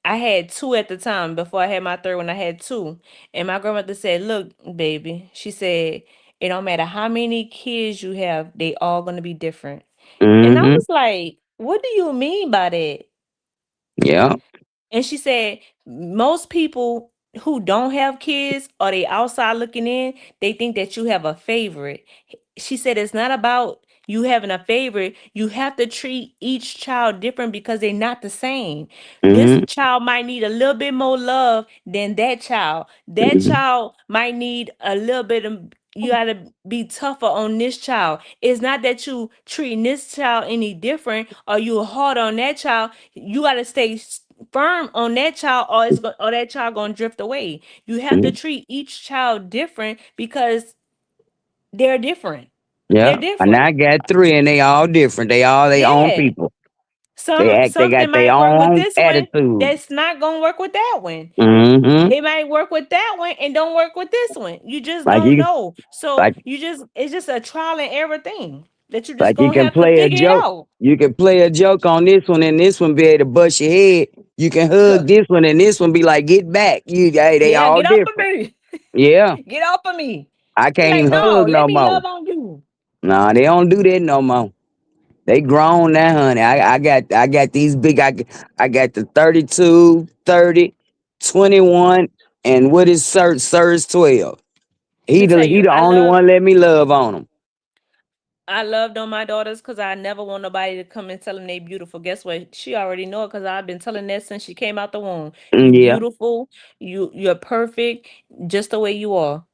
I had two at the time. Before I had my third one, I had two. And my grandmother said, "Look, baby," she said, "it don't matter how many kids you have, they all gonna be different." And I Mm-hmm. was like, "What do you mean by that?" Yeah. And she said, most people who don't have kids, or they outside looking in, they think that you have a favorite. She said it's not about you having a favorite. You have to treat each child different because they're not the same. This Mm-hmm. child might need a little bit more love than that child. That Mm-hmm. child might need a little bit of, you got to be tougher on this child. It's not that you treating this child any different, or you hard on that child. You got to stay firm on that child, or or that child going to drift away. You have to treat each child different because they're different. They're Yeah. And different. I got three and they all different. They all their own Yeah. people. They act, they got Something their might work with own this one attitude. that's not gonna work with that one. Mm-hmm. It might work with that one and don't work with this one. You just Like don't you know. So like it's just a trial and error thing that you just like you gonna can have to play a figure it joke. out. You can play a joke on this one and this one be able to bust your head. You can hug Look, this one and this one be like, get back. You hey, they yeah, all get off of different. me. Yeah. Get off of me. I Be can't like, even no, hug let no me more. love on you. Nah, they don't do that no more. They grown now, honey. I got these big I got the 32, 30, 21, and what is Sir's 12. Let me tell He you, the only one let me love on him. I loved on my daughters because I never want nobody to come and tell them they beautiful. Guess what? She already know it because I've been telling that since she came out the womb. You Yeah. beautiful. You're perfect, just the way you are.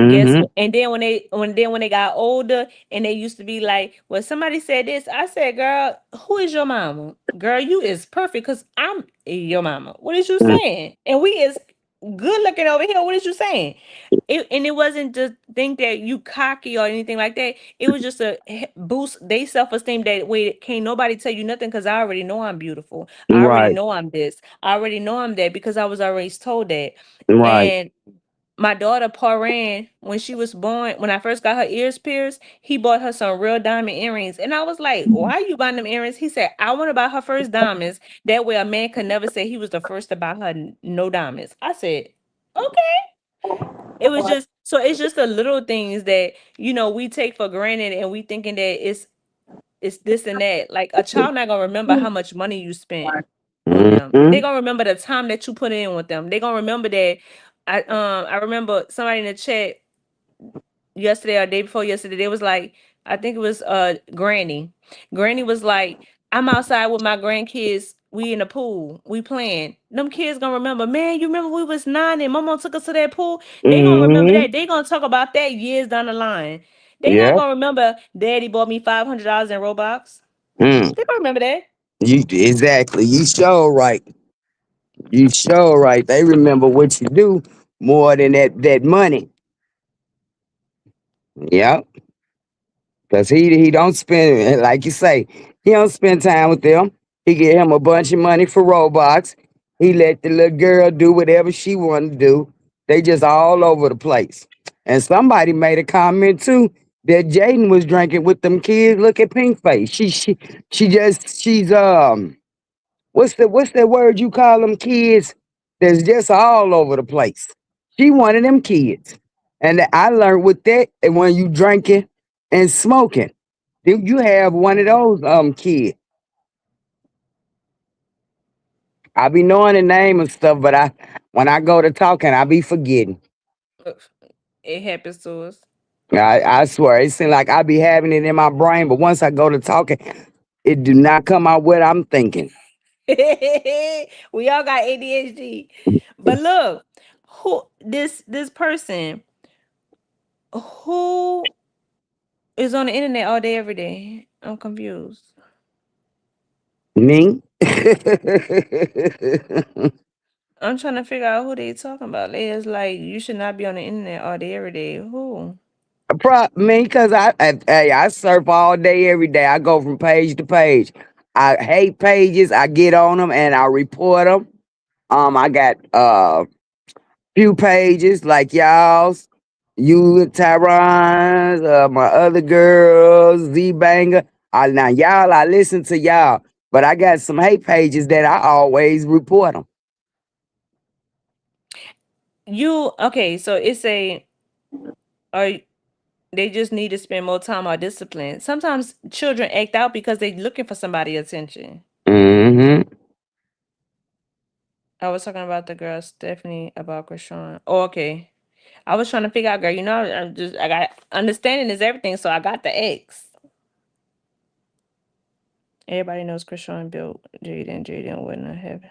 Guess Mm-hmm. what? And then when they got older and they used to be like, well, somebody said this. I said, girl, who is your mama? Girl, you is perfect because I'm your mama. What is you saying? And we is good looking over here. What is you saying? And it wasn't just think that you cocky or anything like that. It was just a boost they self-esteem that way. Can't nobody tell you nothing because I already know I'm beautiful. I already Right. know I'm this. I already know I'm that because I was already told that. Right. And my daughter Paran, when she was born, when I first got her ears pierced, he bought her some real diamond earrings. And I was like, why are you buying them earrings? He said, I want to buy her first diamonds. That way a man could never say he was the first to buy her no diamonds. I said, okay. It was just so it's just the little things that we take for granted, and we thinking that it's this and that. Like a child not gonna remember how much money you spent on them. They Mm-hmm. gonna remember the time that you put in with them. They gonna remember that. I remember somebody in the chat yesterday or day before yesterday, they was like, I think it was Granny. Granny was like, I'm outside with my grandkids. We in the pool. We playing. Them kids gonna remember, man, you remember we was 9 and mama took us to that pool? They gonna remember Mm-hmm. that. They gonna talk about that years down the line. They not Yeah. gonna remember daddy bought me $500 in Robux. Mm. They gonna remember that. You exactly. You sure right. You sure right. They remember what you do more than that money. Yeah. Cause he don't spend like you say, he don't spend time with them. He get him a bunch of money for Roblox. He let the little girl do whatever she wanted to do. They just all over the place. And somebody made a comment too that Jaden was drinking with them kids. Look at Pink Face. She's what's that word you call them kids that's just all over the place. She one of them kids. And I learned with that when you drinking and smoking. You have one of those kids. I be knowing the name and stuff, but I when I go to talking, I be forgetting. Ugh, it happens to us. I swear, it seems like I be having it in my brain, but once I go to talking, it do not come out what I'm thinking. We all got ADHD. But look, who this person who is on the internet all day, every day. I'm confused. Me? I'm trying to figure out who they talking about. They is like, you should not be on the internet all day, every day. Who? Me, cause I surf all day, every day. I go from page to page. I hate pages. I get on them and I report them. I got few pages like y'all's, you, Tyron's, my other girls, Z Banger. Now y'all, I listen to y'all, but I got some hate pages that I always report them. You okay? So it's a or they just need to spend more time on discipline. Sometimes children act out because they're looking for somebody attention. Mm-hmm. I was talking about the girl Stephanie about Krishan. Oh, okay. I was trying to figure out, girl. You know, I got understanding is everything, so I got the X. Everybody knows Krishan built Jaden. Jaden wouldn't have.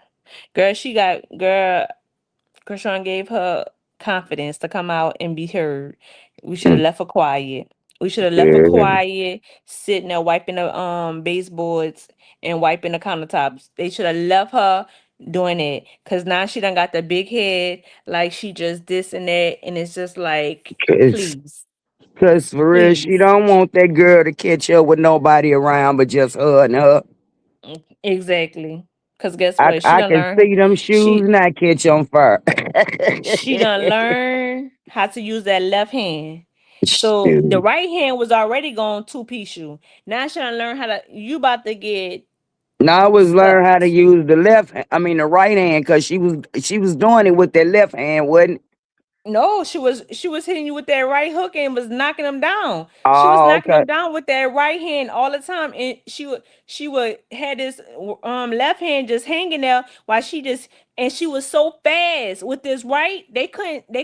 Girl, she got girl. Krishan gave her confidence to come out and be heard. We should have left her quiet. We should have left her Yeah. quiet, sitting there wiping the baseboards and wiping the countertops. They should have left her doing it. Cause now she done got the big head, like she just this and that, and it's just like, Cause, please, Cause for real, she please. don't want that girl to catch up with nobody around but just her and her. Exactly. Cause guess I, what? She I done can learn see them shoes she not catch on fire. she done learn how to use that left hand. So the Shoot. right hand was already going two piece you. Now she done learn how to. You about to get Now I was learn how to stuffed. use the right hand, cause she was doing it with that left hand, wasn't it? No, she was hitting you with that right hook and was knocking them down. She was Oh, knocking okay. them down with that right hand all the time, and she would had this left hand just hanging there while she just and she was so fast with this right. They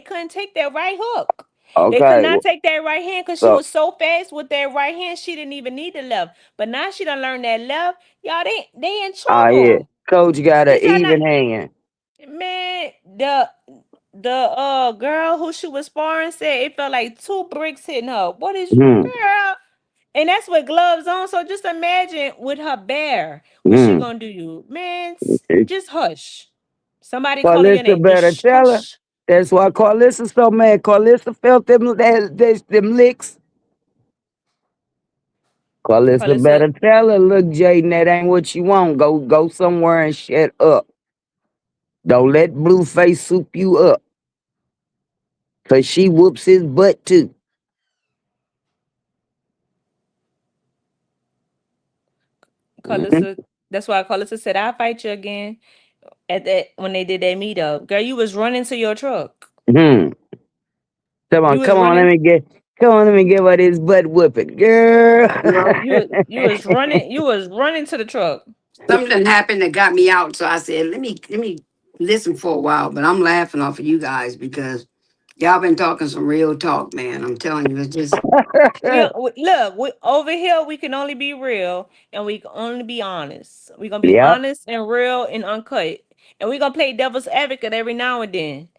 couldn't take that right hook. They could Okay. not take that right hand because she So, was so fast with that right hand. She didn't even need the left. But now she done learned that left. Y'all, they in yeah, trouble. coach got an This how not even hand. man the girl who she was sparring said it felt like two bricks hitting her. What is Hmm. girl? And that's with gloves on. So just imagine with her bare, what she Hmm. gonna do you? Man, just hush. Somebody calling your Carlissa name. better Just tell her. hush. That's why Carlissa so mad. Carlissa felt them licks. Carlissa Carlissa, better tell her, look, Jaden, that ain't what you want. Go somewhere and shut up. Don't let Blueface soup you up. Cause she whoops his butt too. Carlissa, that's why Carlissa said I'll fight you again at that when they did that meetup. Girl, you was running to your truck. Hmm. Come on, You was come on, running. let me give her this butt whooping. Girl. You was running to the truck. Something happened that got me out, so I said, let me listen for a while. But I'm laughing off of you guys because y'all been talking some real talk, man. I'm telling you, it's just Look, over here we can only be real and we can only be honest. We're gonna be Yep. honest and real and uncut. And we're gonna play devil's advocate every now and then.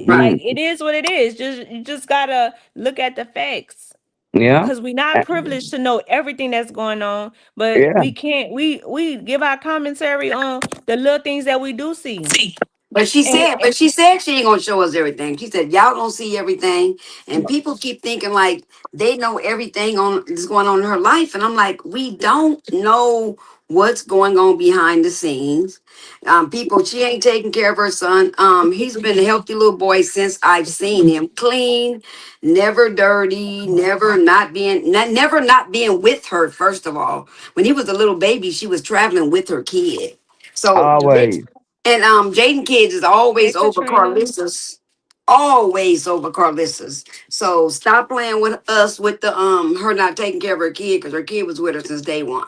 right. Like Mm. it is what it is. You just gotta look at the facts. Yeah. Because we're not privileged to know everything that's going on, but Yeah. we can't we give our commentary on the little things that we do see. And, But she said she ain't gonna show us everything. She said y'all gonna see everything, and people keep thinking like they know everything on that's going on in her life, and I'm like, we don't know what's going on behind the scenes. People, she ain't taking care of her son. He's been a healthy little boy since I've seen him, clean, never dirty, never not being with her. First of all, when he was a little baby, she was traveling with her kid. So Always. and Jaden Kids is hey always over Katrina. Carlissa's. Always over Carlissa's. So stop playing with us with the her not taking care of her kid because her kid was with her since day one.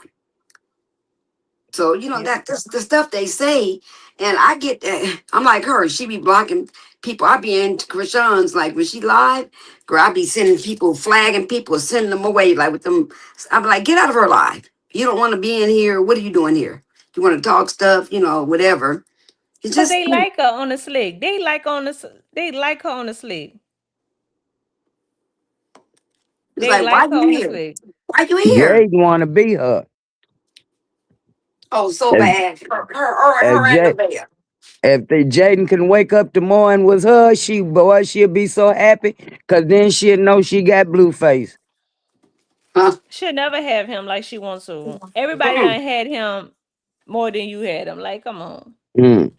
So you know Yep. that's the stuff they say, and I get that. I'm like her. She be blocking people. I be into Krishan's like when she live, girl. I be sending people, flagging people, sending them away like with them. I'm like, get out of her live. You don't want to be in here. What are you doing here? You want to talk stuff, whatever. It's Cause just they like her on the slick. They like her on the slick. It's They like, why like her you on the here? slick. Why you here? Jaden wanna be her. Oh, so If bad. Her if and Jay Nevaeh. if the Jaden can wake up tomorrow and was her, she'll be so happy. Cause then she'll know she got Blueface. Huh? She'll never have him like she wants to. Everybody Mm. done had him more than you had him. Like, come on. Mm.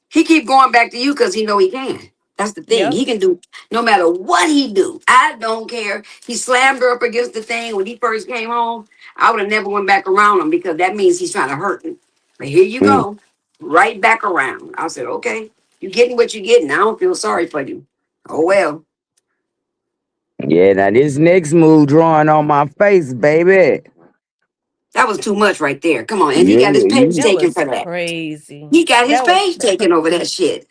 He keep going back to you because he know he can. That's the thing. Yep. He can do no matter what he do. I don't care. He slammed her up against the thing when he first came home. I would have never went back around him because that means he's trying to hurt me. But here you Mm. go, right back around. I said, okay, you getting what you getting. I don't feel sorry for you. Oh well. Yeah, now this next move drawing on my face, baby. That was too much right there. Come on. And he Yeah, got his page That taken was for that. crazy. He got his That was page taken over that shit.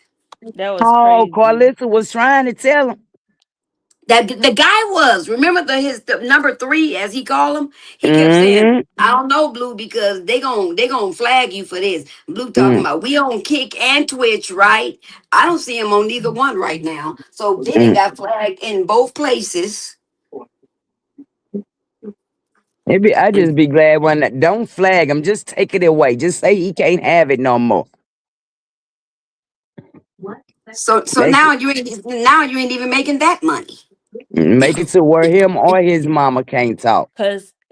that was Oh, crazy. Carlissa was trying to tell him. That the guy was remember the number 3 as he called him. He kept saying, Mm-hmm. "I don't know, Blue, because they gonna flag you for this." Blue talking Mm, about we on Kick and Twitch, right? I don't see him on neither one right now. So Diddy mm. got flagged in both places. Maybe I just be glad when don't flag him. Just take it away. Just say he can't have it no more. So Make now you ain't even making that money. it to where him or his mama can't talk.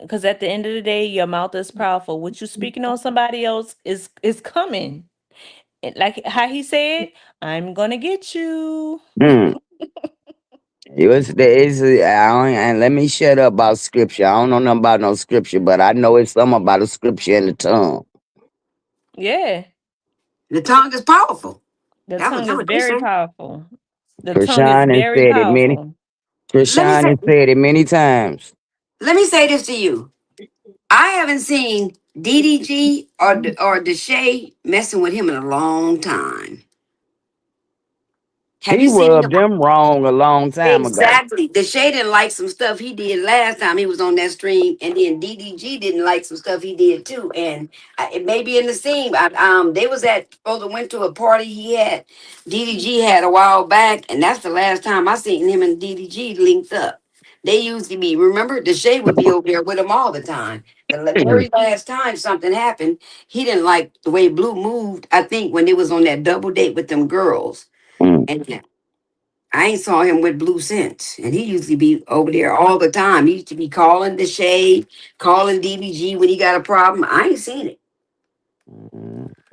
Cause at the end of the day, your mouth is powerful. What you speaking on somebody else is coming. And like how he said, I'm gonna get you. Mm. And let me shut up about scripture. I don't know nothing about no scripture, but I know it's something about a scripture in the tongue. Yeah. The tongue is powerful. The That was tongue that is what they very say. powerful. The tongue is Krishan has very said it many. powerful. Let me Krishan say has said it many times. let me say this to you. I haven't seen DDG or Deshae messing with him in a long time. Have He you seen rubbed him? them wrong a long time ago. Exactly. Deshae didn't like some stuff he did last time he was on that stream, and then DDG didn't like some stuff he did too. And it may be in the scene. They was supposed to went to a party he had. DDG had a while back, and that's the last time I seen him and DDG linked up. They used to be. Remember, Deshae would be over there with him all the time. The very last time something happened, he didn't like the way Blue moved. I think when they was on that double date with them girls, Mm. and I ain't saw him with Blue since, and he used to be over there all the time. He used to be calling the shade, calling DBG when he got a problem. I ain't seen it.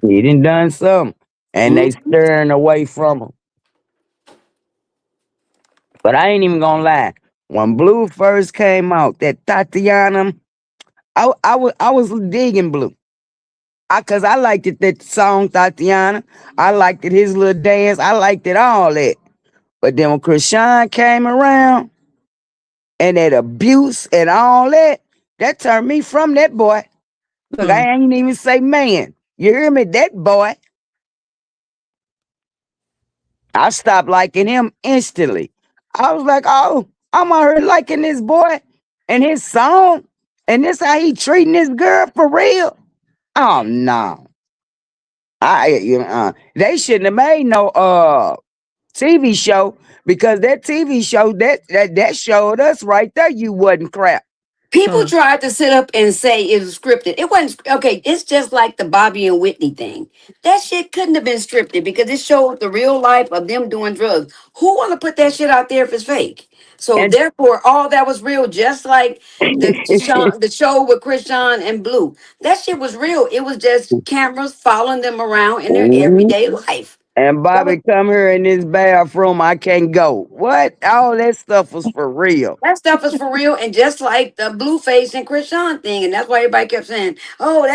He done something. And they Mhm. stirring away from him. But I ain't even gonna lie. When Blue first came out, that Tatiana, I was digging Blue. Cause I liked it, that song Tatiana. I liked it, his little dance. I liked it all that. But then when Krishan came around and that abuse and all that, that turned me from that boy. Look, Hmm. I ain't even say man. You hear me? That boy. I stopped liking him instantly. I was like, oh, I'm out here liking this boy and his song. And this how he treating this girl for real. Oh no. They shouldn't have made no TV show because that TV show that showed us right there you wasn't crap. People Hmm. tried to sit up and say it was scripted. It wasn't okay. It's just like the Bobby and Whitney thing. That shit couldn't have been scripted because it showed the real life of them doing drugs. Who want to put that shit out there if it's fake? So And therefore, all that was real. Just like the show with Chris John and Blue, that shit was real. It was just cameras following them around in their Mhm. everyday life. And Bobby come here in this bathroom, I can't go. What? All that stuff was for real. That stuff is for real, and just like the Blueface and Krishan thing, and that's why everybody kept saying, "Oh,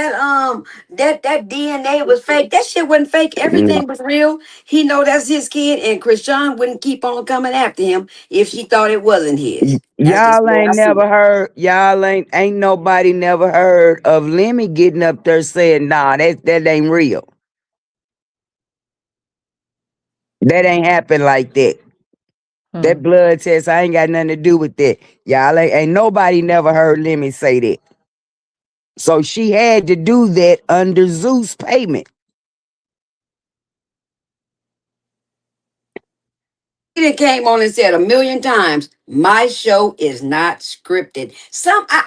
that DNA was fake." That shit wasn't fake. Mm. Everything was real. He know that's his kid, and Krishan wouldn't keep on coming after him if she thought it wasn't his. That's just Y'all the way I ain't see never it. heard, ain't nobody never heard of Lemmy getting up there saying, nah, that ain't real. That ain't happen like that. Hmm. That blood test, I ain't got nothing to do with that. Y'all ain't nobody never heard Lemmy say that. So she had to do that under Zeus payment. He done came on and said a million times, my show is not scripted.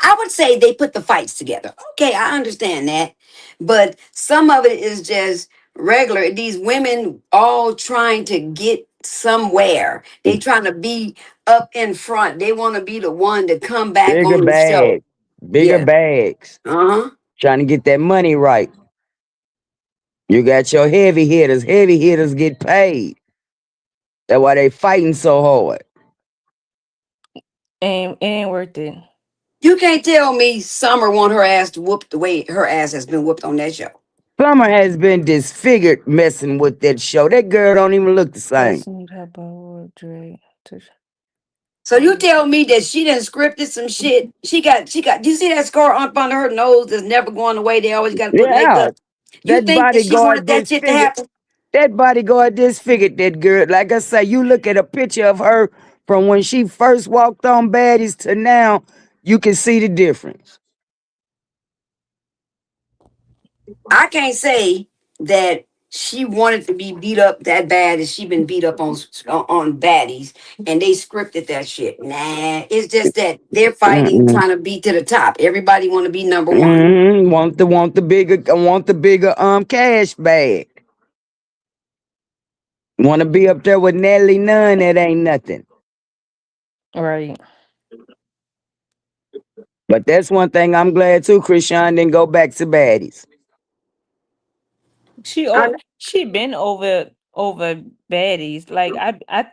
I would say they put the fights together. Okay, I understand that. But some of it is just regular. These women all trying to get somewhere. They trying to be up in front. They want to be the one to come back Bigger on the show. bags. Bigger Yeah. bags. Uh-huh. Trying to get that money right. You got your heavy hitters. Heavy hitters get paid. That's why they fighting so hard. Ain't worth it. You can't tell me Summer want her ass to whoop the way her ass has been whooped on that show. Summer has been disfigured messing with that show. That girl don't even look the same. Let's need her about Dre. So you tell me that she done scripted some shit. Do you see that scar up under her nose that's never going away? They always got to put Yeah, makeup. You that think that she bodyguard wanted that shit to disfigured. happen? That bodyguard disfigured that girl. Like I say, you look at a picture of her from when she first walked on Baddies to now, you can see the difference. I can't say that she wanted to be beat up that bad as she been beat up on baddies, and they scripted that shit. Nah, it's just that they're fighting, Mm-mm. trying to beat to the top. Everybody want to be number one. Want the bigger cash bag. Want to be up there with Nelly Nunn? That ain't nothing. Right. But that's one thing I'm glad too. Krishan didn't go back to Baddies. I, She been over baddies. Like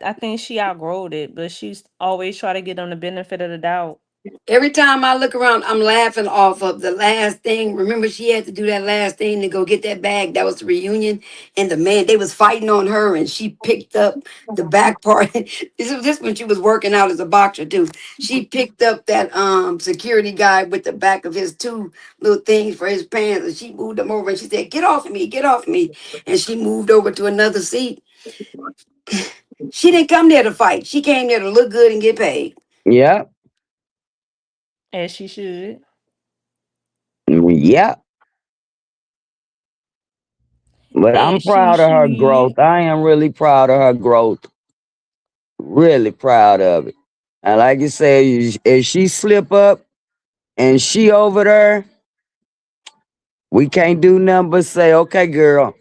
I think she outgrowed it, but she's always try to get on the benefit of the doubt. every time I look around, I'm laughing off of the last thing. Remember, she had to do that last thing to go get that bag. That was the reunion, and the man they was fighting on her, and she picked up the back part. This was just when she was working out as a boxer too. She picked up that security guy with the back of his two little things for his pants, and she moved them over, and she said, "Get off me, get off me," and she moved over to another seat. She didn't come there to fight. She came there to look good and get paid. Yep. As she should. Yep. But I'm As she proud of her should. growth. I am really proud of her growth. Really proud of it. And like you said, if she slip up and she over there, we can't do nothing but say, okay, girl.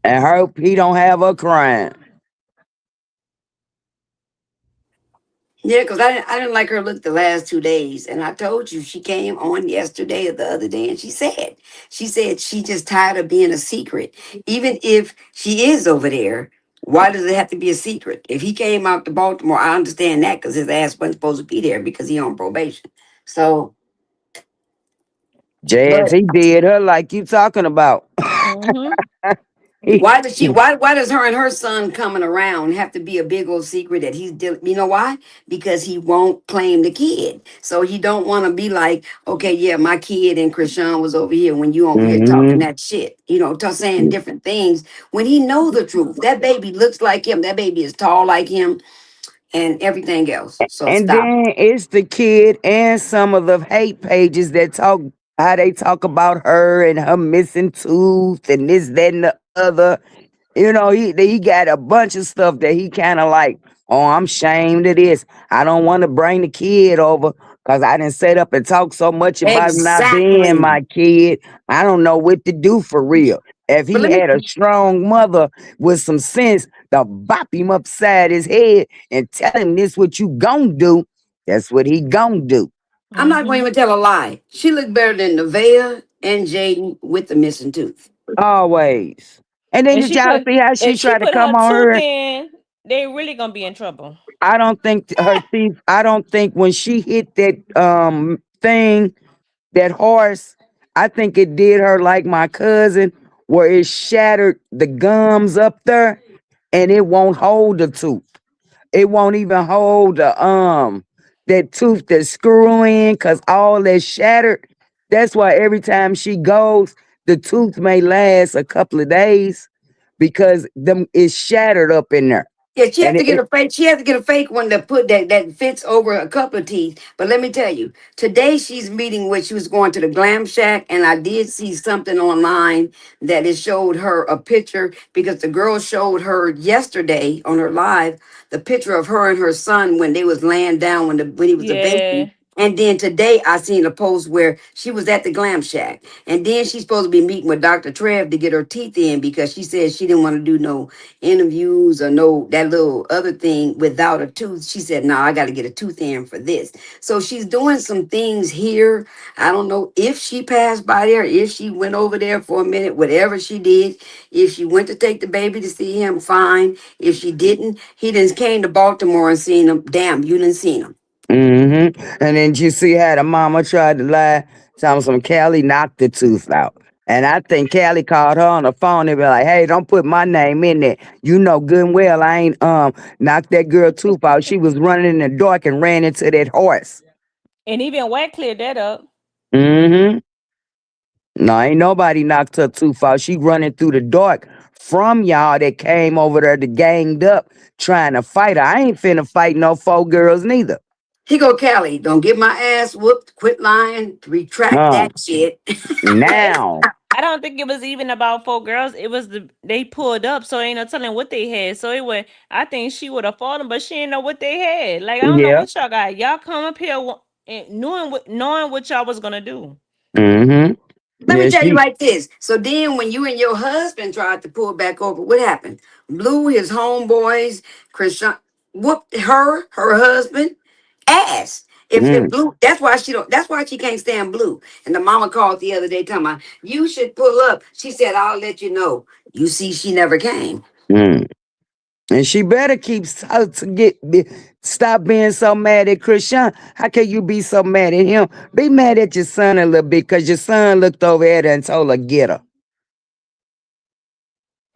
And hope he don't have her crying. Yeah, because I didn't like her look the last 2 days. And I told you she came on yesterday or the other day and she said she just tired of being a secret. Even if she is over there, why does it have to be a secret? If he came out to Baltimore, I understand that because his ass wasn't supposed to be there because he on probation. So, Jazz, but he did her like you talking about. Mm-hmm. why does her and her son coming around have to be a big old secret that he's dealing? You know why? Because he won't claim the kid. So he don't want to be like, okay, yeah, my kid and Krishan was over here when you over here talking Hmm. that shit. Saying different things when he know the truth. That baby looks like him. That baby is tall like him and everything else. So And stop. then it's the kid and some of the hate pages that talk how they talk about her and her missing tooth and this, that, and the other. He got a bunch of stuff that he kind of like, oh, I'm ashamed of this. I don't want to bring the kid over because I didn't set up and talk so much about him not being Exactly. my kid. I don't know what to do for real. If But he let me had a strong mother with some sense to bop him upside his head and tell him this what you gonna do, that's what he gonna do. I'm not going Mm-hmm. to even tell a lie. She looked better than Nevaeh and Jaden with the missing tooth. Always. And then And did y'all see how she if she tried to put her come on tooth her? in, they really gonna be in trouble. I don't think her teeth. I don't think when she hit that thing, that horse, I think it did her like my cousin, where it shattered the gums up there, and it won't hold the tooth. It won't even hold the that tooth that screw in, cause all that shattered. That's why every time she goes, the tooth may last a couple of days because them it's shattered up in there, Yeah, she had and to get it a fake. She had to get a fake one that put that fits over a couple of teeth. But let me tell you, today she's meeting with. She was going to the Glam Shack, and I did see something online that it showed her a picture because the girl showed her yesterday on her live the picture of her and her son when they was laying down when he was a Yeah. baby. And then today I seen a post where she was at the Glam Shack. And then she's supposed to be meeting with Dr. Trev to get her teeth in because she said she didn't want to do no interviews or no that little other thing without a tooth. She said, no, I got to get a tooth in for this. So she's doing some things here. I don't know if she passed by there, if she went over there for a minute, whatever she did. If she went to take the baby to see him, fine. If she didn't, he done came to Baltimore and seen him. Damn, you didn't seen him. Mm-hmm. And then you see how the mama tried to lie. Telling some Callie knocked the tooth out. And I think Callie called her on the phone and be like, hey, don't put my name in there. You know good and well I ain't knocked that girl tooth out. She was running in the dark and ran into that horse. And even Wack cleared that up. Mm-hmm. No, ain't nobody knocked her tooth out. She running through the dark from y'all that came over there to ganged up trying to fight her. I ain't finna fight no 4 girls neither. He go, Callie, don't get my ass whooped. Quit lying. Retract Uh, that shit. now. I don't think it was even about 4 girls. It was they pulled up, so ain't no telling what they had. So it was. I think she would have fought them, but she didn't know what they had. Like I don't know Yeah. what y'all got. Y'all come up here and knowing what y'all was gonna do. Mm-hmm. Let me Yeah, tell you she. like this. So then when you and your husband tried to pull back over, what happened? Blue, his homeboys, Christian whooped her husband, ass. If Mm, Blue, that's why she can't stand Blue. And the mama called the other day talking about, you should pull up. She said, I'll let you know. You see, she never came. mm. And she better keep stop being so mad at Christian. How can you be so mad at him? Be mad at your son a little bit because your son looked over at her and told her, get her.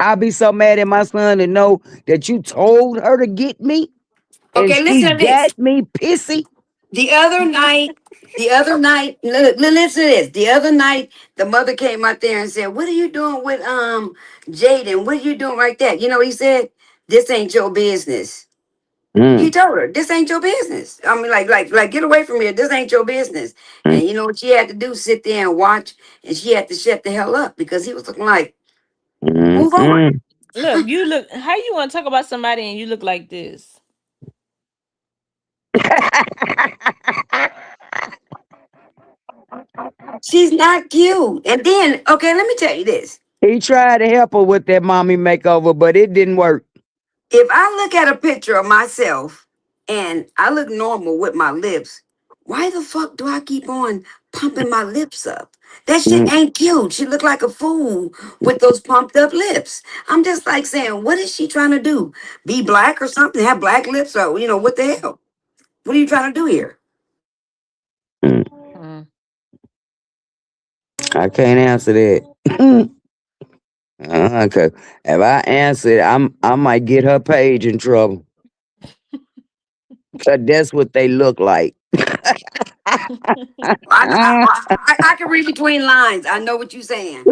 I'll be so mad at my son to know that you told her to get me and Okay, she listen to this. got me pissy. The other night, listen to this. The other night, the mother came out there and said, what are you doing with Jaden? What are you doing like that? You know, he said, this ain't your business. He Mm, told her, this ain't your business. I mean, like, get away from here. This ain't your business. mm, And you know what she had to do? Sit there and watch, and she had to shut the hell up because he was looking like, mm, move on. mm. Look, you look. How you want to talk about somebody and you look like this? She's not cute. And then, okay, let me tell you this. He tried to help her with that mommy makeover, but it didn't work. If I look at a picture of myself and I look normal with my lips, why the fuck do I keep on pumping my lips up? That shit Mm, ain't cute. She look like a fool with those pumped up lips. I'm just like saying, what is she trying to do? Be black or something? Have black lips? Or, you know, what the hell? What are you trying to do here? mm. Mm. I can't answer that. 'Cause if I answer it, I might get her page in trouble. 'Cause that's what they look like. I can read between lines. I know what you're saying.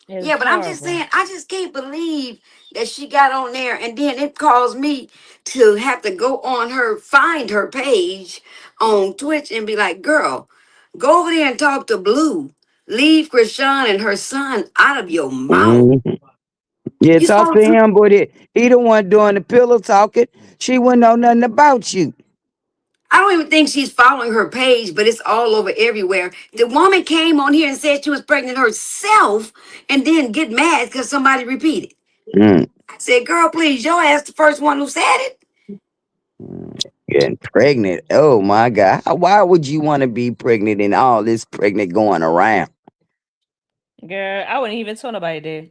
It's Yeah, but I'm just horrible. saying, I just can't believe that she got on there and then it caused me to have to go on her, find her page on Twitch and be like, girl, go over there and talk to Blue. Leave Krishan and her son out of your mouth. Mhm. Yeah, You talk saw to him, but he the one doing the pillow talking. She wouldn't know nothing about you. I don't even think she's following her page, but it's all over everywhere. The woman came on here and said she was pregnant herself and then get mad because somebody repeated. Mm. I said, girl, please, your ass the first one who said it. Getting pregnant. Oh my God. Why would you want to be pregnant and all this pregnant going around? Girl, I wouldn't even tell nobody that.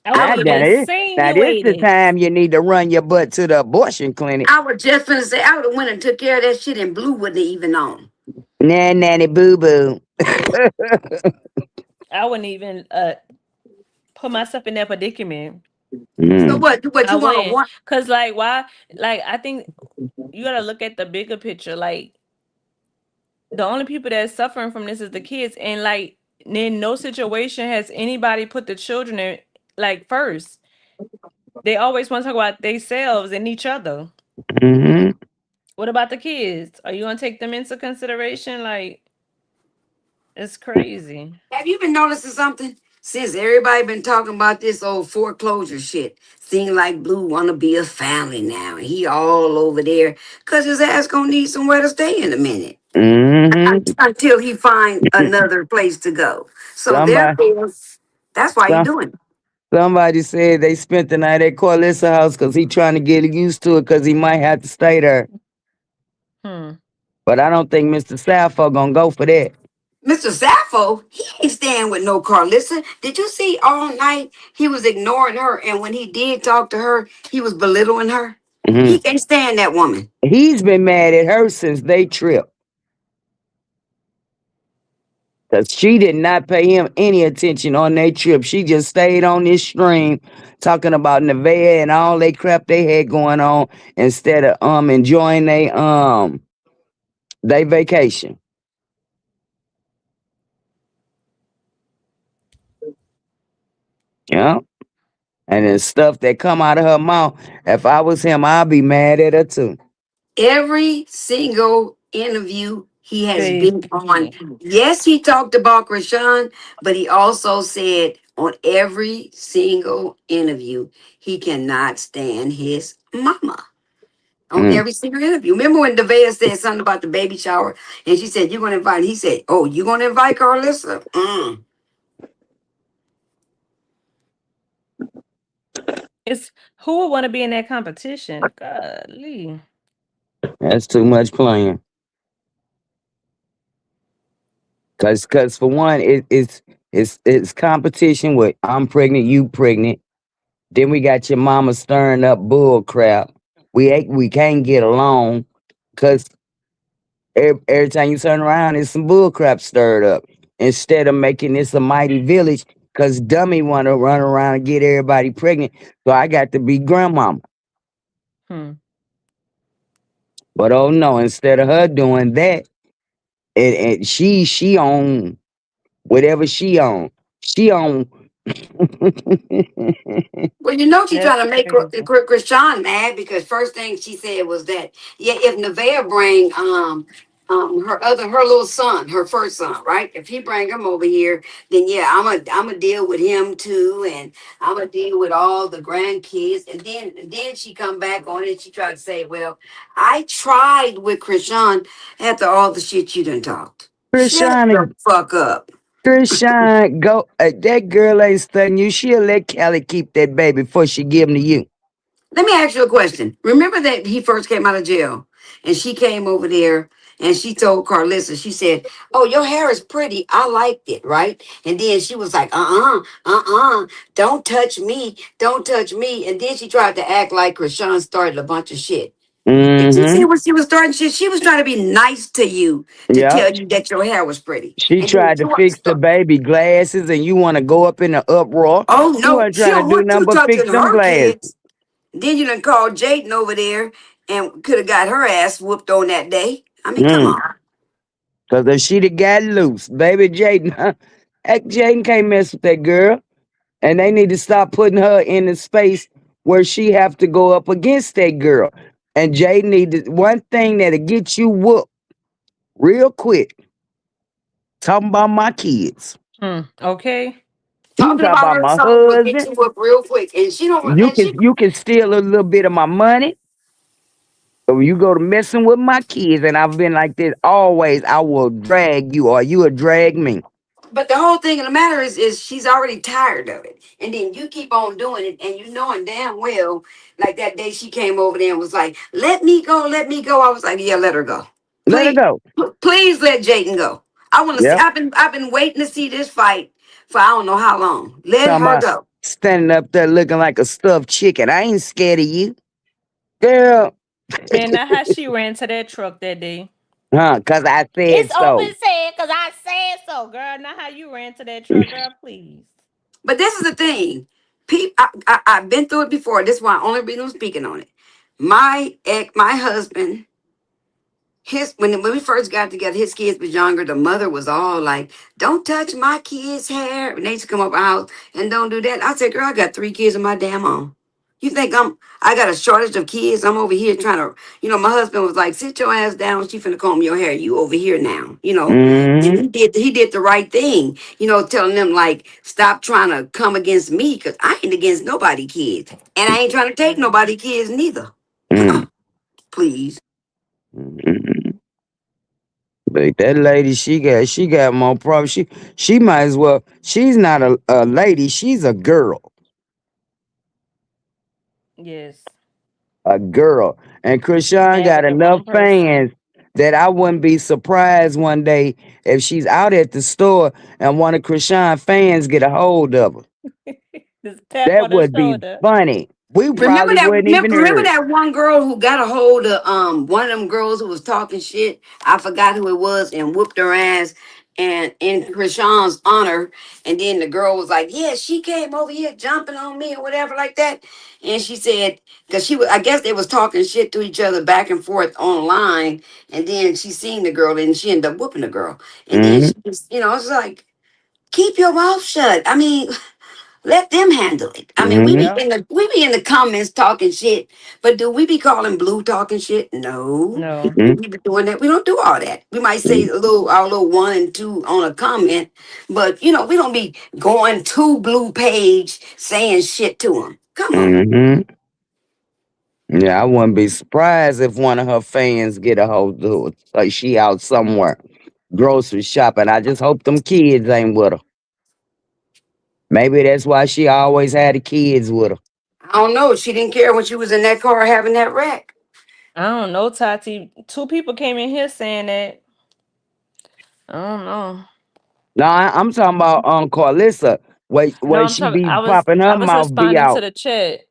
I I wouldn't I would even done it. Now this the insinuate time you need to run your butt to the abortion clinic. I was just gonna say I would have went and took care of that shit and Blue wouldn't have even known. Nanny boo boo. I wouldn't even put myself in that predicament. So Mm. what I you want to wouldn't. want? Cause like why like I think you gotta look at the bigger picture. Like the only people that's suffering from this is the kids. And like in no situation has anybody put the children in like first. They always want to talk about themselves and each other. Hmm. What about the kids? Are you gonna take them into consideration? Like it's crazy. Have you been noticing something? since everybody been talking about this old foreclosure shit, seem like Blue wanna be a family now. And he all over there because his ass gonna need somewhere to stay in a minute. Mm-hmm. Until he find another place to go. So Somebody, therefore, that's why he some, doing it. somebody said they spent the night at Corlissa house because he trying to get used to it because he might have to stay there. Hmm. But I don't think Mr. Sappho gonna go for that. Mr. Sappho, he ain't staying with no Carlissa. Did you see all night he was ignoring her, and when he did talk to her, he was belittling her? Hmm. He can't stand that woman. He's been mad at her since they tripped. Because she did not pay him any attention on their trip. She just stayed on this stream talking about Nevaeh and all they crap they had going on instead of enjoying they vacation. Yeah. And the stuff that come out of her mouth, if I was him, I'd be mad at her too. Every single interview he has been on, Baby. yes, he talked about Krishan, but he also said on every single interview he cannot stand his mama. On Mm. every single interview. Remember when Devea said something about the baby shower and she said, "You're going to invite," he said, "Oh, you going to invite Carlissa?" It's who would want to be in that competition? Golly. That's too much playing. Cause for one, it's competition with I'm pregnant, you pregnant. Then we got your mama stirring up bull crap. We can't get along because every time you turn around, it's some bull crap stirred up. Instead of making this a mighty village, cause dummy wanna run around and get everybody pregnant. So I got to be grandmama. Hmm. But oh no, instead of her doing that, and she on whatever she on. She on. Well, you know she's That's trying to make crazy. Krishan mad because first thing she said was that, yeah, if Nevaeh bring her little son, her first son, right? If he bring him over here, then yeah, I'm a deal with him too, and I'm a deal with all the grandkids. And then she come back on it. She tried to say, well, I tried with Krishan after all the shit you done talked. Shut the Krishana, fuck up. Krishana, go. That girl ain't studying you. She'll let Callie keep that baby before she give him to you. Let me ask you a question. Remember that he first came out of jail and she came over there and she told Carlissa, she said, "Oh, your hair is pretty. I liked it, right?" And then she was like, don't touch me. Don't touch me. And then she tried to act like Krishan started a bunch of shit. Did you see Mm-hmm. what she was starting shit? She was trying to be nice to you to Yep. tell you that your hair was pretty. She And then tried to you want to fix the start. baby glasses, and you want to go up in the uproar. Oh She no, wasn't she trying to don't do want nothing you but fix touching them her glasses. kids. Then you done called Jaden over there and could have got her ass whooped on that day. I mean, come Mm. on. Cause if she'd have got loose, baby Jaden, heck, Jaden can't mess with that girl. And they need to stop putting her in a space where she have to go up against that girl. And Jaden need to, one thing that'll get you whooped real quick. Talking about my kids. Hmm. Okay. You can Talking talk about about her my son will get husband. you up real quick. And she don't You and can she you can steal a little bit of my money. But when you go to messing with my kids, and I've been like this always, I will drag you or you will drag me. but the whole thing of the matter is she's already tired of it. And then you keep on doing it and you knowing damn well, like that day she came over there and was like, "Let me go, let me go." I was like, "Yeah, let her go. Let her Please, go. please let Jayden go. I want to see. Yep. I've been waiting to see this fight for I don't know how long. Let Talking her about go." standing up there looking like a stuffed chicken. I ain't scared of you. Girl, Man, not how she ran to that truck that day. huh? Cause I said It's so. open said, cause I said so, girl. Not how you ran to that truck, girl. Please. But this is the thing. I've been through it before. This is why only reason I'm speaking on it. My husband, when we first got together, his kids was younger. The mother was all like, "Don't touch my kids' hair." And they used to come up our house and don't do that. I said, "Girl, I got 3 kids of my damn own. You think I got a shortage of kids? I'm over here trying to, my husband was like, sit your ass down. She finna comb your hair. You over here now, And Mm-hmm. he did the right thing, telling them like, stop trying to come against me because I ain't against nobody kids. And I ain't trying to take Mhm. nobody kids neither. Mm-hmm. Please. But that lady, she got more problems. She might as well. She's not a lady. She's a girl. Yes. A girl. And Krishan Bad got with the enough wrong person. fans that I wouldn't be surprised one day if she's out at the store and one of Krishan fans get a hold of her. Just tap That on the would be shoulder. funny. We Remember probably that wouldn't even remember hear it. that one girl who got a hold of one of them girls who was talking shit. I forgot who it was and whooped her ass and in Krishan's honor. And then the girl was like, yeah, she came over here jumping on me or whatever like that. And she said, because she was, I guess they was talking shit to each other back and forth online. And then she seen the girl and she ended up whooping the girl. And then Mm-hmm. she was, it's like, keep your mouth shut. I mean, let them handle it. I mean, we Mm-hmm. be Yeah. in the comments talking shit, but do we be calling Blue talking shit? No. No. Do we be doing that? We don't do all that. We might say our little one and two on a comment, but we don't be going to Blue page saying shit to them. Come on. Mm-hmm. Yeah, I wouldn't be surprised if one of her fans get a hold of her. Like she out somewhere grocery shopping. I just hope them kids ain't with her. Maybe that's why she always had the kids with her. I don't know. She didn't care when she was in that car having that wreck. I don't know, Tati. Two people came in here saying that. I don't know. No, I'm talking about Carlissa. No, Where I'm she talking. be I was popping I her was mouth be responding to out. the chat.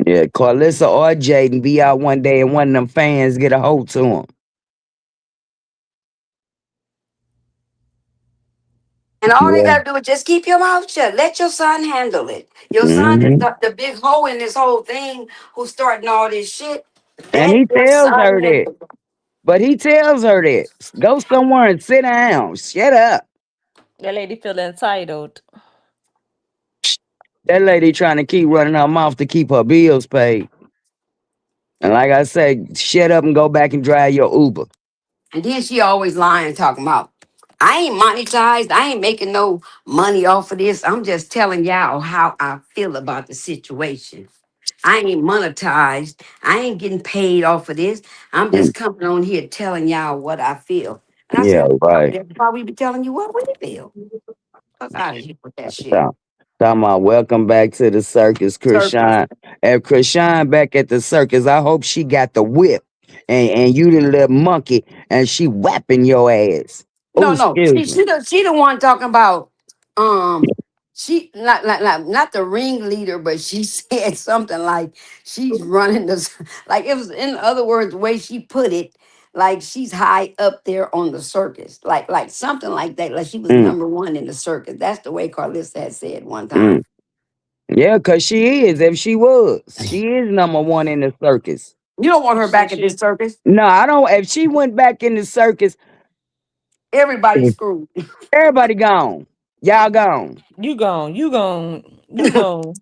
Yeah, Carlissa or Jaden be out one day and one of them fans get a hold to him. And all they Yeah. gotta do is just keep your mouth shut. Let your son handle it. Your son is Hmm. the big hoe in this whole thing who's starting all this shit. And Let he your tells her son that. handle it. But he tells her that. Go somewhere and sit down. Shut up. That lady feel entitled. That lady trying to keep running her mouth to keep her bills paid. And like I said, shut up and go back and drive your Uber. And then she always lying, talking about, I ain't monetized. I ain't making no money off of this. I'm just telling y'all how I feel about the situation. I ain't monetized. I ain't getting paid off of this. I'm Mm, just coming on here telling y'all what I feel. And I yeah, said, right. that's why we be telling you what we feel. Fuck out of here with that shit. So, talking about welcome back to the circus, Circus. Krishan. If Krishan back at the circus, I hope she got the whip and you the little monkey and she whapping your ass. Oh, No. excuse me. She the one talking about she not the ringleader, but she said something like she's running the like it was in other words, the way she put it, like she's high up there on the circus. Like something like that. Like she was Mm, number one in the circus. That's the way Carlissa had said one time. mm. Yeah, cause she is. If she was, she is number one in the circus. You don't want her She back at this she circus. No, I don't. If she went back in the circus, Everybody's screwed. everybody gone. Y'all gone. you gone. You gone. You gone.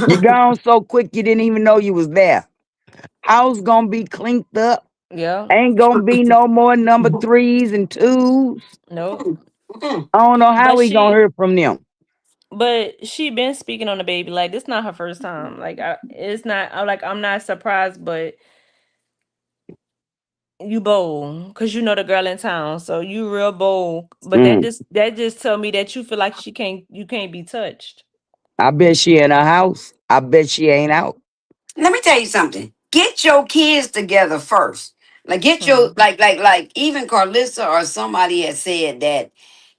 You gone so quick you didn't even know you was there. House gonna be cleaned up. Yeah. Ain't gonna be no more number threes and twos. Nope. I don't know how But we gonna she hear from them. she been speaking on the baby. Like this not her first time. Like it's not I'm not surprised, but you bold because you know the girl in town. So you real bold. But that Mm. just tell me that you feel like you can't be touched. I bet she in her house. I bet she ain't out. Let me tell you something. Get your kids together first. Like get your Hmm. like even Carlissa or somebody had said that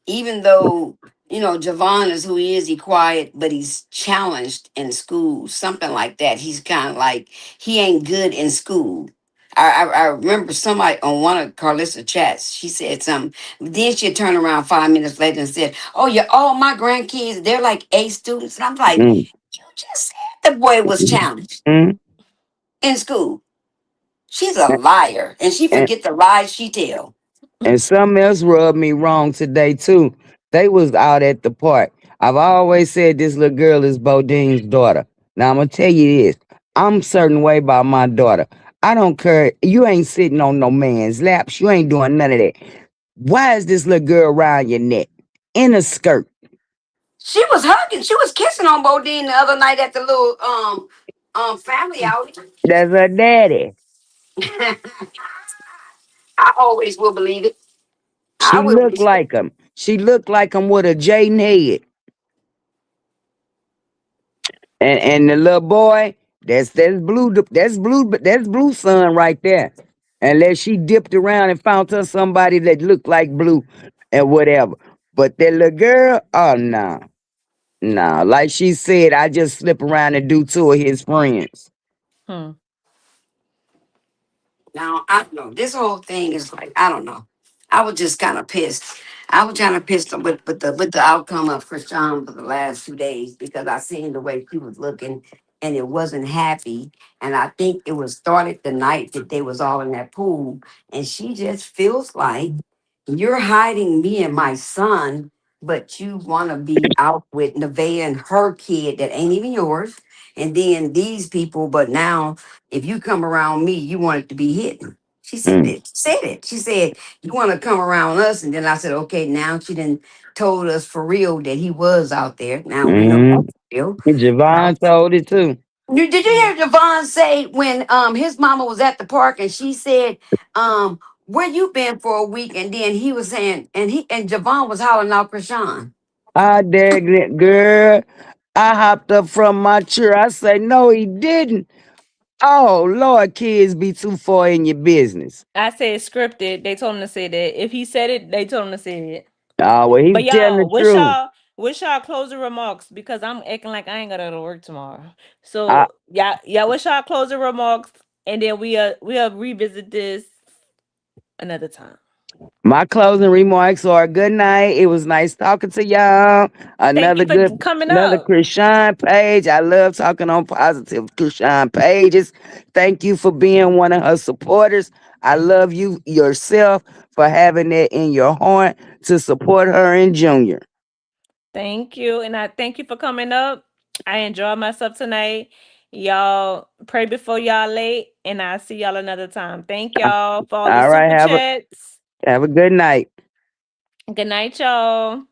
even though Javon is who he is, he quiet, but he's challenged in school, something like that. He's kind of like he ain't good in school. I remember somebody on one of Carlissa chats. She said something. Then she turned around 5 minutes later and said, "Oh yeah, all my grandkids they're like A students." And I'm like, Mm. "You just said the boy was challenged Mm. in school." She's a liar, and she And, forget the lies she tell. and something else rubbed me wrong today too. They was out at the park. I've always said this little girl is Bodine's daughter. Now I'm gonna tell you this. I'm certain way about my daughter. I don't care. You ain't sitting on no man's laps. You ain't doing none of that. Why is this little girl around your neck in a skirt? She was hugging, she was kissing on Bodine the other night at the little family outing. That's her daddy. I always will believe it. She I will looked believe it. like him. She looked like him with a Jaden head. And the little boy, that's blue son right there. Unless she dipped around and found her somebody that looked like Blue and whatever. But that little girl, oh no. No. Like she said, I just slip around and do two of his friends. Hmm. Now I don't know. This whole thing is like, I don't know. I was just kind of pissed. I was kind of pissed with the outcome of Krishan for the last 2 days because I seen the way she was looking and it wasn't happy. And I think it was started the night that they was all in that pool. And she just feels like you're hiding me and my son, but you want to be out with Nevaeh and her kid that ain't even yours. And then these people, but now if you come around me, you want it to be hidden. She said Mm. it. Said it. She said, you want to come around us. And then I said, okay, now she done told us for real that he was out there. Now we know Mm. that's real. Javon told it too. Did you hear Javon say when his mama was at the park and she said, where you been for a week? And then he was saying, and Javon was hollering out Krishan. I dagged it, girl. I hopped up from my chair. I said, no, he didn't. Oh, Lord, kids be too far in your business. I said scripted. They told him to say that. If he said it, they told him to say it. Oh, well, he But was telling y'all, the truth. what's y'all closing remarks? Because I'm acting like I ain't gotta go to work tomorrow. So what's y'all closing remarks? And then we'll revisit this another time. My closing remarks are good night. It was nice talking to y'all. Thank Another you for good, coming another up. Krishan page. I love talking on positive Krishan pages. Thank you for being one of her supporters. I love you yourself for having that in your heart to support her and Junior. Thank you. And I thank you for coming up. I enjoyed myself tonight. Y'all pray before y'all late, and I'll see y'all another time. Thank y'all for all the All right, super chats. have a good night. Good night, y'all.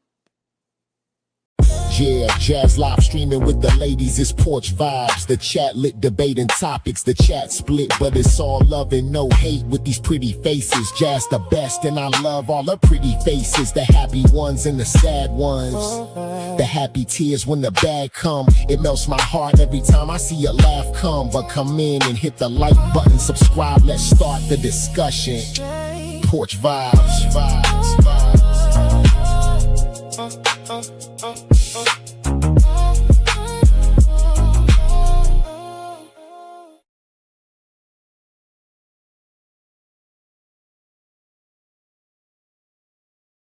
Yeah, jazz live streaming with the ladies, it's porch vibes. The chat lit debating topics, the chat split, but it's all love and no hate with these pretty faces. Jazz the best, and I love all the pretty faces, the happy ones and the sad ones. The happy tears when the bad come. It melts my heart every time I see a laugh come. But come in and hit the like button, subscribe, let's start the discussion. Porch vibes.